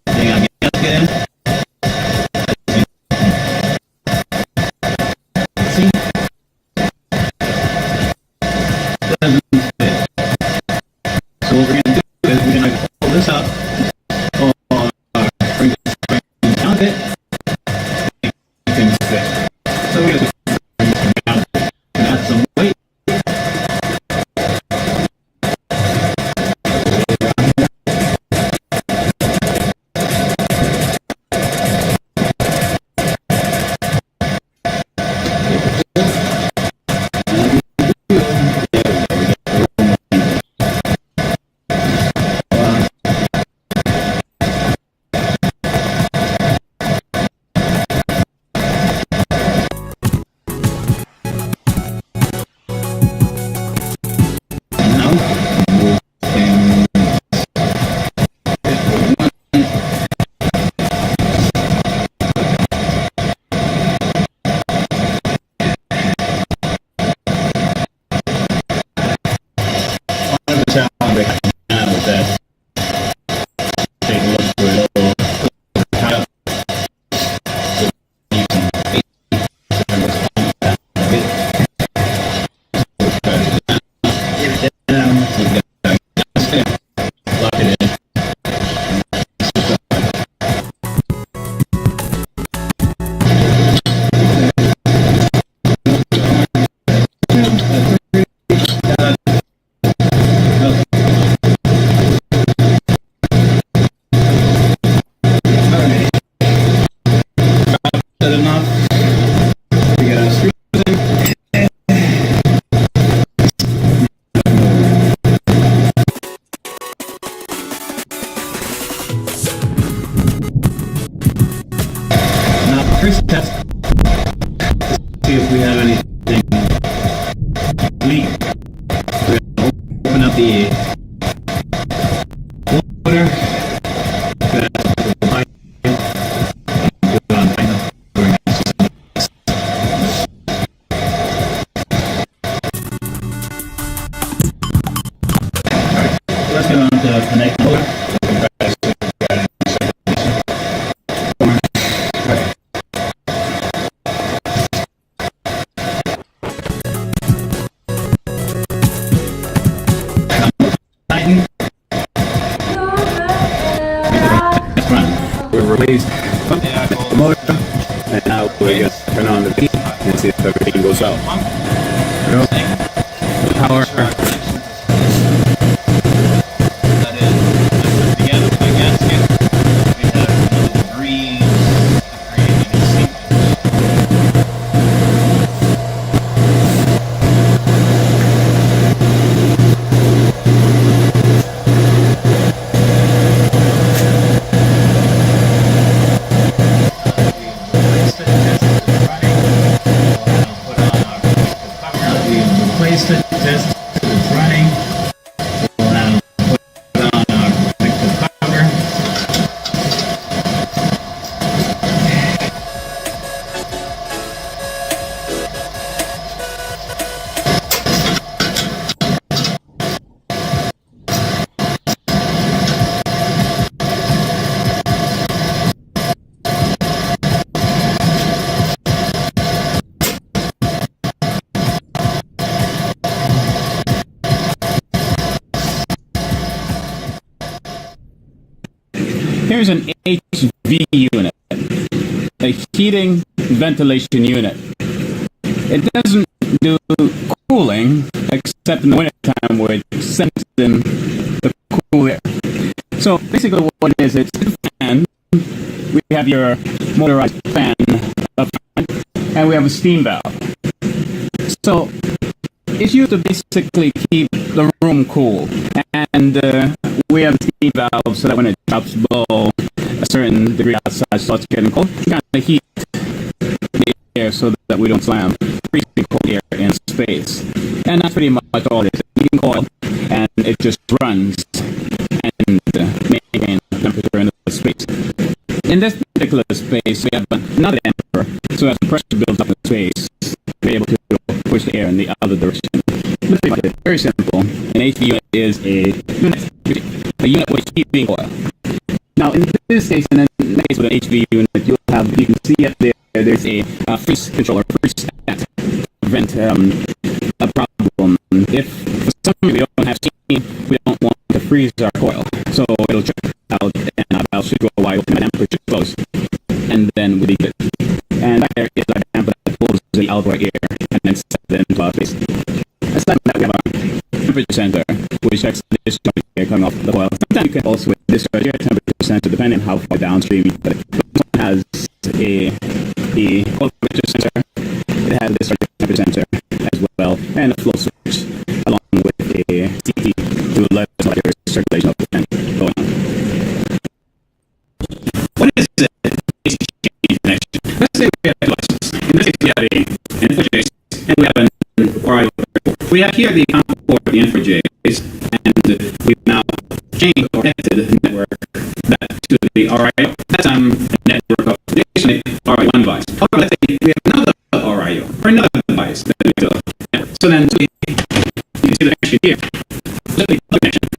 They got to get in. See? Doesn't fit. So what we're going to do is we're going to pull this up or bring it down a bit. Things fit. So we're going to bring it down and add some weight. Now, move things. One of the challenges I have with that, take a look for it. Kind of down, so we got lock it in. Set enough. We got our screws in. Now, first test, see if we have anything leak. We're going to open up the water. Put it on high enough. Let's get on to connect motor. Tighten. We released the motor, and now we're going to turn on the beat and see if everything goes out. The power. That is, together with the gasket, we have little degrees to create any sequence. We replaced it, tested it, here's an HV unit, a heating ventilation unit. It doesn't do cooling except in the wintertime where it sends in the cool air. So basically what it is, it's a fan. We have your motorized fan up front, and we have a steam valve. So it's used to basically keep the room cool, and we have a steam valve so that when it drops below a certain degree outside, it starts getting cold, we kind of heat the air so that we don't slam freezing cold air in space. And that's pretty much all it is. Heating coil, and it just runs and maintain the temperature in the space. In this particular space, we have another damper, so as the pressure builds up in space, we're able to push the air in the other direction. Let's think about it. Very simple. An HV unit is a unit with heating oil. Now, in this case, and in the case with an HV unit, you can see up there, there's a freeze controller, freeze stat to prevent a problem. If for some reason we don't have steam, we don't want to freeze our coil, so it'll check out and our valve should go wide open, the temperature goes, and then we leave it. And back there is our damper that pulls the outdoor air and then sends it into our space. Aside from that, we have our temperature sensor, which checks the discharge air coming off the coil. Sometimes you can also discharge air temperature sensor depending on how far downstream you put it. This one has the coil temperature sensor, it has a discharge temperature sensor as well, and a flow switch along with a CT to let us know your circulation of the fan going on. What is a AC change connection? Let's say we have two devices. In this case, we have an InfoJays and we have an RIO. We have here the common port of the InfoJays, and we've now changed or connected the network back to the RIO. That's a network of traditionally RIO1 device. However, let's say we have another RIO or another device that we do network. So then you can see the connection here. Let me plug connection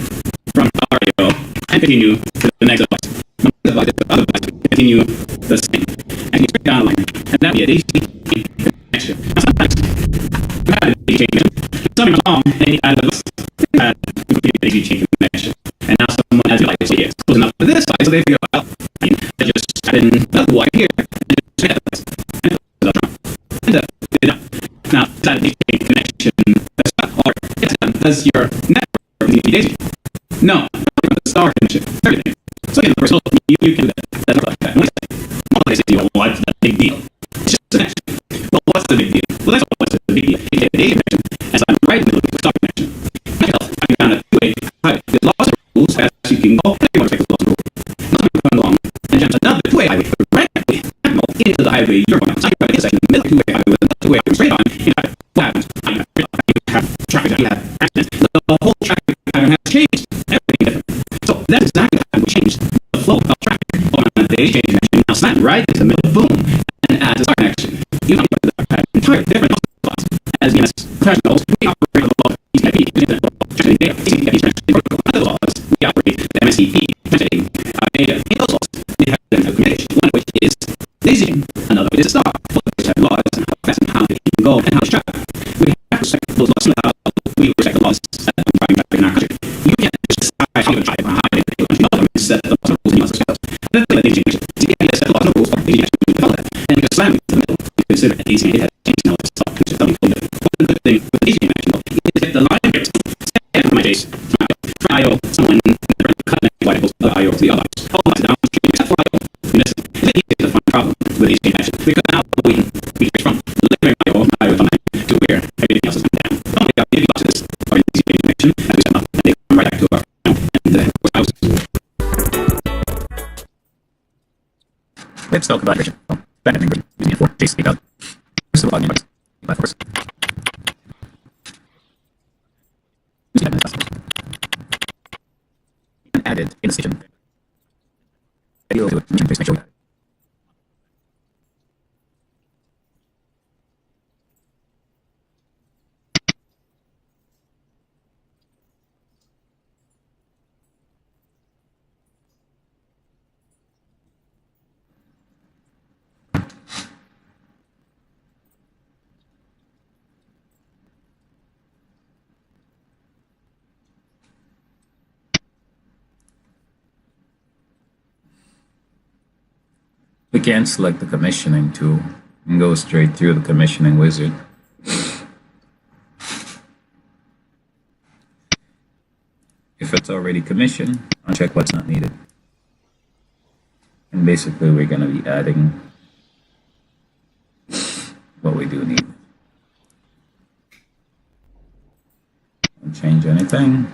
from RIO and continue to the next device. From the device to the other device, continue the same. And you straight down the line. And that would be a DC connection. Now sometimes you have a DC connection. Something comes along and you add a device. You can a DC chain connection. And now someone has a device. So yeah, it's close enough for this device. So they figure out, they just add in another wire here and just straight that device. And it's done. And it's done. Now, is that a DC connection? That's not hard. Yes, does your network need to be daisy? No, the star connection, everything. So in the first you can do that. That's like that. One place you go, what's the big deal? It's just a connection. Well, what's the big deal? Well, that's what's the big deal. It's a daisy connection, and so I'm right in the middle of the star connection. Myself, I found a two-way highway. There's lots of rules as you can go. You want to take the lots of rules. Nothing will come along and jumps another two-way highway directly into the highway you're going on. So you're in the middle of the two-way highway with another two-way straight on. What happens? You have traffic, you have accidents. The whole traffic pattern has changed. Everything different. So that's exactly how we changed the flow of traffic on a daisy chain connection. Now snap right into the middle, boom, and add the star connection. You don't have entire different spots. As EMS professionals, we operate the law of TCP, transmitting data, TCP transmitting protocol. Other laws, we operate the MSCP, transmitting data. In those laws, we have them communication. One of which is daisy chain, another is a star. Both of which have laws and how fast and how they can go and how to travel. We have to respect those laws and how we respect the laws that driving traffic in our country. You can't just decide how to drive on a highway. You know them and set the laws and rules and you must respect those. That's the daisy chain. TCP has set the laws and rules for daisy chain to follow that. And because slamming in the middle, you consider that daisy chain has changed. Now it's tough because something totally different. One good thing with daisy chain action is if the line breaks, say from my case, from IO, someone never cut an wire goes from IO to the other. All lines downstream except for IO. You miss it. It's easy to find a problem with daisy chain action because now we fix from delivering IO to line to where everything else is down. Normally our daisy boxes are in daisy chain connection as we set up and they come right back to our house. Let's talk about version. Benefit version using it for Jace speak out. First of all, device. Platforms. Added in the station. Video to it. Make sure you can select the commissioning tool and go straight through the commissioning wizard. If it's already commissioned, uncheck what's not needed. And basically we're going to be adding what we do need. Don't change anything.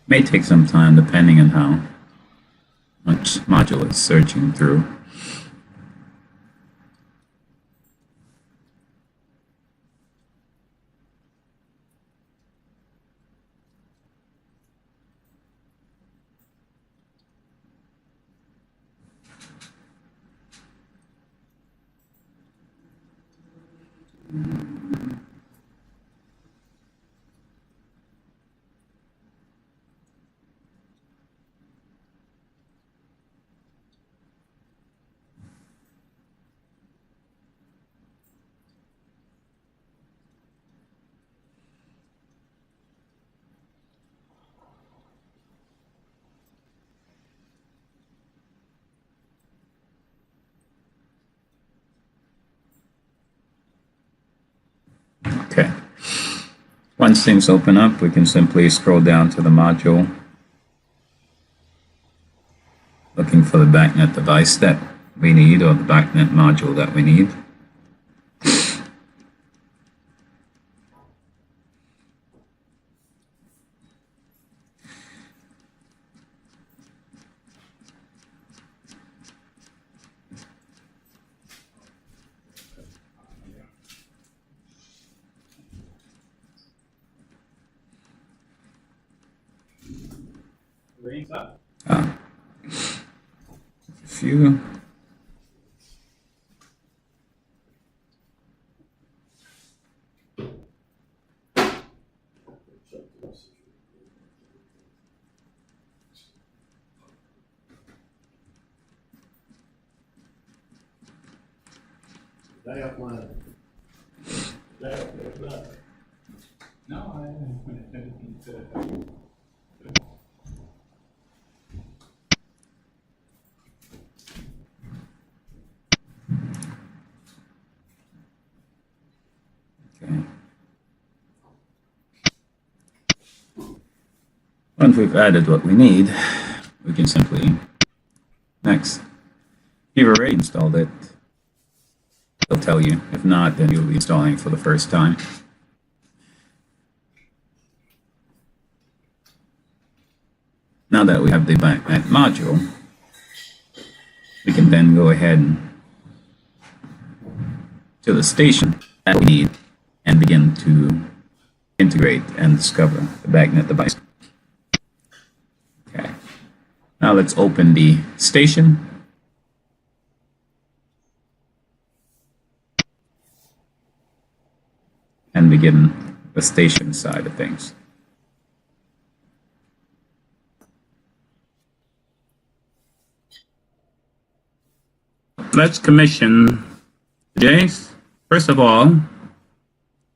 May take some time depending on how much module it's searching through. Okay. Once things open up, we can simply scroll down to the module, looking for the BACnet device that we need, or the BACnet module that we need. A few. Once we've added what we need, we can simply next. If you've already installed it, it'll tell you. If not, then you'll be installing it for the first time. Now that we have the BACnet module, we can then go ahead to the station that we need and begin to integrate and discover the BACnet device. Okay. Now let's open the station. And begin the station side of things. Let's commission the Jace. First of all,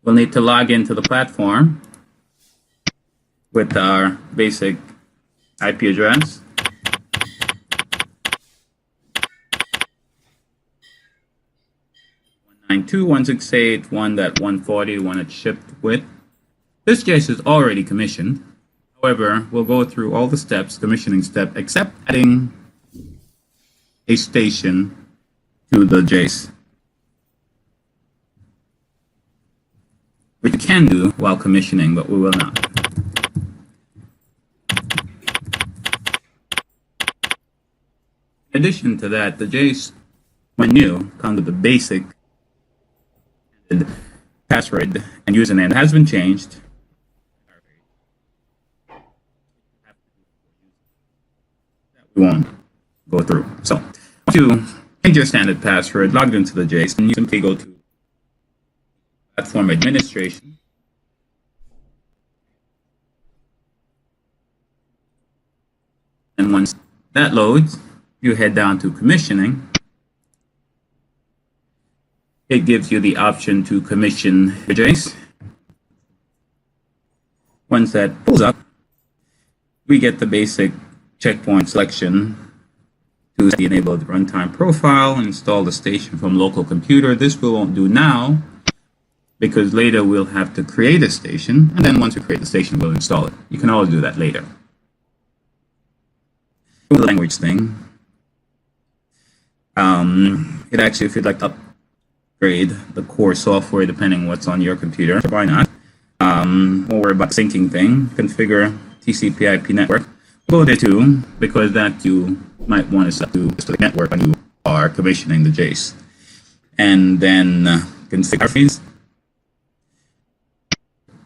we'll need to log into the platform with our basic IP address. .192, 168, 1.140, one it's shipped with. This Jace is already commissioned. However, we'll go through all the steps, commissioning step, except adding a station to the Jace, which we can do while commissioning, but we will not. In addition to that, the Jace, when new, comes with the basic password and username that has been changed. We won't go through. So, to change your standard password, logged into the Jace, and you simply go to platform administration. And once that loads, you head down to commissioning. It gives you the option to commission your JS. Once that pulls up, we get the basic checkpoint selection to enable the runtime profile, install the station from local computer. This we won't do now because later we'll have to create a station, and then once we create the station, we'll install it. You can always do that later. The language thing. It actually, if you'd like to upgrade the core software depending on what's on your computer, why not? Don't worry about the syncing thing. Configure TCP/IP network. Go there too, because that you might want to set to the network when you are commissioning the JS. And then configure feeds.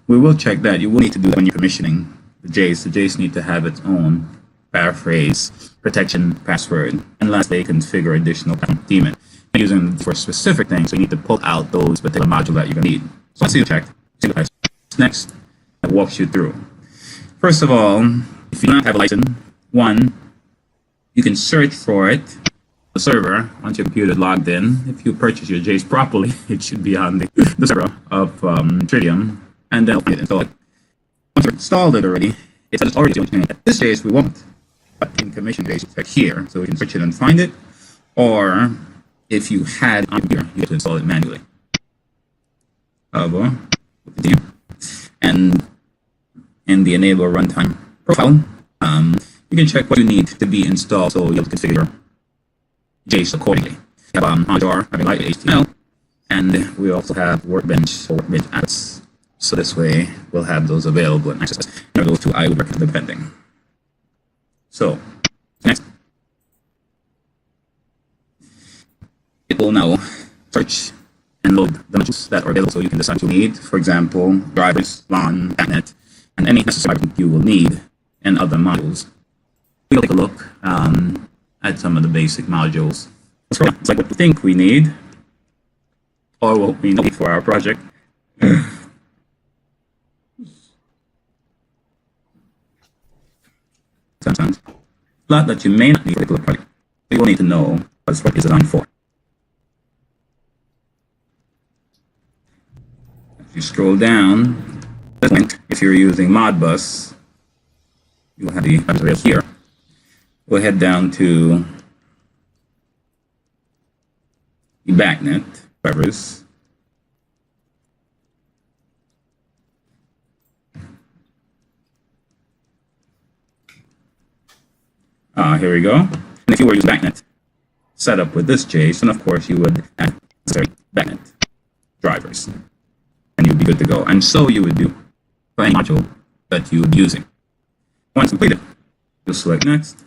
We will check that. You will need to do that when you're commissioning the JS. The JS need to have its own paraphrase, protection, password, and lastly, configure additional daemon. Using them for specific things, so you need to pull out those particular modules that you're going to need. So let's see the check. Next, that walks you through. First of all, if you do not have a license, one, you can search for it, the server, once your computer is logged in. If you purchase your JS properly, it should be on the server of Tritium, and then open it and install it. Once you've installed it already, it says it's already doing it. This JS we won't, but in commission JS, check here, so we can search it and find it, or if you had on here, you have to install it manually. And in the enable runtime profile, you can check what you need to be installed, so you'll configure your JS accordingly. We have module, having light HTML, and we also have Workbench or Workbench apps. So this way, we'll have those available and access. Those two I would recommend depending. So next, it will now search and load the modules that are available, so you can decide what you need. For example, drivers, LAN, .NET, and any necessary you will need, and other modules. We'll take a look at some of the basic modules. It's like what we think we need, or what we need for our project. Sometimes a lot that you may not need for a particular project. You will need to know what this project is designed for. If you scroll down, if you're using Modbus, you'll have the right here. We'll head down to the backnet drivers. Here we go. And if you were using backnet setup with this JS, then of course you would add backnet drivers, and you'd be good to go. And so you would do for any module that you would be using. Once completed, you'll select next.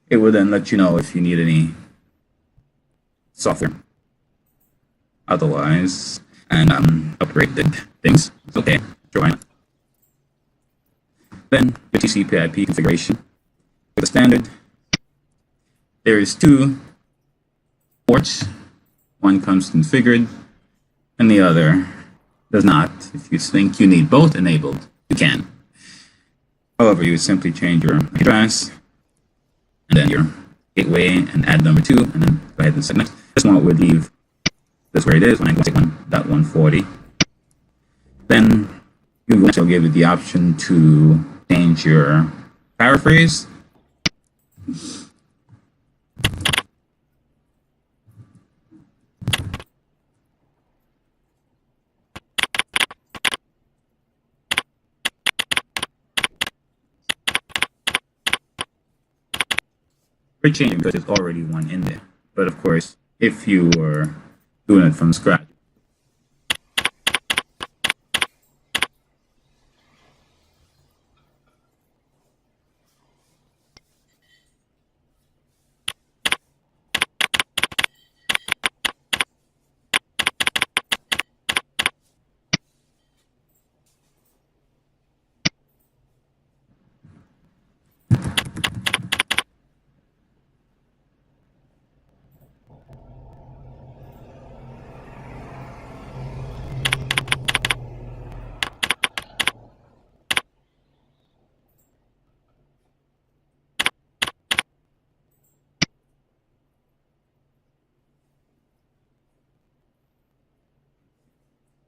It will then let you know if you need any software. Otherwise, and upgraded things. Okay, join. Then the TCP/IP configuration. For the standard, there is 2 ports. One comes configured, and the other does not. If you think you need both enabled, you can. However, you would simply change your address, and then your gateway, and add number 2, and then go ahead and select next. This one would leave this where it is, 191.140. Then you will also give it the option to change your paraphrase. We're changing because there's already one in there. But of course, if you were doing it from scratch,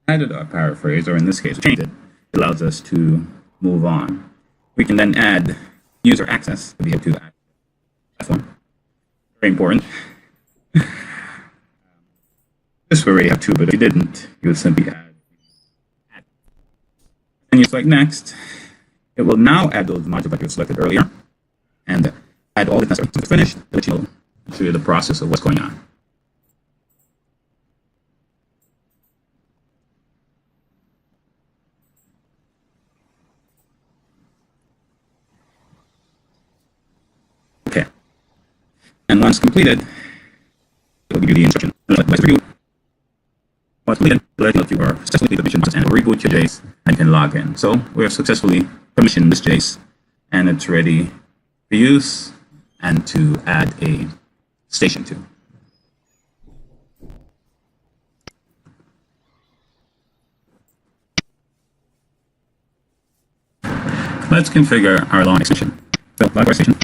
added our paraphrase, or in this case, changed it. It allows us to move on. We can then add user access to be able to access the platform. Very important. This we already have two, but if you didn't, you would simply add. And you select next. It will now add those modules that you selected earlier and add all the necessary to finish to let you know, show you the process of what's going on. Okay. And once completed, it will give you the instruction. Once completed, it will let you know if you are successfully permission process and reboot your JACE and you can log in. So we have successfully permissioned this JACE and it's ready for use and to add a station to. Let's configure our alarm extension. So, log our station.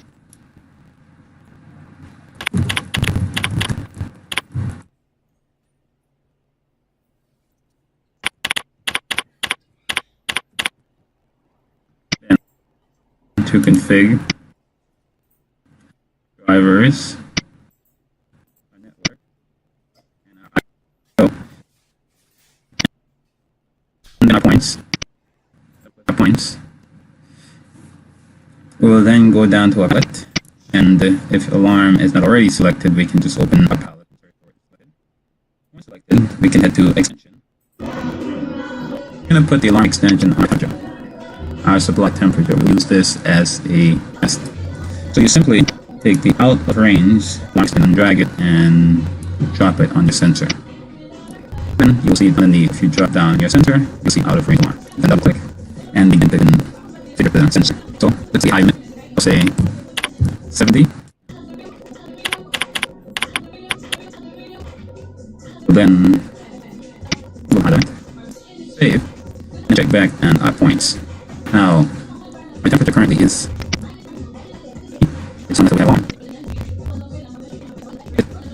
To configure drivers, our network, and our points. We will then go down to our palette, and if alarm is not already selected, we can just open our palette. Once selected, we can head to extension. I'm going to put the alarm extension on temperature. Our supply temperature. We'll use this as a test. So you simply take the out of range alarm extension and drag it and drop it on the sensor. Then you'll see underneath, if you drop down your sensor, you'll see out of range alarm. Then double click and begin to configure the sensor. So let's see high limit. I'll say 70. Then we'll highlight, save, and check back and our points. Now, my temperature currently is, it's on the alarm.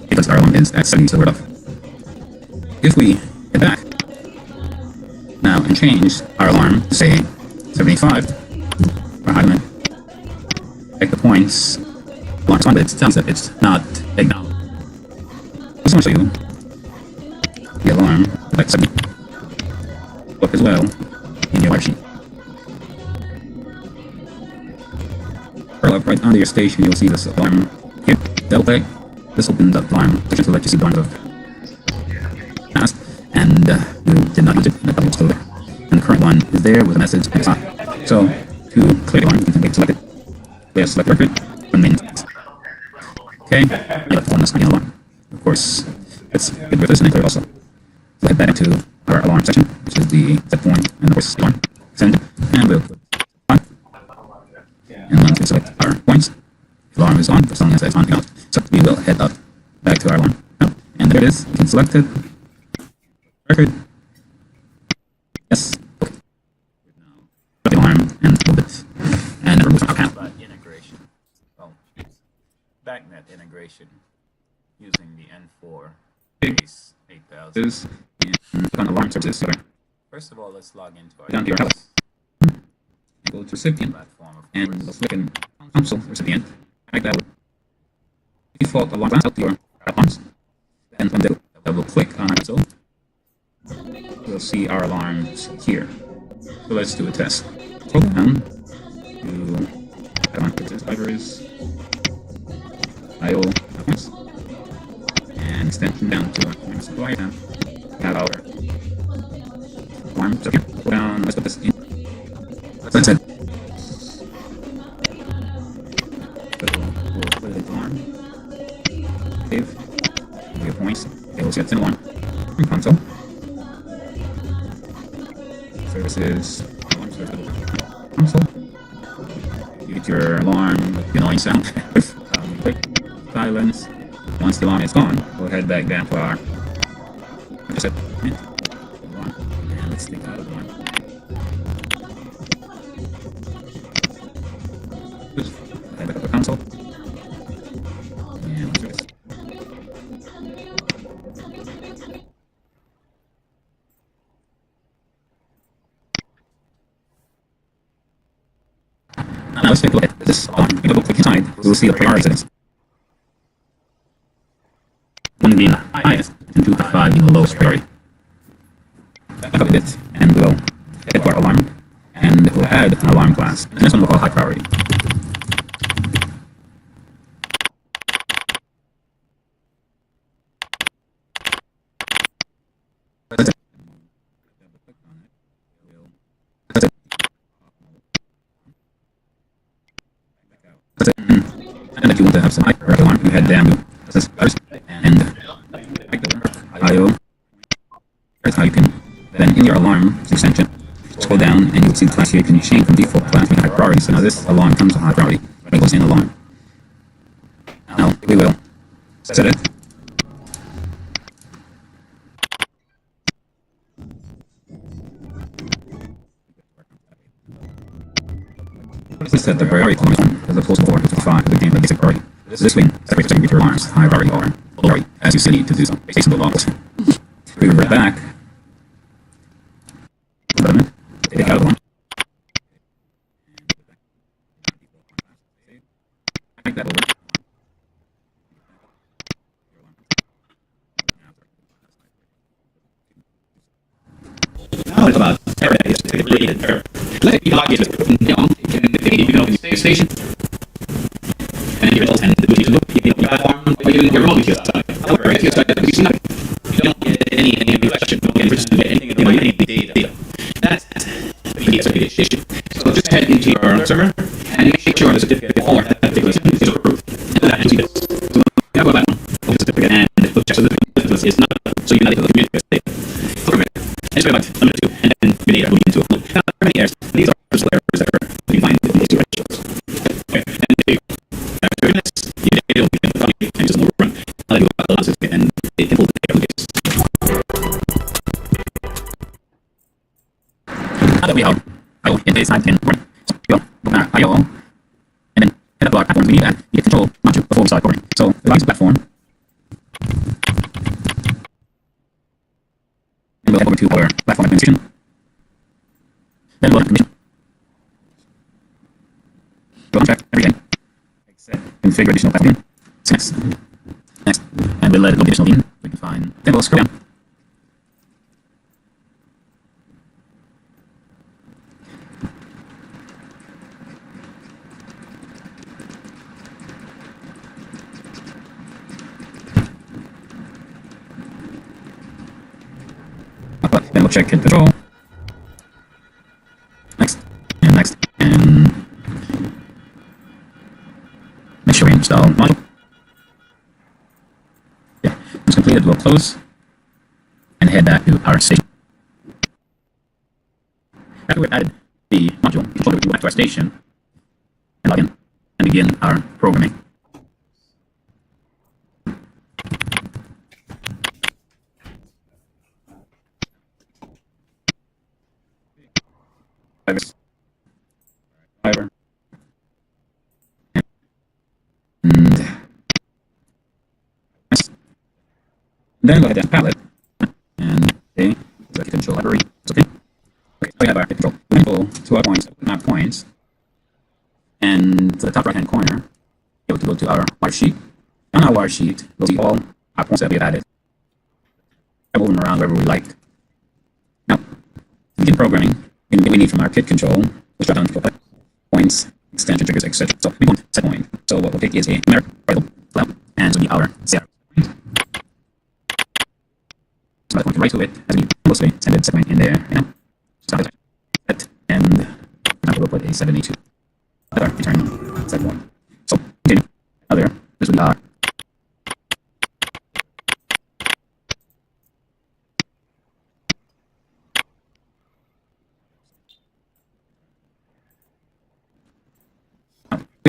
Because our alarm is at 70, so we're off. If we get back now and change our alarm to say 75, our high limit, check the points, alarm's on, but it tells that it's not acknowledged. I just want to show you the alarm, like 70, look as well in your live sheet. Up right under your station, you'll see this alarm here. Double click. This opens up alarm section to let you see the alarms of past, and you did not use it. The was still there, and the current one is there with a message and it's on. So to clear the alarm, you can make select it. Clear select record from main. Okay, you left one on alarm. Of course, it's good with this and clear also. So head back into our alarm section, which is the set point and of course alarm. Send it, and we'll put on. And once we select our points, the alarm is on, as long as it's on. So we will head up back to our alarm. And there it is. You can select it. Record. Yes. Okay. Now, put the alarm and hold it. And remove our panel. Integration. Well, backnet integration using the N4 base 8000. Is on alarm services. First of all, let's log into our Down to your house. Go to recipient platform, of and course. we'll click in console recipient. Like that would default alarm out to your alarms. And when they double click on our console, we'll see our alarms here. So let's do a test. Scroll down to alarm services, drivers, IO alarms, and extension down to our alarm supply. Now we have our alarm. So here, go down. Let's put this in. That's it. So we'll put it on. Save. Your points. Okay, we'll see it's in alarm. Console. Services. Alarm services. Console. You get your alarm with the annoying sound. Click. Silence. Once the alarm is gone, we'll head back down to our. Just set. Alarm. And let's take out of alarm. Head back up the console. And let's do this. Now let's take a look at this alarm. If you double click inside, we'll see the priority settings. 1 being the highest and 2.5 being the lowest priority. Back up a bit and we'll get our alarm and we'll add an alarm class. And this one we'll call high priority. And if you want to have some high priority alarm, you head down to and IO. That's how you can then in your alarm extension scroll down and you'll see the class here. Can you change from default class to high priority? So now this alarm comes with high priority. It goes in alarm. Now we will set it. Let's set the priority to 1 as opposed to 4 to 5 of the game basic priority. This way, separates with your alarms, high priority or low priority, as you see to do so, based on the logs. We revert back. Take out of one. Make that over. Now it's about everything is related there. Let's say you log into you can open the station and give it and the booty to look, you can platform, or you can your remote side. However, if you start to see nothing, you don't get any reflection, you don't get any data. That's the issue. So just head into your server and make sure the certificate for that particular system is approved. And that you see this. So you go back on the certificate and look check so the certificate is not so you're not able to communicate with data. Click on it. And just go back to number 2 and then your data moving into a loop. Now there are many errors. These are just errors that you can find in these 2 ratios. Okay. And if you after doing this, your data will begin to copy and just overrun. Now you go back to the and it can pull the data locations. Now that we have IO in the side 10 run. So we'll go back IO and then head up to our platforms we need and get control module before we start coding. So the device platform. And we'll head over to our platform administration. Then we'll have permission. We'll uncheck everything. Except configure additional platform. Next. Next. And we'll let it go additional in. We can find. Then we'll scroll down. Then we'll check hit control. Next. And next. And make sure we install module. Yeah. Once completed, we'll close and head back to our station. After we've added the module, we'll go back to our station and log in and begin our programming. Fiber. And then go ahead and palette. And okay, so control library. It's okay. Okay, so we have our control. We go to our points, map points. And to the top right hand corner, you'll go to our wire sheet. On our wire sheet, we'll see all our points that we have added. I'm moving around wherever we like. Now, to begin programming, we need from our kit control, let's drop down to points, extension triggers, etc. So we want set point. So what we'll pick is a numeric variable flag, and so the our set point. So I want to write to it as we mostly send it set point in there. Set and we'll put a 782 other return set point. So continue other. This would be our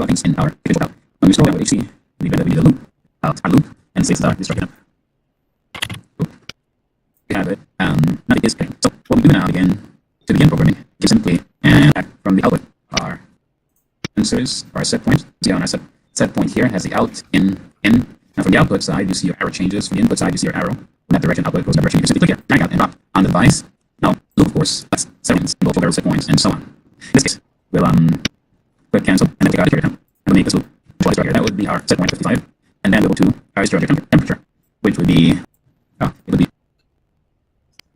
things in our control out. When we scroll down with HC, we need the loop out our loop and saves our destruction up. We have it. Nothing is playing. So what we do now again to begin programming is simply and from the output our sensors, our set points. See on our set point here has the out, in. And from the output side, you see your arrow changes. From the input side, you see your arrow. From that direction, output goes that direction. You can simply click here, drag out, and drop on the device. Now, loop, of course, that's settings, both arrow set points, and so on. In this case, we'll click cancel, and then take out the carrier time. And we'll make this loop start here. That would be our set point 55. And then we'll go to our starter temperature, which would be, it would be,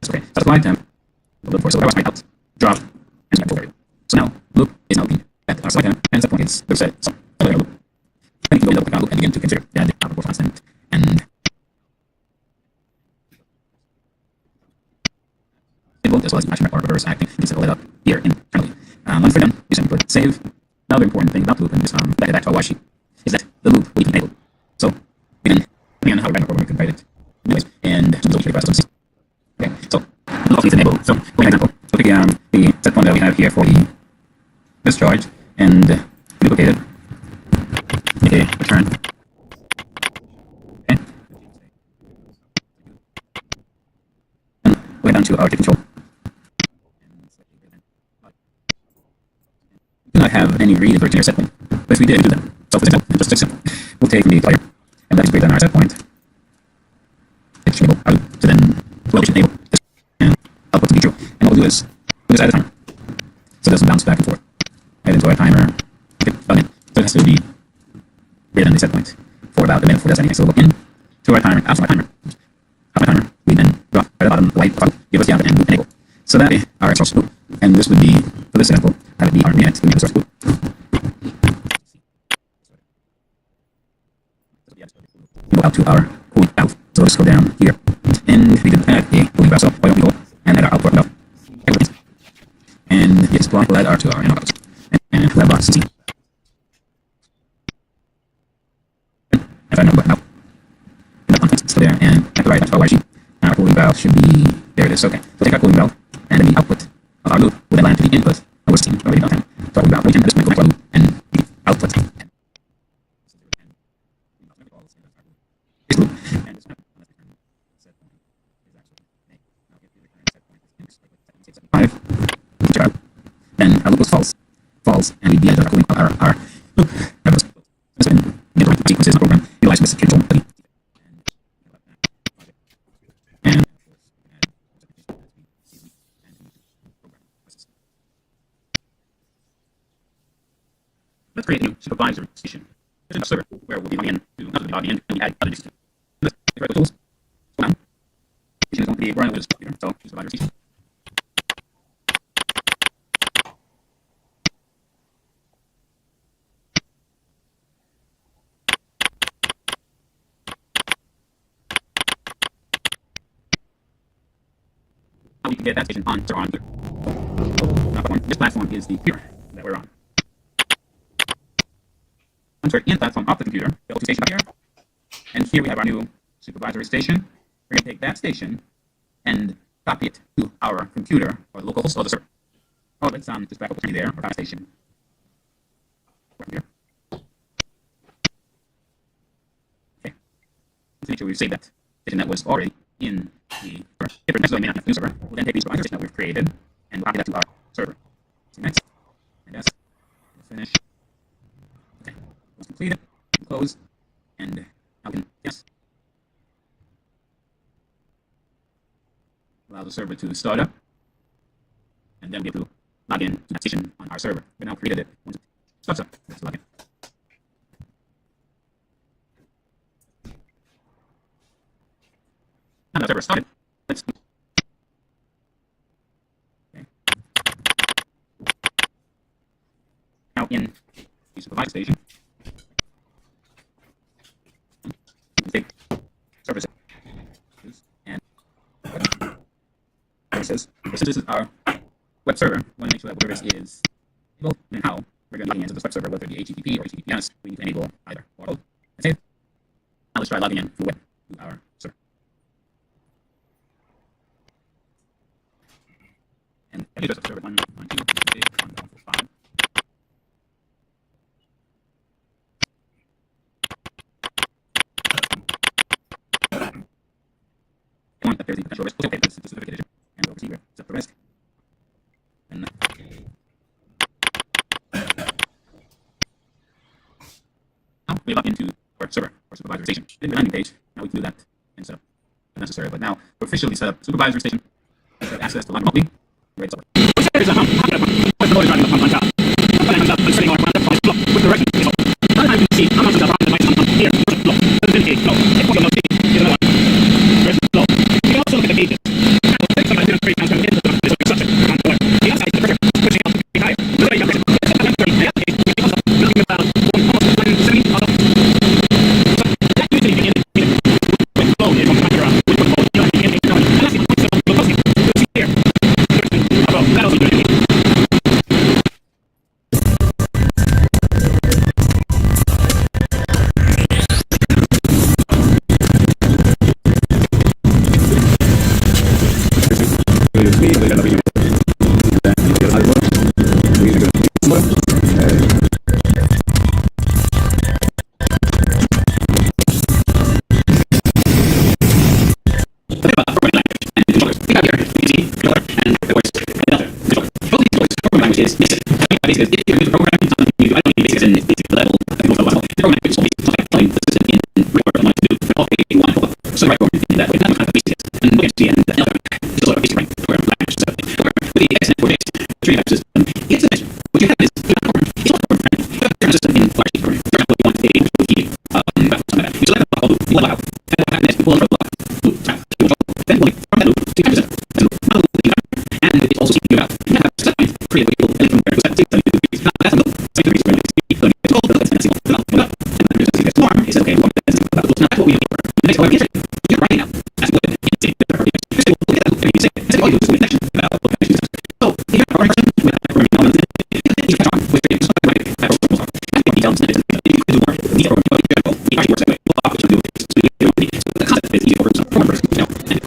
okay, so apply temp, we'll look for, so that was my out, drop, and control variable. So now, loop is now being at our select temp, and set point is the set, so another loop. Then you can go double click on loop and begin to consider the output constant, and as well as action or reverse acting. You can set all that up here internally. Once we're done, you simply click save. Another important thing about the loop and just back it back to our sheet is that the loop will be enabled. So we can, depending on how we write our program, we can write it anyways, and double check the process. Okay, so the loop needs enabled. So for example, so pick the set point that we have here for the discharge and duplicate it. Okay, return. Okay. And we're down to our control. Do not have any read version or set point, but if we did do that, so for example, just simple, we'll take the player, and that is greater than our set point. It should enable our loop, so then it should enable this, and output to be true. And what we'll do is we'll just add a timer, so this will bounce back and forth. Add into our timer, okay, so it has to be greater than the set point for about a minute before that's anything. So we'll go in to our timer, after our timer, we then drop right at the bottom, the white button, give us the output and enable. So that is our source loop, and this would be, for this example, that would be our minute, the source loop. Go out to our cooling valve. So let's go down here, and we can add a cooling valve. So why don't we go and add our output valve? And yes, we'll add our to our input and we'll have CC. If I know what now, the contents there, and at the right, that's our YG. Our cooling valve should be, there it is. Okay, so take our cooling valve, and then the output of our loop will then line to the input. I was seeing already done. So our valve, we can just connect our loop and the output. This loop and this then our loop was false, and we added our cooling our loop. That was in the right sequences in the program. Utilize this control. And let's create a new supervisory station. This is a server where we'll be logging in to log in, and we add other disks. Let's create the tools. So now, station is going to be running with this computer. So supervisory station. How we can get that station on server on this platform is the computer that we're on. Once we're in platform off the computer, the L2 station here, and here we have our new supervisory station. We're going to take that station and copy it to our computer or local host or the server. Oh, let's just back up to there, or that station. Right here. Okay. Let's make sure we save that station that was already in the server. If next, we may not have a new server. We'll then take the supervisory station that we've created and copy that to our server. So next, and that's finish. Okay, let's complete it, close, and now we can, yes, allow the server to start up, and then we have to log in to that station on our server. We now created it. Once it starts up, let's log in. Now the server started. Let's now in the supervisor station, take services and services. So since this is our web server, we want to make sure that web service is enabled, and how we're going to log into this web server, whether it be HTTP or HTTPS, we need to enable either or both. That's it. Now let's try logging in through web to our server. And the address of server 192.1.1.5. One that there's a potential risk. Okay, this is the certification, and we'll see where set the risk. And now we log into our server or supervisor station. In the landing page, now we can do that and set up if necessary. But now we're officially set up supervisor station. Have access to log remotely. Great. So. what I want to do. Okay, you want to pull up. So right forward in that way. Not basic. And look at the end. The other is also a basic right. Or language. So, or with the accent for base. Three axis. It's a mission. What you have is it's not forward. It's not forward. You have a turn system in large forward. For example, you want a key. You select a block. You allow. And what happens is you pull up a block. Then pull it from that loop. So you have this. And it also seems to give out. You have a set point. Create a way to pull anything from there. So that's 72 degrees. Now that's a loop. 72 degrees. So it's all built. It's all built. And then there's a form. It says, okay, well, that's what we need for the next however you're writing out. That's what it is. You say, well, look at that loop. And you say, all you do is with action about what kind of use. So if you're a person with a programming element, you catch on with creating something like that. That's what details and you can do more. These are what you do. You actually work that way. Well, what you do is so the concept is easy for some numbers, you know. And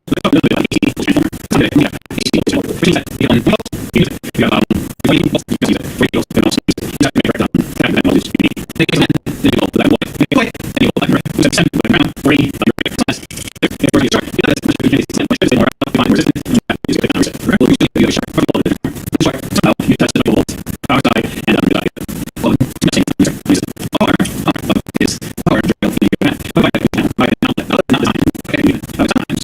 let's talk a little bit about AC transformer. Someday we have AC transformer, which means that you have models, you use it. You have if you use it, radios, you can also use it. You have to make that model to be take it and then you go to that wall, make it and you go back right. You have 7 the ground, 40 on your right. Size. Therefore you start. You know that's much better. You can much better more define resistance. You have to use it to reset. Right? Well, usually you have a sharp from all the different. Sharp. Somehow you touch the volt, power side, and other side. Well, it's machine. Power is power drill. You can not time. Okay, other times.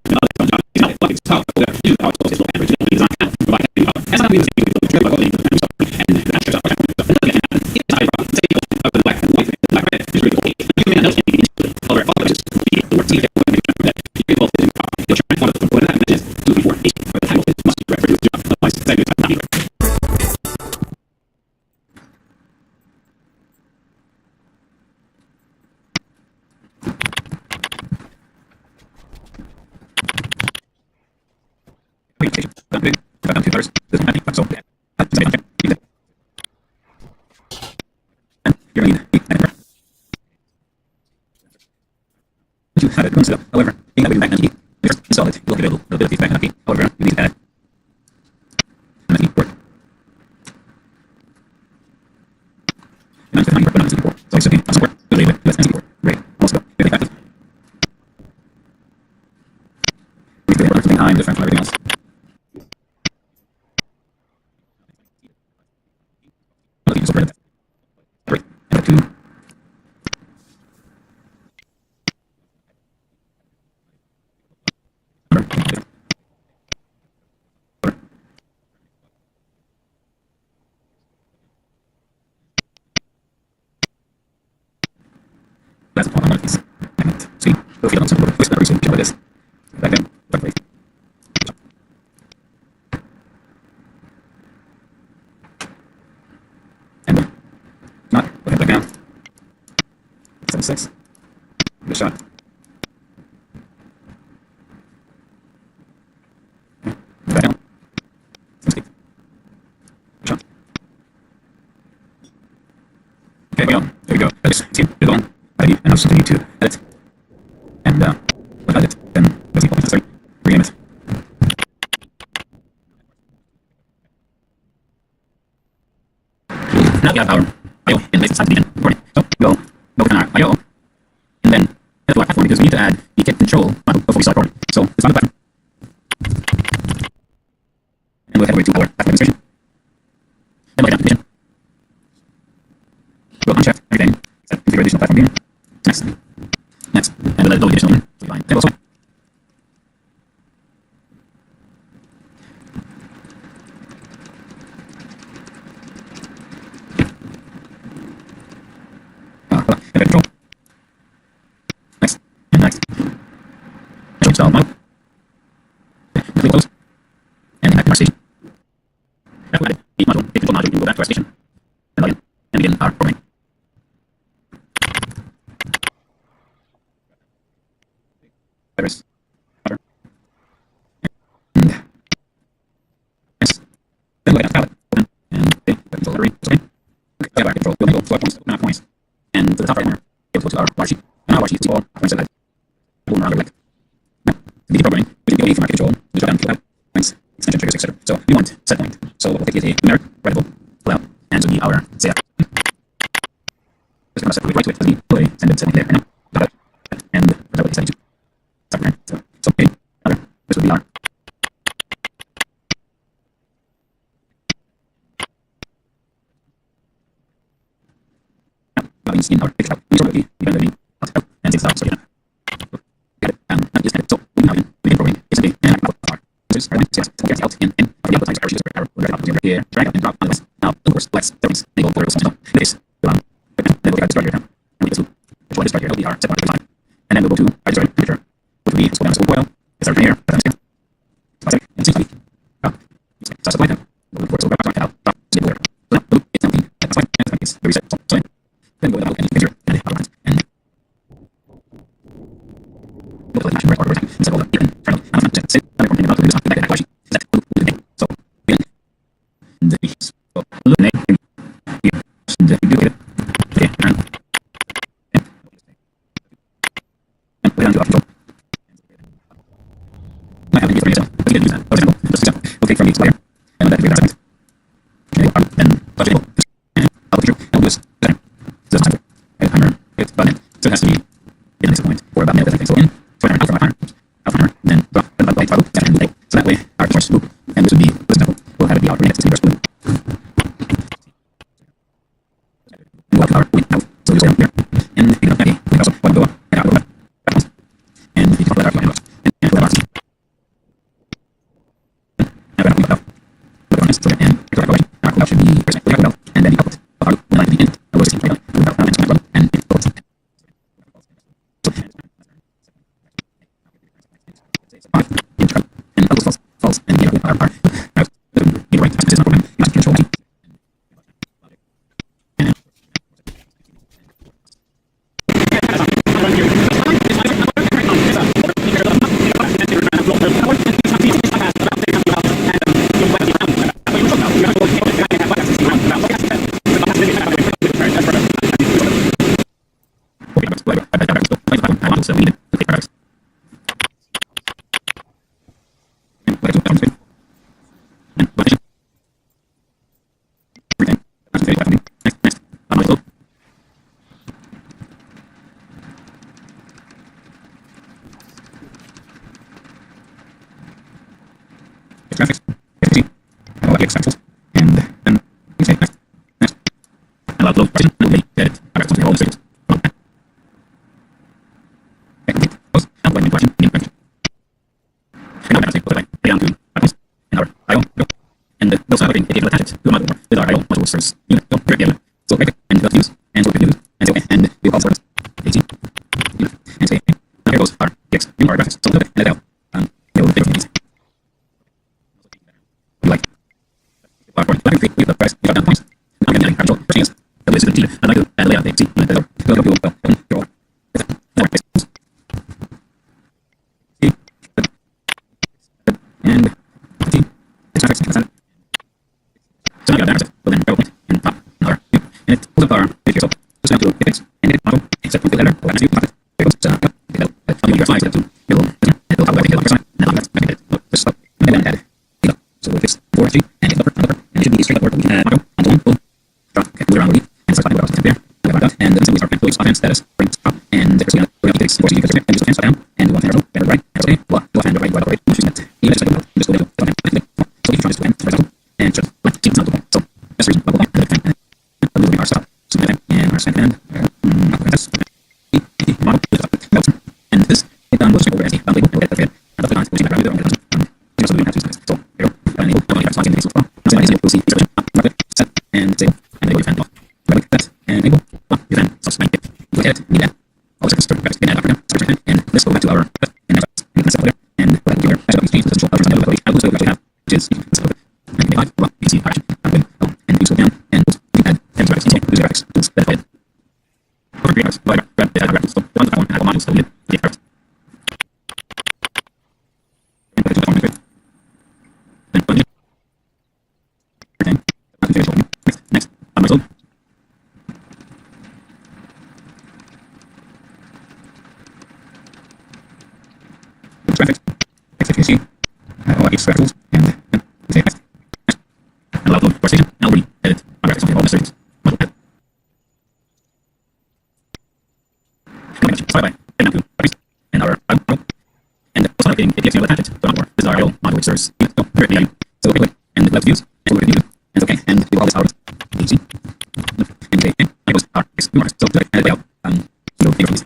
It's not like it's power. You power source is low average. It's design now. Provide power. That's not even the same. Drill like all the and the natural stuff. And look at that. It's high power. Say the black and white, black red is really okay. You may not know anything. All right, all of it is the word. See that you can both in power. You're trying to find what that is 2 before 8. But the title must be correct for this job. Otherwise, it's not right. You have it set up. However, being that we do back key, we first install it. You'll get availability back key. However, you need to add a key port. And I'm going to put on the port. So it's okay. I'll support. We'll leave it. Let's add port. Great. Let's go. Get it back. We can put behind different from everything else. I'll leave it separate. Great. And 2. That's all I'm see. So if you don't see the first memory, like this. Back then, back right. And not put it back down. 76. Good shot. Back down. 60. Good shot. Okay, well, there we go. Let's see it on. And I'll just need to edit. And look at it. Then let's see what necessary. Rename it. Now we have our IO in place inside the region recording. So we'll go within our IO. And then head to our platform because we need to add the kit control button before we start recording. So it's on the platform. And we'll head over to our platform administration. Then we'll head down to the vision. We'll uncheck everything except configure additional platform here. Next. And we'll load the additional in. So we find table also. Control. Next. And next. Show install model. Okay. Close. And back to our station. After we added the module, the control module, we can go back to our station. And log in. And begin our programming. Virus. Water. And yes. Then we'll palette. Open. And okay. Control library. Okay. Okay. We have our control. We'll enable floor points. Open our points. And to the top right corner, we'll go to our water sheet. And our water sheet is all points that we'll around like. Now, to begin programming, we can go from our control, the drop down to allow, points, extension triggers, etc. So we want set point. So we'll take it a numeric, writable, allow, and to be our set. Just going to set the right to it as the delay, send it setting there, and now, and that will setting to top right. So okay, other, this will be our. Now, in our picture, we sort of the here, drag up and drop on the list. Now, of course, let's things enable order something. In this, then we'll go to start here. And we just before this start here, it'll be our set point time. And then we'll go to our destroy temperature, which will be scroll down to oil. It's our here, that's here. And it seems to be so supply them. We'll work so we're back out. Stable order. So now it's something that's fine, and it's the reset. So then go down and picture and the outlines and we'll let the order and set all the even turn on and set and we're about to do this back and actually set so then the so illuminate here and the do it okay and we don't do control I have to use yourself but you can use that for example we'll take from each layer and that will be that and touch it and I'll picture and we'll use that so this time hammer hit button so it has to be in this point or about minute so in so out from our hammer then drop and light toggle and light so that way our force loop and this would be for example we'll have it be out next to the loop we'll have our point out so you'll here and you know we also want to go up and out back and you can let our line out and let our and should be and then you couple our line to the end of the and it goes and false and the other part the right is not problem you control T so we need to take products. And what I do is and what everything. Next. On my slope. Graphics. Examples. And then we say next. And I'll upload version and we get it. I got something all the stages. And those are having a attach it to a module with our IO module source unit. So here again, so okay, and we'll use and so we can use and say okay, and we call source AT unit and say okay, now here goes our PX new our graphics. So look at it out. We'll take these. Like our point, like we the price, we got down points. Now again, control pushing is the list of the I'd like to add a layout AT unit there. Go and it's graphics. So now you got that, but then point and pop another and it pulls up our page here. So just have to fix and it model and set point letter or actually pop it. There goes I'll give you your slides to below and it'll have like a side and then back it. Just stop and then add it. So we'll fix 4G and it's upper and it should be straight upward. We can add model onto one, boom, drop, okay, move around the leaf and start finding what else is there. And then we start pulling offhand status, bring stop and there's we're going to fix 4G because and just hand down and we want to hand right. That's okay. Well, left hand right, right. Choose that. Even if it's like just go down. So if you try this to end, for example, and just like keep it not so that's the reason bubble and moving our stop. So and our second model and this it done was over as a label and get and the lines will see back around so so we have to use so here and enable the lines in the as well. So I will see set and save and enable event like that and enable event suspend it. Look at it, need that. All the seconds to Africa, and let's go back to our and we can set there and what here as well exchange potential others availability. I will show you what we have, which is and well, you can see our and you scroll down and you add and graphics tools that fit. Over graphics, graphics, so one to one and modules that we get graphics. And put it to the form of it. Then put it. Okay. Next. On my slope. Graphics. XFC. It's graphics and say next. And allow upload workstation. Now we edit our graphics on all the settings. Model edit. Side by and now to graphics and our model. And also not getting APX will attach it to our module. This is our IO module which serves unit. So here it so okay click and left views and so we can use and okay and we call this out AC and say and I goes our X new so click and layout so here it is.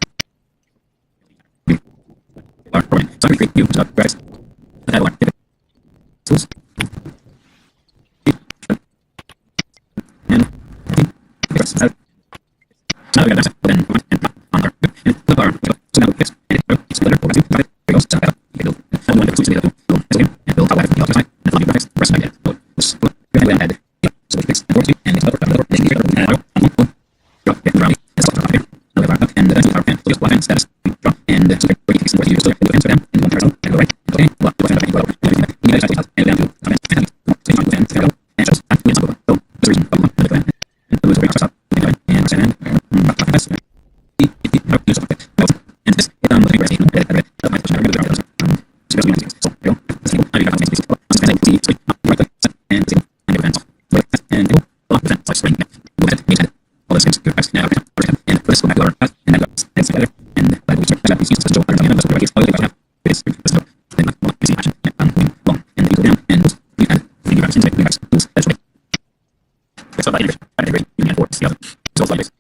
Our program. So we create new graphics. That one. Tools. press like that. So go ahead and add. So we fix the board and it's another and then our pen, so just one status, drop, and so we're going to fix the board here. So we'll enter them, and one carousel, and go right, okay, well, go ahead and go over, and everything that you guys type out, and down to comment, and so you can go, and just, we have some go, so the reason, go, and the lose over our stop, and go ahead, and send in, and this, the figure is, so my question, so there you go, this table, I got the space, so right click, and table, and go ahead, and go, so spring, go ahead, all those things, go back, now, and let's go back lower, and then go, and together, and like we check, I got these uses, so I don't know, so right, all the way back, this, let's go, then like, well, you see action, long, and then you go down, and you add, and you guys, into it, you guys, tools, that's right. So I agree, you can afford the other, so it's like this,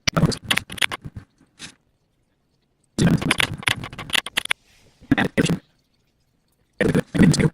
add addition, and then just go.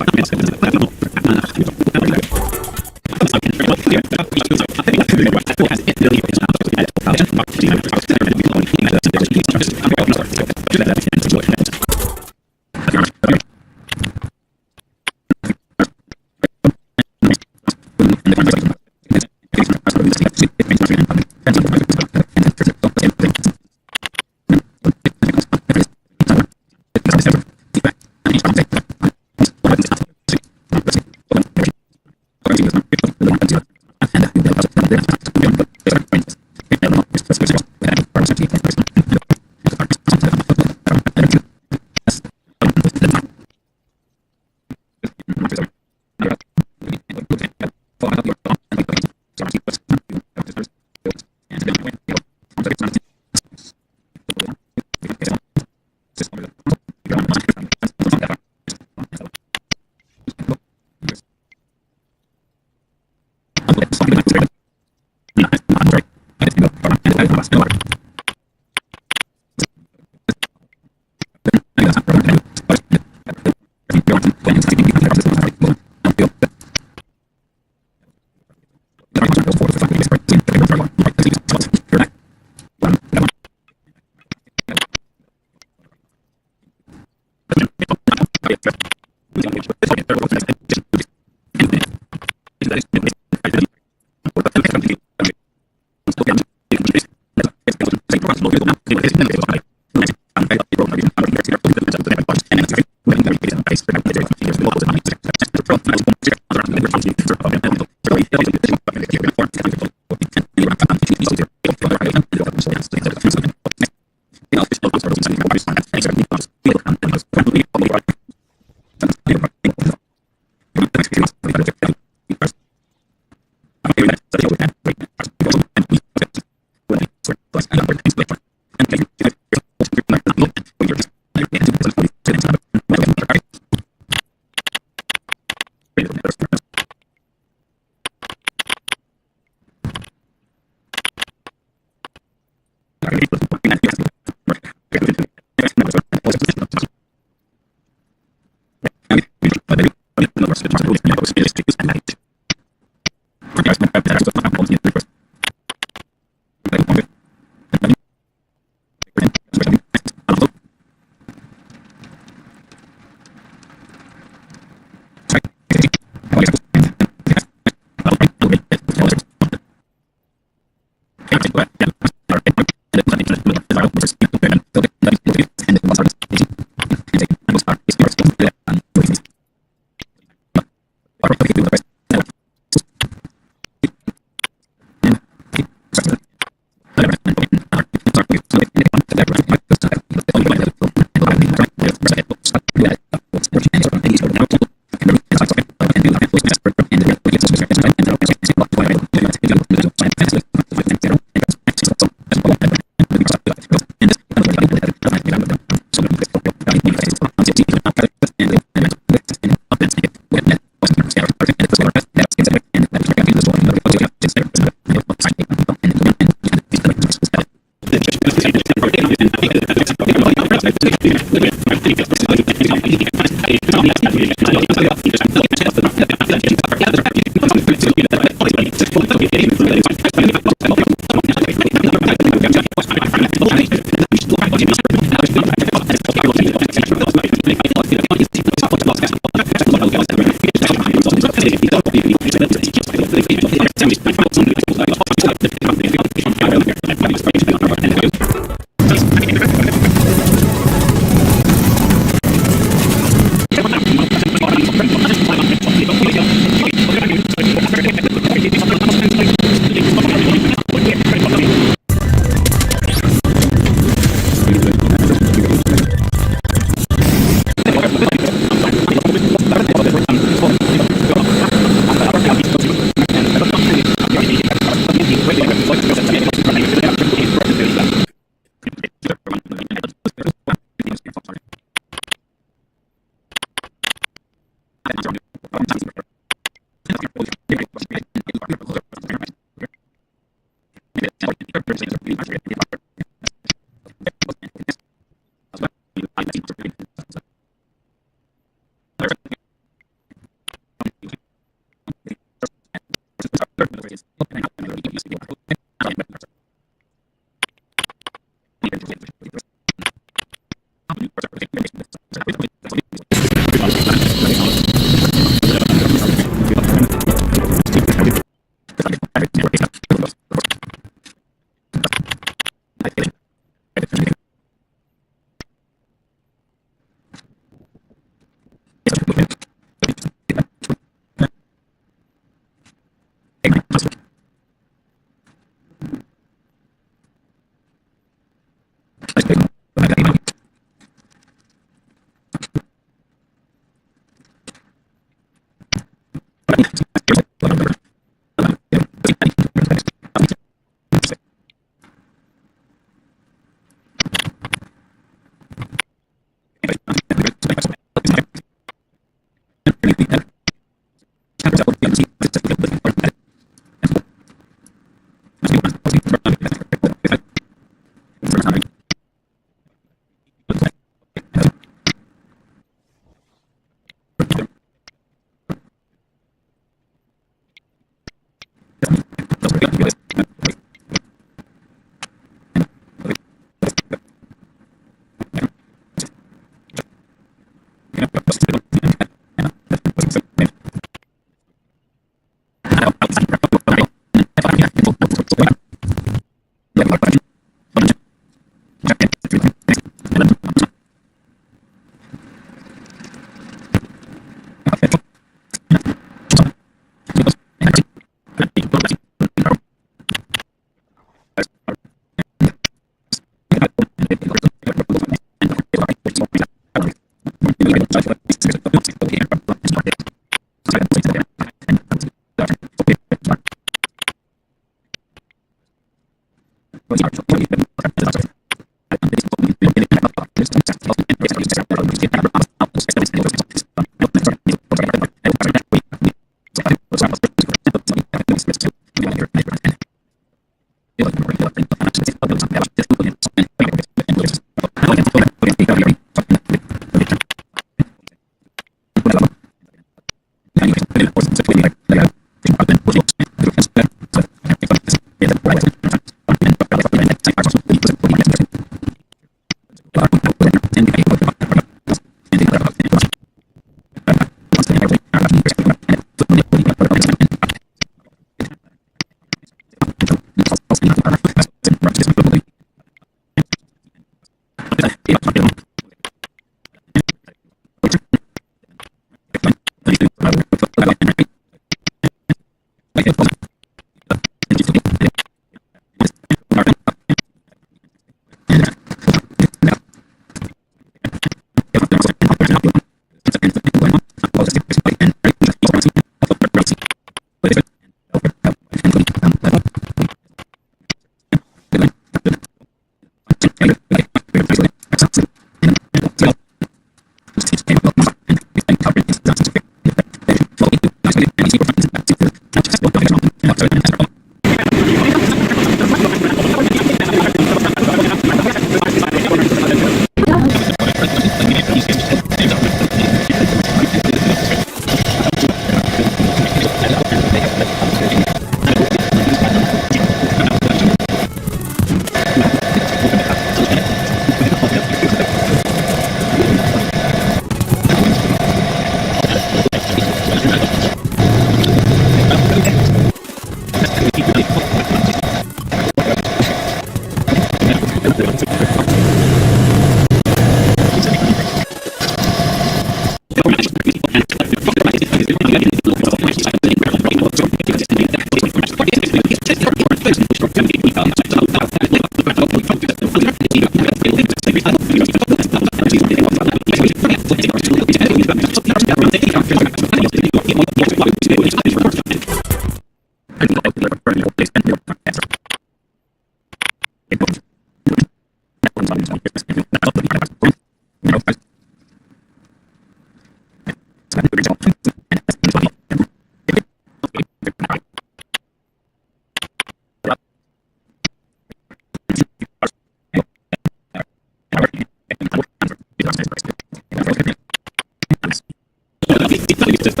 It's